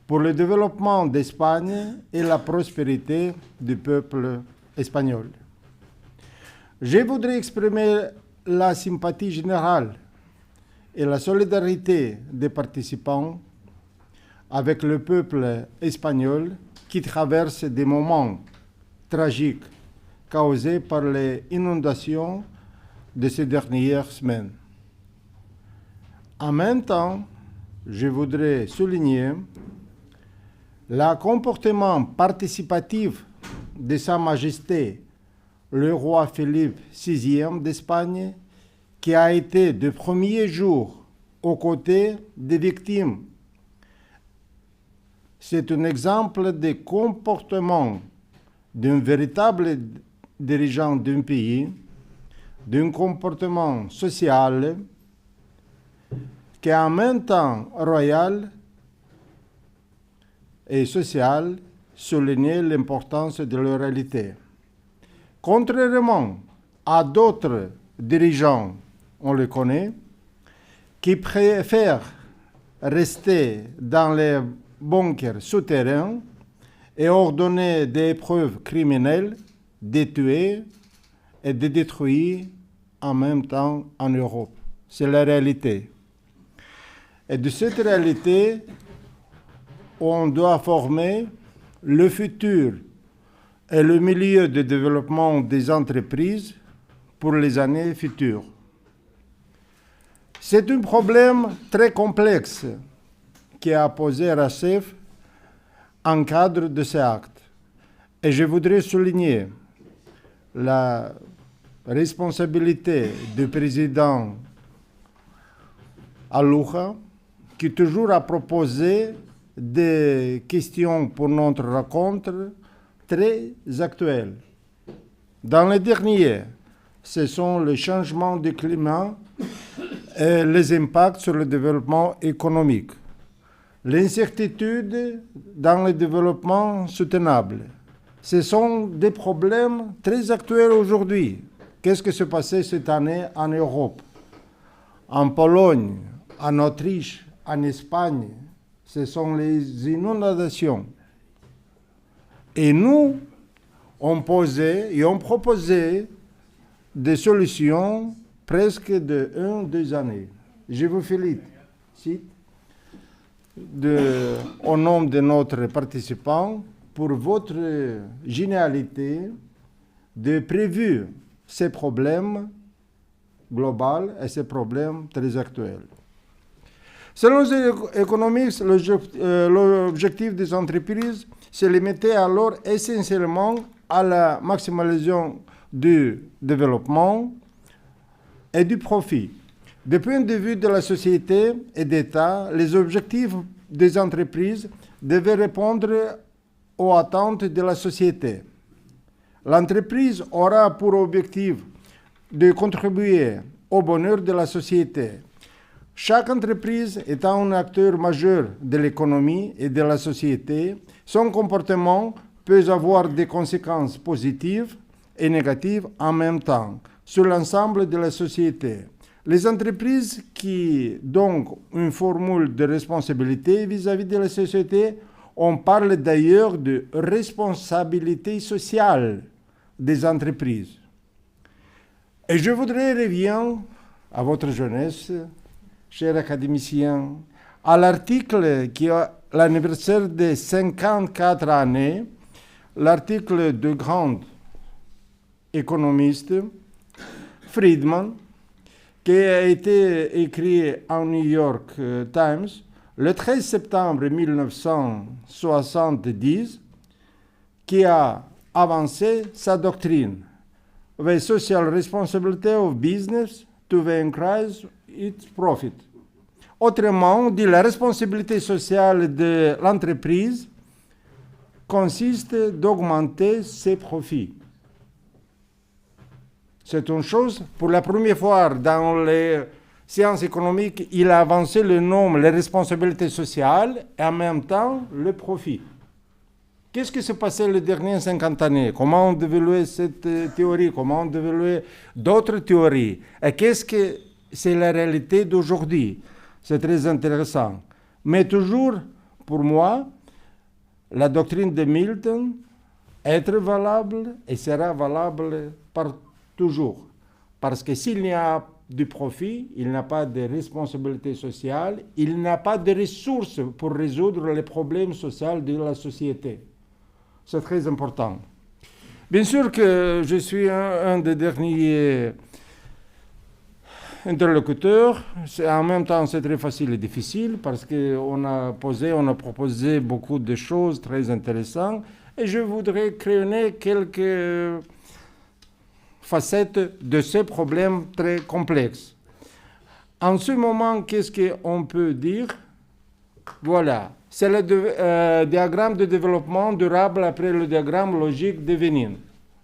Speaker 10: pour le développement d'Espagne et la prospérité du peuple espagnol. Je voudrais exprimer la sympathie générale et la solidarité des participants avec le peuple espagnol qui traverse des moments tragiques causés par les inondations de ces dernières semaines. En même temps, je voudrais souligner le comportement participatif de Sa Majesté le roi Philippe VI d'Espagne, qui a été de premier jour aux côtés des victimes c'est un exemple de comportement d'un véritable dirigeant d'un pays, d'un comportement social qui est en même temps royal et social, soulignait l'importance de leur réalité. Contrairement à d'autres dirigeants, on les connaît, qui préfèrent rester dans les bunkers souterrains et ordonner des preuves criminelles, de tuer et de détruire en même temps en Europe. C'est la réalité. Et de cette réalité, on doit former le futur et le milieu de développement des entreprises pour les années futures. C'est un problème très complexe qui a posé Racef en cadre de ces actes. Et je voudrais souligner la responsabilité du président Alouha, qui toujours a proposé des questions pour notre rencontre très actuelles. Dans les derniers, ce sont les changements du climat et les impacts sur le développement économique, l'incertitude dans le développement soutenable. Ce sont des problèmes très actuels aujourd'hui. Qu'est-ce qui s'est passé cette année en Europe, en Pologne, en Autriche, en Espagne? Ce sont les inondations. Et nous, on posait et on proposait des solutions presque de 1-2 années. Je vous félicite au nom de notre participant pour votre génialité de prévoir ces problèmes globaux et ces problèmes très actuels. Selon les économistes, l'objectif des entreprises se limitait alors essentiellement à la maximalisation du développement et du profit. Du point de vue de la société et d'État, les objectifs des entreprises devaient répondre aux attentes de la société. L'entreprise aura pour objectif de contribuer au bonheur de la société. Chaque entreprise étant un acteur majeur de l'économie et de la société, son comportement peut avoir des conséquences positives et négatives en même temps sur l'ensemble de la société. Les entreprises qui donnent une formule de responsabilité vis-à-vis de la société, on parle d'ailleurs de responsabilité sociale des entreprises. Et je voudrais revenir à votre jeunesse, chers académiciens, à l'article qui a l'anniversaire de 54 années, l'article de grand économiste Friedman, qui a été écrit en New York Times le 13 septembre 1970, qui a avancé sa doctrine. The social responsibility of business to increase its profit. Autrement dit, la responsabilité sociale de l'entreprise consiste d'augmenter ses profits. C'est une chose, pour la première fois dans les sciences économiques, il a avancé le nom, les responsabilités sociales et en même temps le profit. Qu'est-ce qui s'est passé les dernières 50 années? Comment on développe cette théorie? Comment on développe d'autres théories? Et qu'est-ce que c'est la réalité d'aujourd'hui? C'est très intéressant. Mais toujours, pour moi, la doctrine de Milton est valable et sera valable par toujours. Parce que s'il n'y a du profit, il n'y a pas de responsabilité sociale, il n'y a pas de ressources pour résoudre les problèmes sociaux de la société. C'est très important. Bien sûr que je suis un des derniers interlocuteurs. En même temps, c'est très facile et difficile parce qu'on a proposé beaucoup de choses très intéressantes. Et je voudrais créer quelques facettes de ces problèmes très complexes. En ce moment, qu'est-ce qu'on peut dire? Voilà, c'est le diagramme de développement durable après le diagramme logique de Vénine.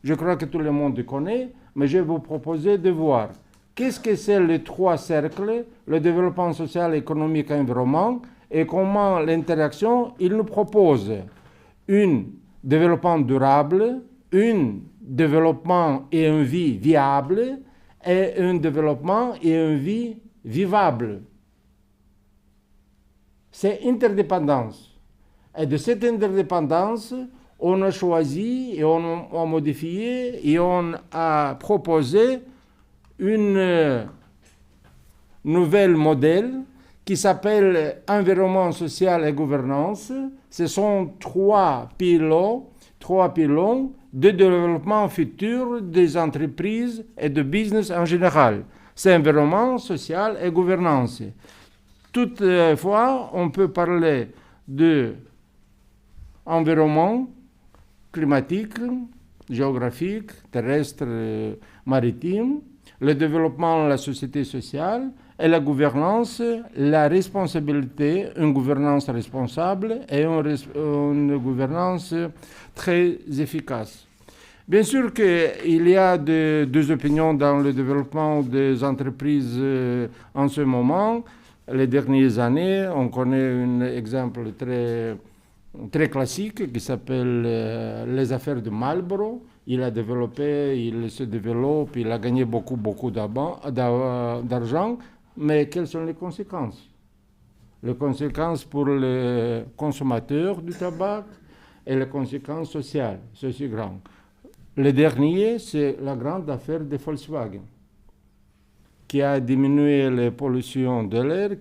Speaker 10: Je crois que tout le monde connaît, mais je vais vous proposer de voir qu'est-ce que c'est les trois cercles, le développement social, économique et environnement, et comment l'interaction, il nous propose un développement durable, un développement et une vie viable, et un développement et une vie vivable. C'est interdépendance. Et de cette interdépendance, on a choisi et on a modifié et on a proposé une nouvel modèle qui s'appelle environnement social et gouvernance. Ce sont trois pylônes de développement futur des entreprises et de business en général. C'est environnement social et gouvernance. Toutefois, on peut parler de environnement climatique, géographique, terrestre, maritime, le développement de la société sociale et la gouvernance, la responsabilité, une gouvernance responsable et une gouvernance très efficace. Bien sûr qu'il y a deux opinions dans le développement des entreprises en ce moment. Les dernières années, on connaît un exemple très classique qui s'appelle les affaires de Marlboro. Il a développé, il se développe, il a gagné beaucoup d'argent, mais quelles sont les conséquences? Les conséquences pour les consommateurs du tabac et les conséquences sociales, c'est aussi grand. Le dernier, c'est la grande affaire de Volkswagen, qui a diminué les pollutions de l'air,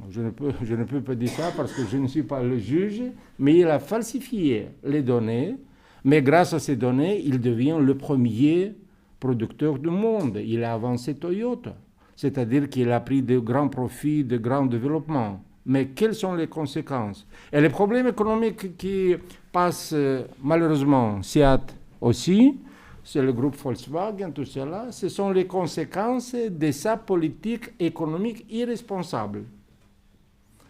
Speaker 10: je ne peux pas dire ça parce que je ne suis pas le juge, mais il a falsifié les données, mais grâce à ces données, il devient le premier producteur du monde. Il a avancé Toyota, c'est-à-dire qu'il a pris de grands profits, de grands développements. Mais quelles sont les conséquences? Et les problèmes économiques qui passent malheureusement, Seat aussi, c'est le groupe Volkswagen, tout cela, ce sont les conséquences de sa politique économique irresponsable.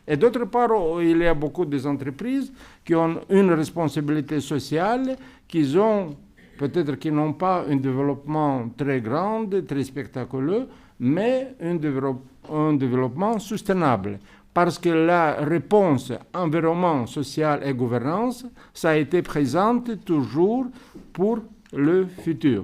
Speaker 10: Et d'autre part, il y a beaucoup d'entreprises qui ont une responsabilité sociale, qui ont, peut-être qu'ils n'ont pas un développement très grand, très spectaculaire, mais un développement soutenable. Parce que la réponse environnement, social et gouvernance, ça a été présente toujours pour le futur.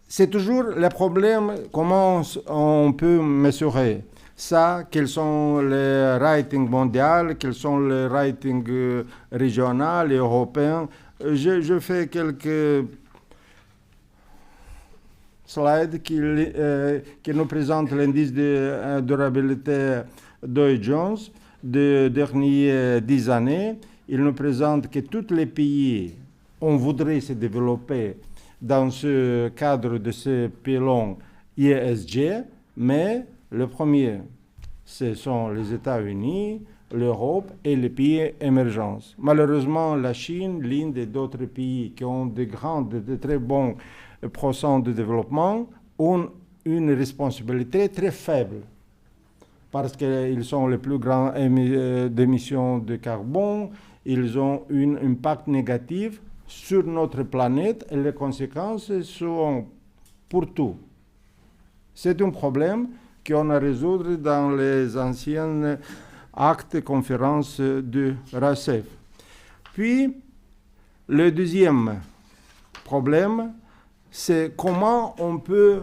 Speaker 10: C'est toujours le problème, comment on peut mesurer ça, quels sont les ratings mondiaux, quels sont les ratings régionaux et européens. Je fais quelques slides qui nous présentent l'indice de durabilité Dow Jones des dernières 10 années. Il nous présente que tous les pays, on voudrait se développer dans ce cadre de ce pylône ESG, mais le premier, ce sont les États-Unis, l'Europe et les pays émergents. Malheureusement, la Chine, l'Inde et d'autres pays qui ont de très bons % de développement ont une responsabilité très faible parce qu'ils sont les plus grands d'émissions de carbone, ils ont un impact négatif sur notre planète et les conséquences sont pour tout. C'est un problème qu'on a résoudre dans les anciens actes et conférences de Racef. Puis, le deuxième problème, c'est comment on peut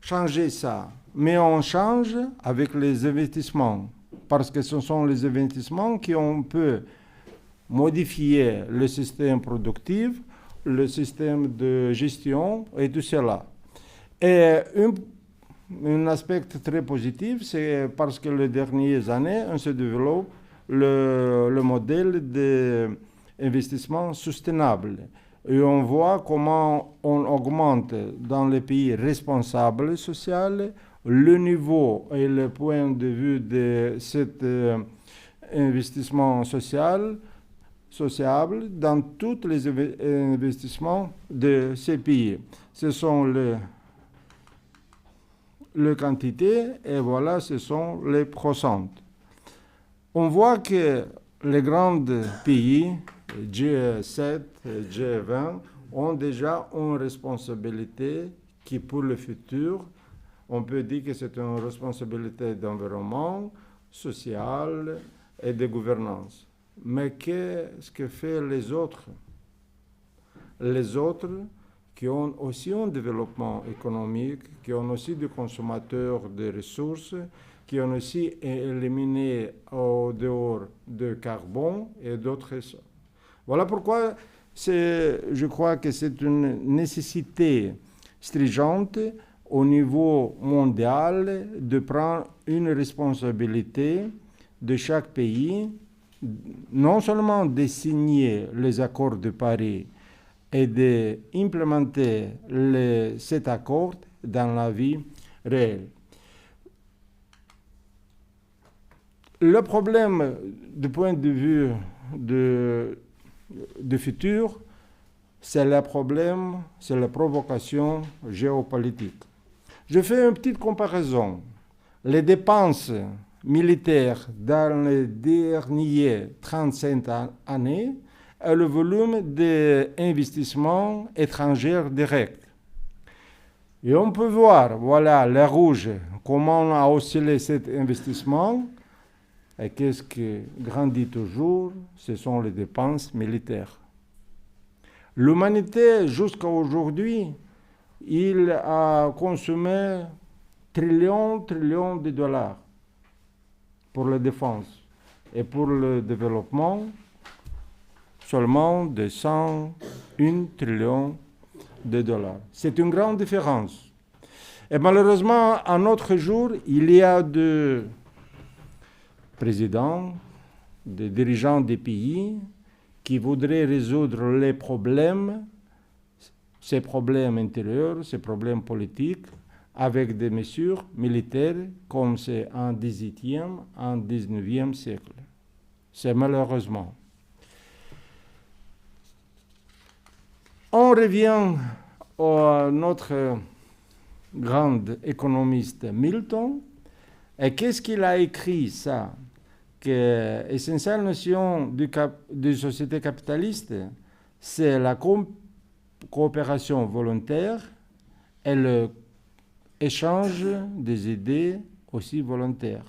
Speaker 10: changer ça. Mais on change avec les investissements, parce que ce sont les investissements qu'on peut modifier le système productif, le système de gestion et tout cela. Et un aspect très positif, c'est parce que les dernières années, on se développe le modèle d'investissement soutenable. Et on voit comment on augmente dans les pays responsables sociaux le niveau et le point de vue de cet investissement sociable dans tous les investissements de ces pays. Ce sont les quantités et voilà, ce sont les pourcents. on voit que les grands pays, G7, G20, ont déjà une responsabilité qui, pour le futur, on peut dire que c'est une responsabilité d'environnement, social et de gouvernance. Mais qu'est-ce que font les autres? Les autres qui ont aussi un développement économique, qui ont aussi des consommateurs de ressources, qui ont aussi éliminé au dehors de carbone et d'autres choses. Voilà pourquoi je crois que c'est une nécessité stringente au niveau mondial de prendre une responsabilité de chaque pays, non seulement de signer les accords de Paris et d'implémenter cet accord dans la vie réelle. Le problème du point de vue du futur, c'est le problème, c'est la provocation géopolitique. Je fais une petite comparaison. Les dépenses militaires dans les dernières 35 années et le volume d'investissements étrangers directs. Et on peut voir, voilà, le rouge, comment a oscillé cet investissement. Et qu'est-ce qui grandit toujours? Ce sont les dépenses militaires. L'humanité, jusqu'à aujourd'hui, il a consommé trillions de dollars pour la défense. Et pour le développement, seulement de 101 trillions de dollars. C'est une grande différence. Et malheureusement, à notre jour, il y a des présidents, des dirigeants des pays qui voudraient résoudre les problèmes, ces problèmes intérieurs, ces problèmes politiques, avec des mesures militaires comme c'est en 18e, en 19e siècle. C'est malheureusement. On revient à notre grand économiste Milton. Et qu'est-ce qu'il a écrit ça? Que l'essentielle notion de société capitaliste, c'est la coopération volontaire et l'échange des idées aussi volontaires.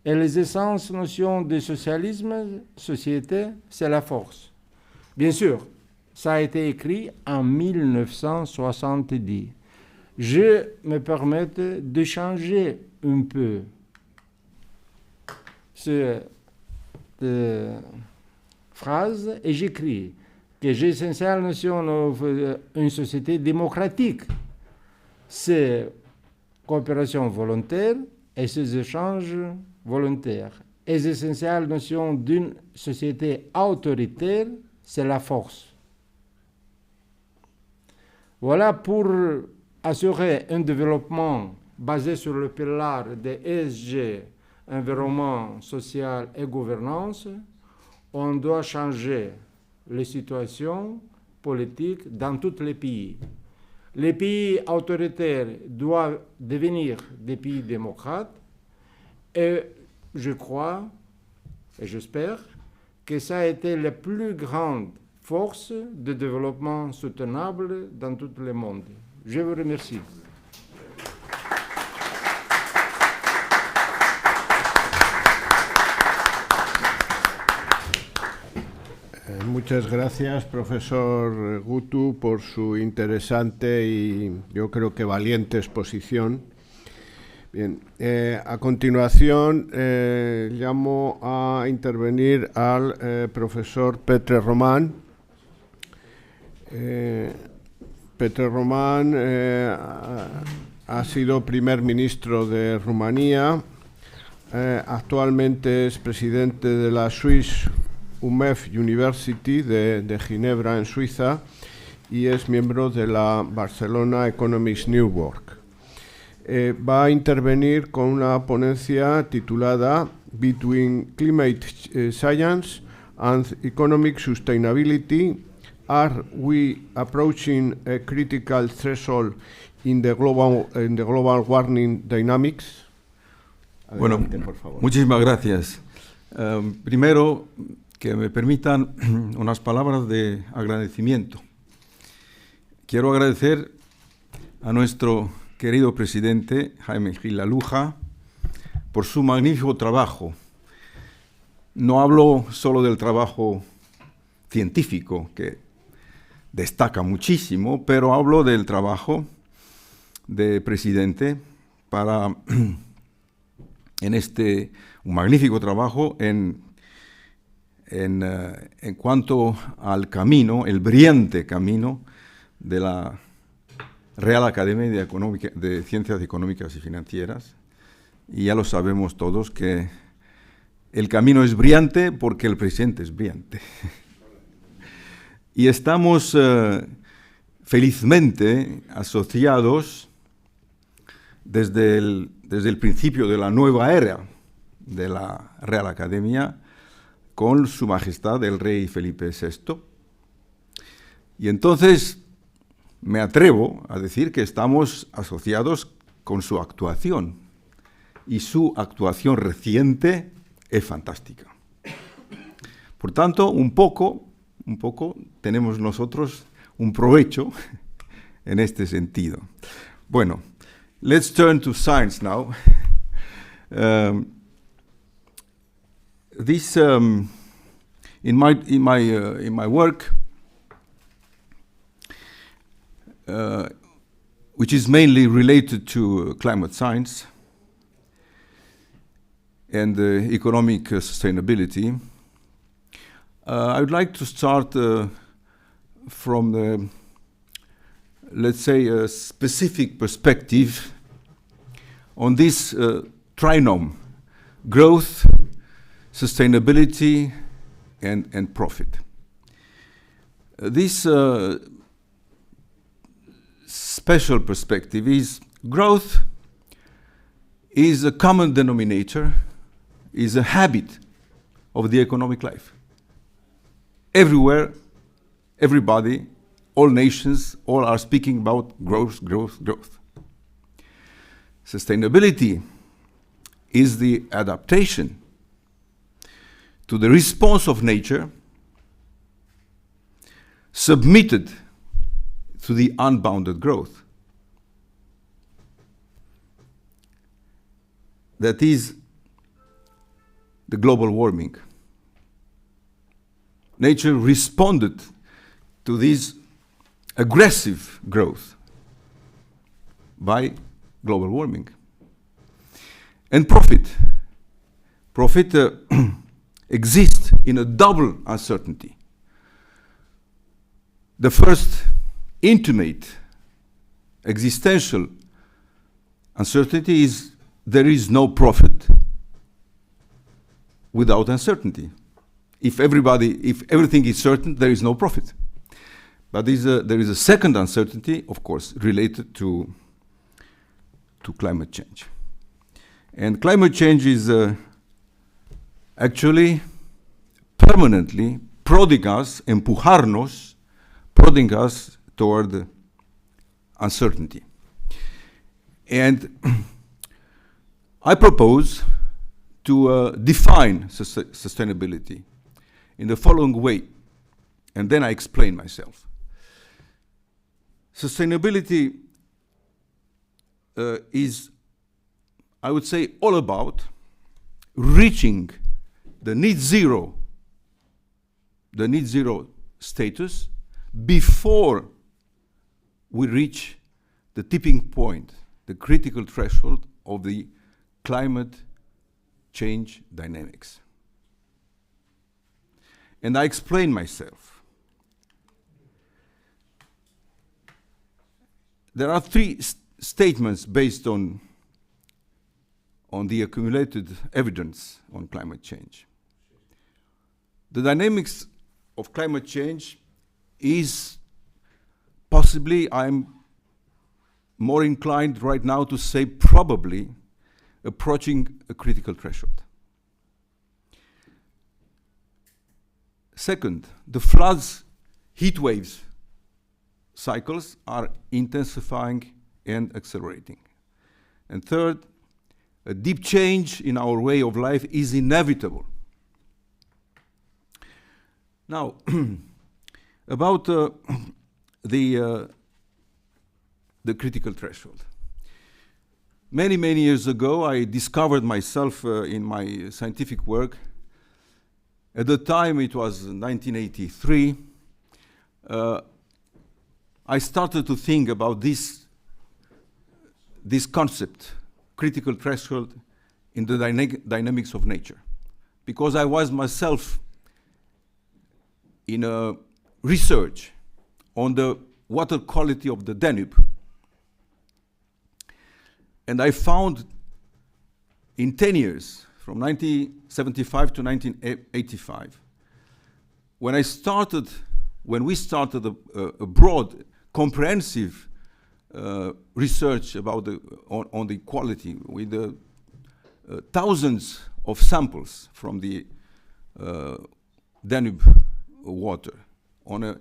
Speaker 10: Et les essences notions de socialisme, société, c'est la force. Bien sûr, ça a été écrit en 1970. Je me permets de changer un peu cette phrase et j'écris que j'ai l'essentielle notion d'une société démocratique. C'est coopération volontaire et ces échanges volontaires. Et l'essentielle notion d'une société autoritaire, c'est la force. Voilà pour assurer un développement basé sur le pilar de ESG, environnement, social et gouvernance, on doit changer les situations politiques dans tous les pays. Les pays autoritaires doivent devenir des pays démocrates et je crois et j'espère que ça a été la plus grande force de développement soutenable dans tout le monde. Je vous remercie.
Speaker 7: Muchas gracias, profesor Gutu, por su interesante y yo creo que valiente exposición. Bien, a continuación llamo a intervenir al profesor Petre Roman. Petre Roman ha sido primer ministro de Rumanía, actualmente es presidente de la Swiss UMEF University de Ginebra, en Suiza, y es miembro de la Barcelona Xix Network. Va a intervenir con una ponencia titulada Between Climate Science and Economic Sustainability, Are We Approaching a Critical Threshold in the Global Warming Dynamics?
Speaker 11: Adelante, bueno, por favor. Muchísimas gracias. Primero, que me permitan unas palabras de agradecimiento. Quiero agradecer a nuestro querido presidente, Jaime Gil Aluja, por su magnífico trabajo. No hablo solo del trabajo científico, que destaca muchísimo, pero hablo del trabajo de presidente para, un magnífico trabajo en cuanto al camino, el brillante camino de la Real Academia de Ciencias Económicas y Financieras. Y ya lo sabemos todos que el camino es brillante porque el presidente es brillante. Y estamos felizmente asociados desde el principio de la nueva era de la Real Academia con Su Majestad el Rey Felipe VI. Y entonces me atrevo a decir que estamos asociados con su actuación. Y su actuación reciente es fantástica. Por tanto, un poco tenemos nosotros un provecho en este sentido. Bueno, let's turn to science now. In my work, which is mainly related to climate science and economic sustainability, I would like to start from the, let's say, a specific perspective on this trinome: growth, sustainability, and profit. This special perspective is growth is a common denominator, is a habit of the economic life. Everywhere, everybody, all nations, all are speaking about growth, growth, growth. Sustainability is the adaptation to the response of nature submitted to the unbounded growth. That is the global warming. Nature responded to this aggressive growth by global warming. And profit exists in a double uncertainty. The first intimate existential uncertainty is there is no profit without uncertainty. If everything is certain, there is no profit. But there is a second uncertainty, of course, related to climate change. And climate change is actually permanently prodding us toward uncertainty. And I propose to define sustainability in the following way, and then I explain myself. Sustainability is, I would say, all about reaching the net zero status before we reach the tipping point, the critical threshold of the climate change dynamics. And I explain myself. There are three statements based on the accumulated evidence on climate change. The dynamics of climate change is possibly, I'm more inclined right now to say probably, approaching a critical threshold. Second, the floods, heat waves cycles are intensifying and accelerating. And third, a deep change in our way of life is inevitable. Now, about the critical threshold. Many years ago, I discovered myself in my scientific work. At the time, it was 1983. I started to think about this concept, critical threshold, in the dynamics of nature, because I was myself in a research on the water quality of the Danube. And I found in 10 years, from 1975 to 1985, when we started a broad, comprehensive research about on the quality with thousands of samples from the Danube water on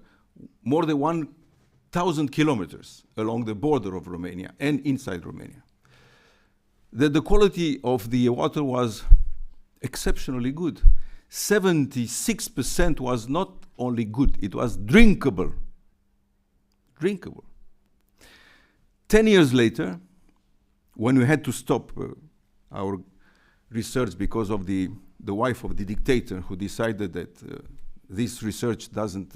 Speaker 11: more than 1,000 kilometers along the border of Romania and inside Romania. The quality of the water was exceptionally good. 76% was not only good, it was drinkable. Drinkable. 10 years later, when we had to stop our research because of the wife of the dictator who decided that this research doesn't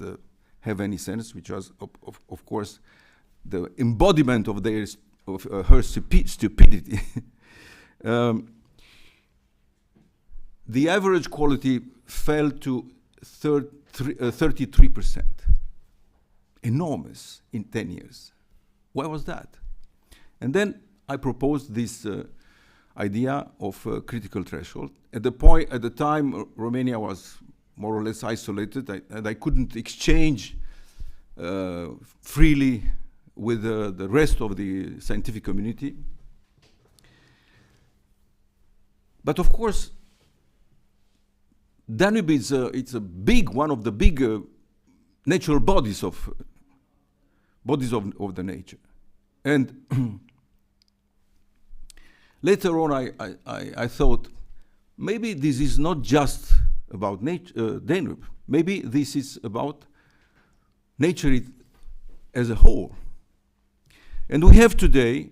Speaker 11: have any sense, which was, of course, the embodiment of her stupidity. The average quality fell to 33%. Enormous in 10 years. Why was that? And then I proposed this idea of critical threshold. At the time, Romania was more or less isolated, and I couldn't exchange freely with the rest of the scientific community. But of course, Danube is one of the big natural bodies of the nature, and later on I thought maybe this is not just about Danube. Maybe this is about nature as a whole. And we have today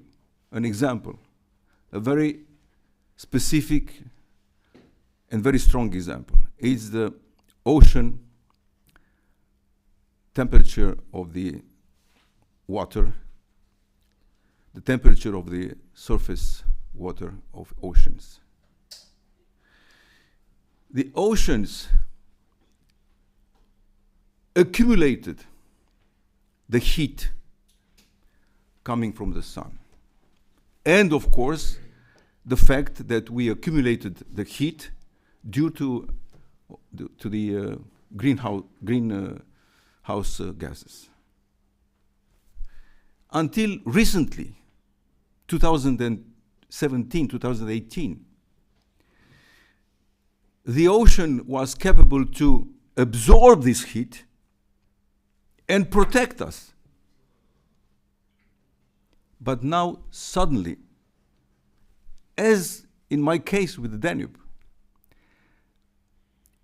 Speaker 11: an example, a very specific and very strong example. It's the ocean temperature of the water, the temperature of the surface water of oceans. The oceans accumulated the heat coming from the sun. And of course, the fact that we accumulated the heat due to the greenhouse gases. Until recently, 2017, 2018, the ocean was capable to absorb this heat and protect us. But now, suddenly, as in my case with the Danube,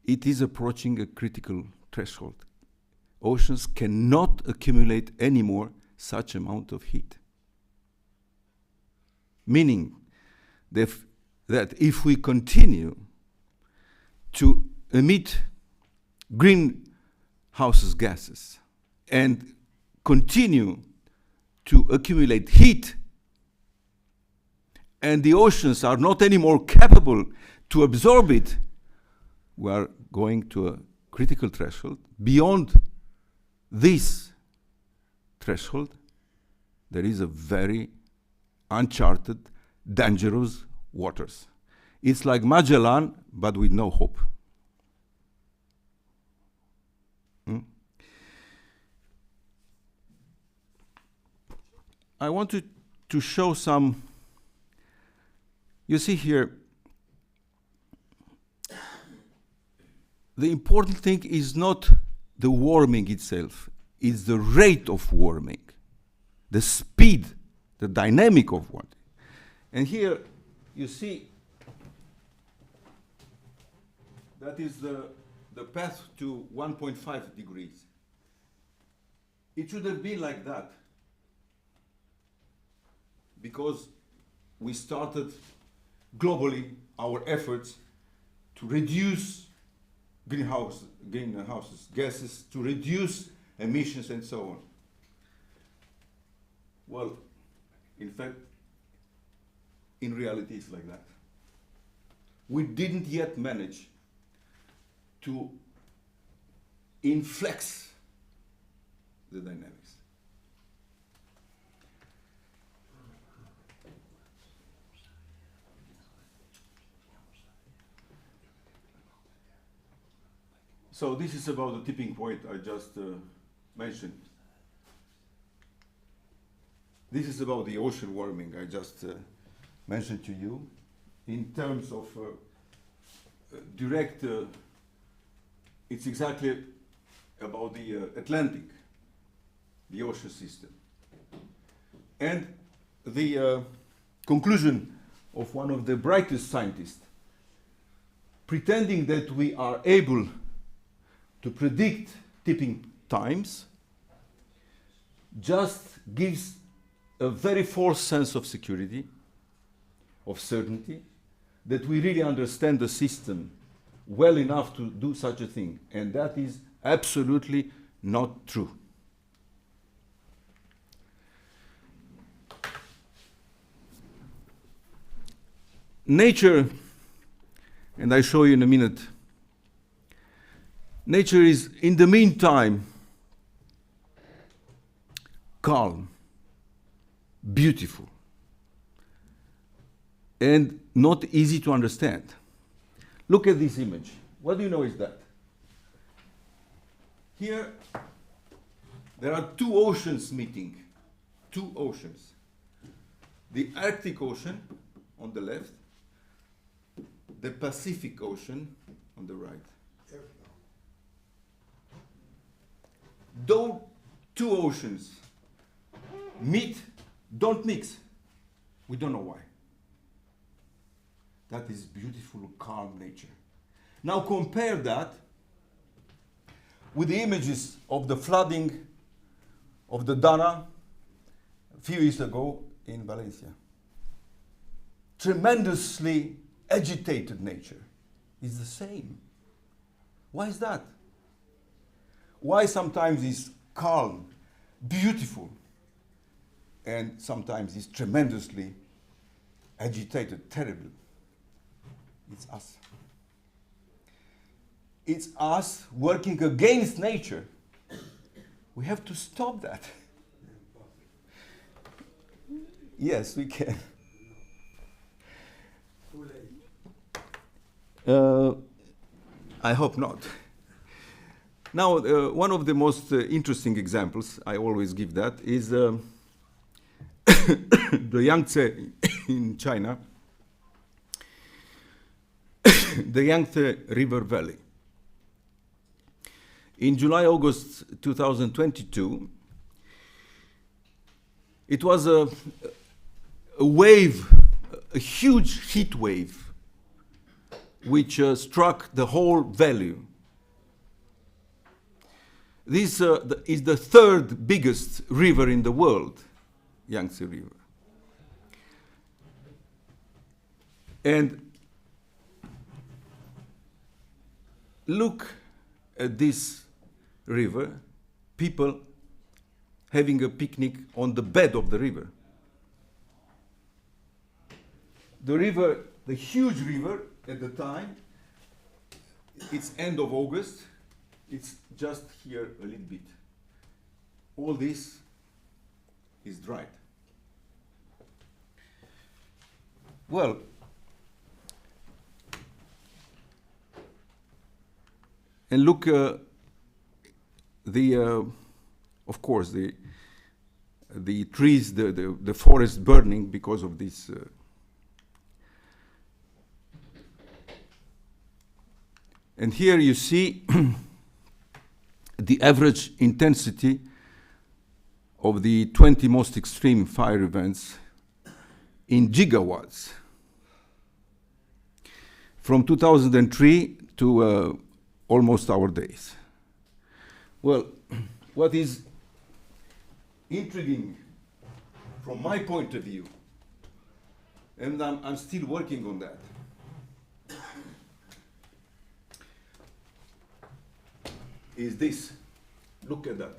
Speaker 11: it is approaching a critical threshold. Oceans cannot accumulate anymore such amount of heat. Meaning that if we continue to emit greenhouse gases and continue to accumulate heat, and the oceans are not anymore capable to absorb it, we are going to a critical threshold. Beyond this threshold, there is a very uncharted, dangerous waters. It's like Magellan, but with no hope. I want to show some. You see here, the important thing is not the warming itself, it's the rate of warming, the speed, the dynamic of warming. And here you see that is the the path to 1.5 degrees. It should have been like that because we started globally our efforts to reduce greenhouse gases, to reduce emissions and so on. Well, in fact, in reality it's like that. We didn't yet manage to inflex the dynamics. So this is about the tipping point I just mentioned. This is about the ocean warming I just mentioned to you. In terms of direct, it's exactly about the Atlantic, the ocean system. And the conclusion of one of the brightest scientists, pretending that we are able to predict tipping times, just gives a very false sense of security, of certainty, that we really understand the system well enough to do such a thing. And that is absolutely not true. Nature, and I show you in a minute, nature is in the meantime calm, beautiful, and not easy to understand. Look at this image. What do you know is that? Here, there are two oceans meeting. Two oceans. The Arctic Ocean on the left, the Pacific Ocean on the right. Though two oceans meet, don't mix. We don't know why. That is beautiful, calm nature. Now compare that with the images of the flooding of the Dana a few years ago in Valencia. Tremendously agitated nature is the same. Why is that? Why sometimes is calm, beautiful, and sometimes is tremendously agitated, terrible? It's us. It's us working against nature. We have to stop that. Yes, we can. I hope not. Now, one of the most interesting examples, I always give that, is the Yangtze in China, the Yangtze River Valley. In July-August 2022, it was a wave, a huge heat wave, which struck the whole valley. This is the third biggest river in the world, Yangtze River. And look at this river, people having a picnic on the bed of the river. The river, the huge river at the time, it's end of August, it's just here a little bit. All this is dried. Well, and look, of course, the trees, the forest burning because of this. And here you see the average intensity of the 20 most extreme fire events in gigawatts. From 2003 to almost our days. Well, what is intriguing from my point of view, and I'm still working on that, is this. Look at that.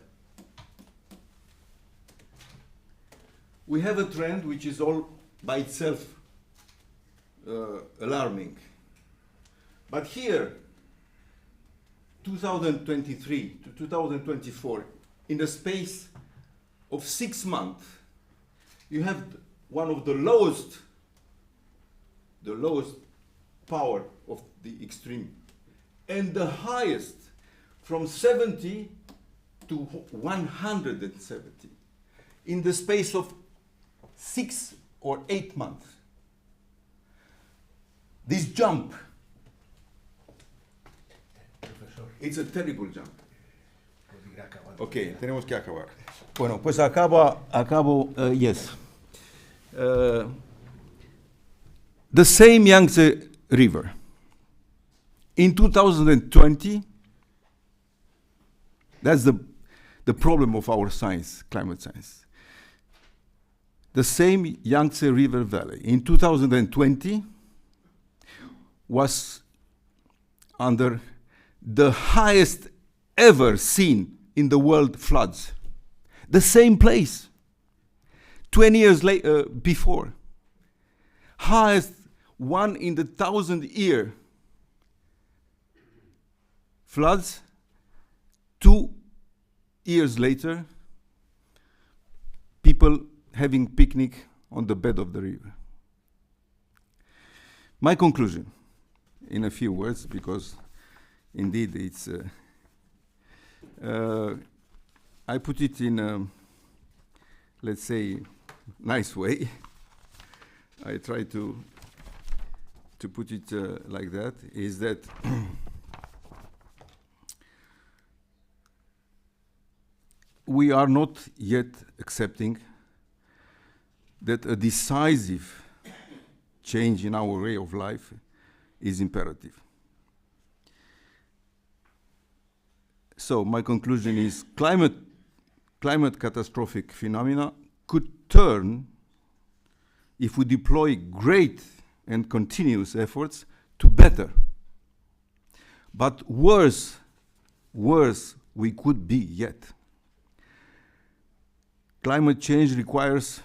Speaker 11: We have a trend which is all by itself alarming. But here, 2023 to 2024, in the space of 6 months, you have one of the lowest power of the extreme, and the highest from 70 to 170 in the space of 6 or 8 months. This jump, it's a terrible jump. Ok, tenemos que acabar. Bueno, pues acabo, yes. The same Yangtze River, in 2020, that's the problem of our science, climate science. The same Yangtze River Valley in 2020 was under the highest ever seen in the world floods. The same place, 20 years before. Highest one in the 1,000-year floods. 2 years later, people having picnic on the bed of the river. My conclusion, in a few words, because indeed it's, I put it in a, let's say, nice way. I try to put it like that, is that we are not yet accepting that a decisive change in our way of life is imperative. So my conclusion is climate catastrophic phenomena could turn, if we deploy great and continuous efforts, to better. But worse we could be yet. Climate change requires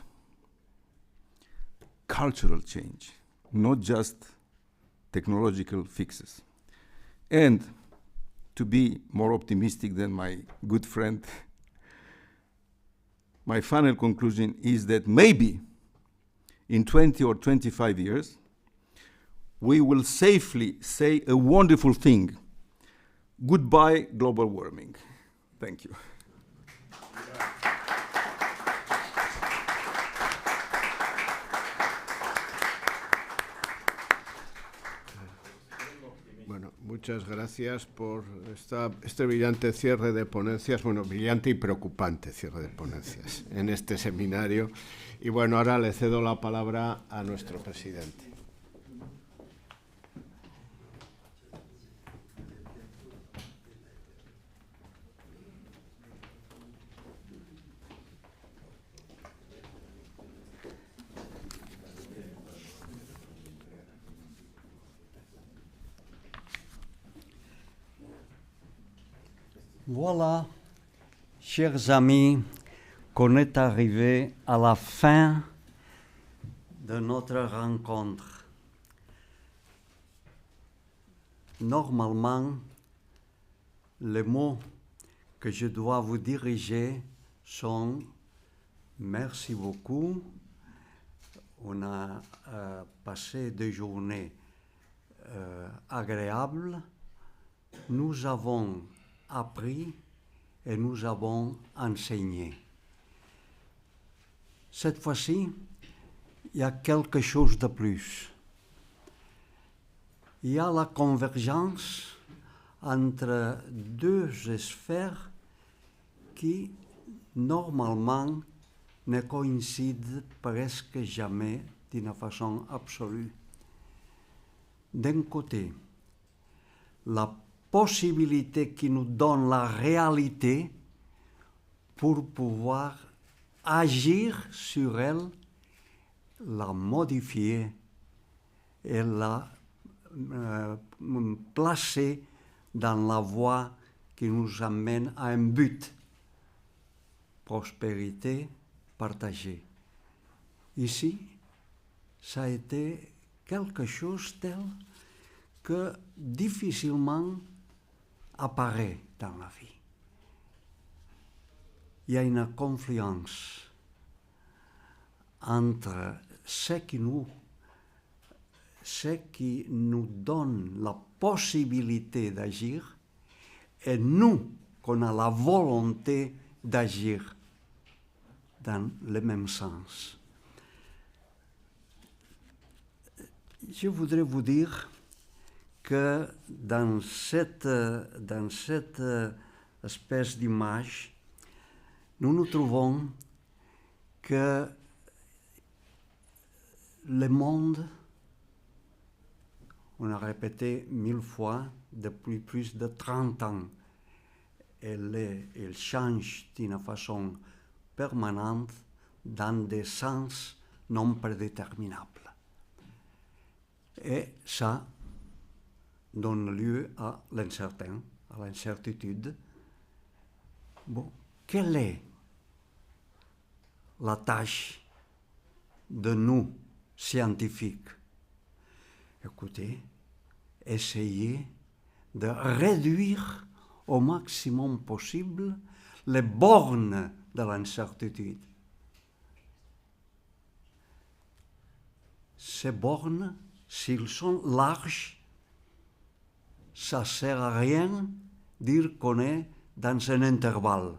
Speaker 11: cultural change, not just technological fixes. And to be more optimistic than my good friend, my final conclusion is that maybe in 20 or 25 years, we will safely say a wonderful thing. Goodbye, global warming. Thank you.
Speaker 7: Bueno, muchas gracias por este brillante cierre de ponencias, bueno, brillante y preocupante cierre de ponencias en este seminario. Y bueno, ahora le cedo la palabra a nuestro presidente.
Speaker 1: Voilà, chers amis, qu'on est arrivé à la fin de notre rencontre. Normalement, les mots que je dois vous diriger sont merci beaucoup. On a passé des journées agréables. Nous avons appris et nous avons enseigné. Cette fois-ci, il y a quelque chose de plus. Il y a la convergence entre deux sphères qui, normalement, ne coïncident presque jamais d'une façon absolue. D'un côté, la possibilités qui nous donnent la réalité pour pouvoir agir sur elle, la modifier et la placer dans la voie qui nous amène à un but, prospérité partagée. Ici, ça a été quelque chose tel que difficilement apparaît dans la vie. Il y a une confluence entre ce qui nous donne la possibilité d'agir et nous, qu'on a la volonté d'agir dans le même sens. Je voudrais vous dire que dans cette espèce d'image, nous nous trouvons que le monde, on a répété 1000 fois depuis plus de 30 ans, il change d'une façon permanente dans des sens non prédéterminables. Et ça donne lieu à l'incertain, à l'incertitude. Bon, quelle est la tâche de nous, scientifiques? Écoutez, essayez de réduire au maximum possible les bornes de l'incertitude. Ces bornes, s'ils sont larges, ça ne sert à rien dire qu'on est dans un intervalle.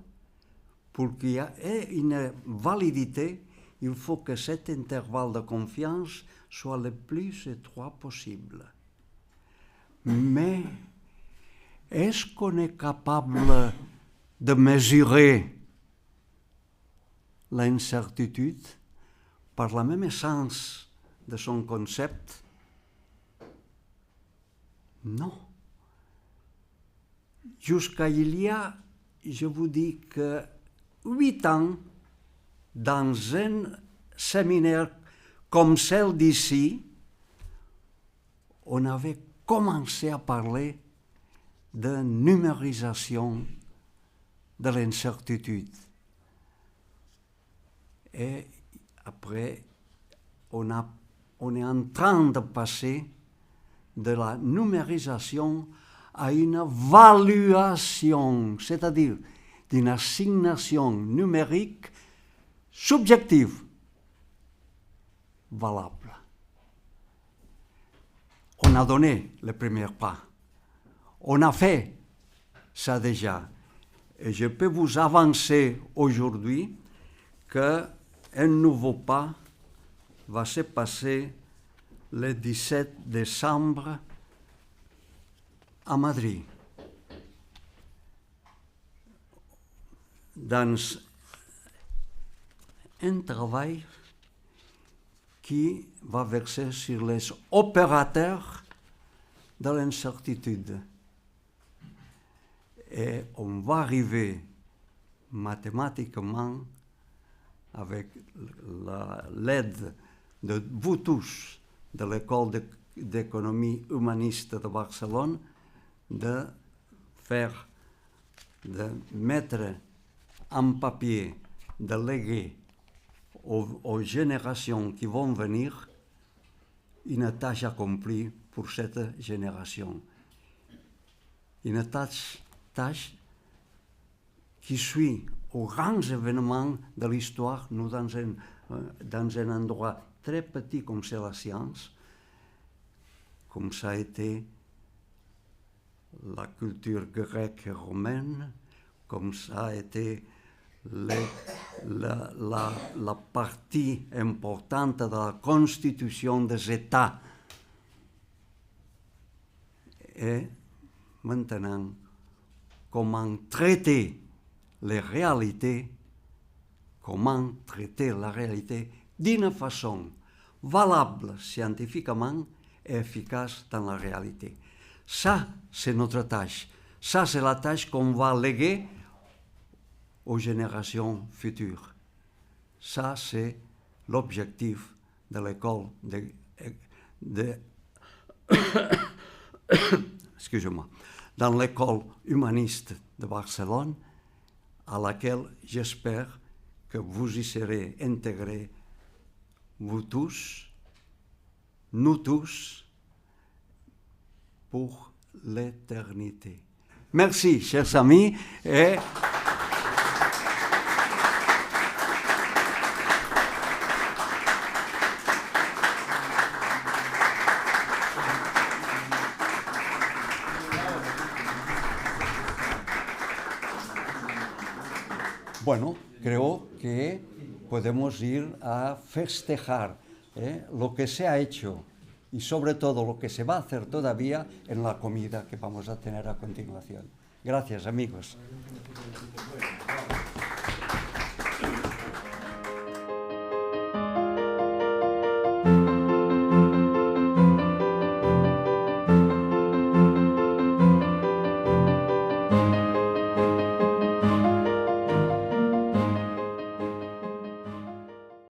Speaker 1: Pour qu'il y ait une validité, il faut que cet intervalle de confiance soit le plus étroit possible. Mais est-ce qu'on est capable de mesurer l'incertitude par la même essence de son concept? Non. Jusqu'à il y a, je vous dis que 8 ans, dans un séminaire comme celle d'ici, on avait commencé à parler de numérisation de l'incertitude. Et après, on est en train de passer de la numérisation à une valuation, c'est-à-dire d'une assignation numérique subjective, valable. On a donné le premier pas. On a fait ça déjà. Et je peux vous avancer aujourd'hui qu'un nouveau pas va se passer le 17 décembre à Madrid. Dans un travail qui va verser sur les opérateurs de l'incertitude. Et on va arriver mathématiquement, avec l'aide de vous tous, de l'école d'économie humaniste de Barcelone, de mettre en papier, de léguer aux générations qui vont venir une tâche accomplie pour cette génération. Une tâche qui suit aux grands événements de l'histoire, nous dans un endroit très petit comme c'est la science, comme ça a été la culture grecque et romaine, comme ça a été la partie importante de la constitution des États. Et maintenant, comment traiter les réalités, comment traiter la réalité d'une façon valable scientifiquement et efficace dans la réalité. Ça, c'est notre tâche. Ça, c'est la tâche qu'on va léguer aux générations futures. Ça, c'est l'objectif de l'école excusez-moi, dans l'école humaniste de Barcelone, à laquelle j'espère que vous y serez intégrés, vous tous, nous tous, pour l'éternité. Merci, chers amis, et bueno, creo que podemos ir a festejar lo que se ha hecho y sobre todo lo que se va a hacer todavía en la comida que vamos a tener a continuación. Gracias, amigos.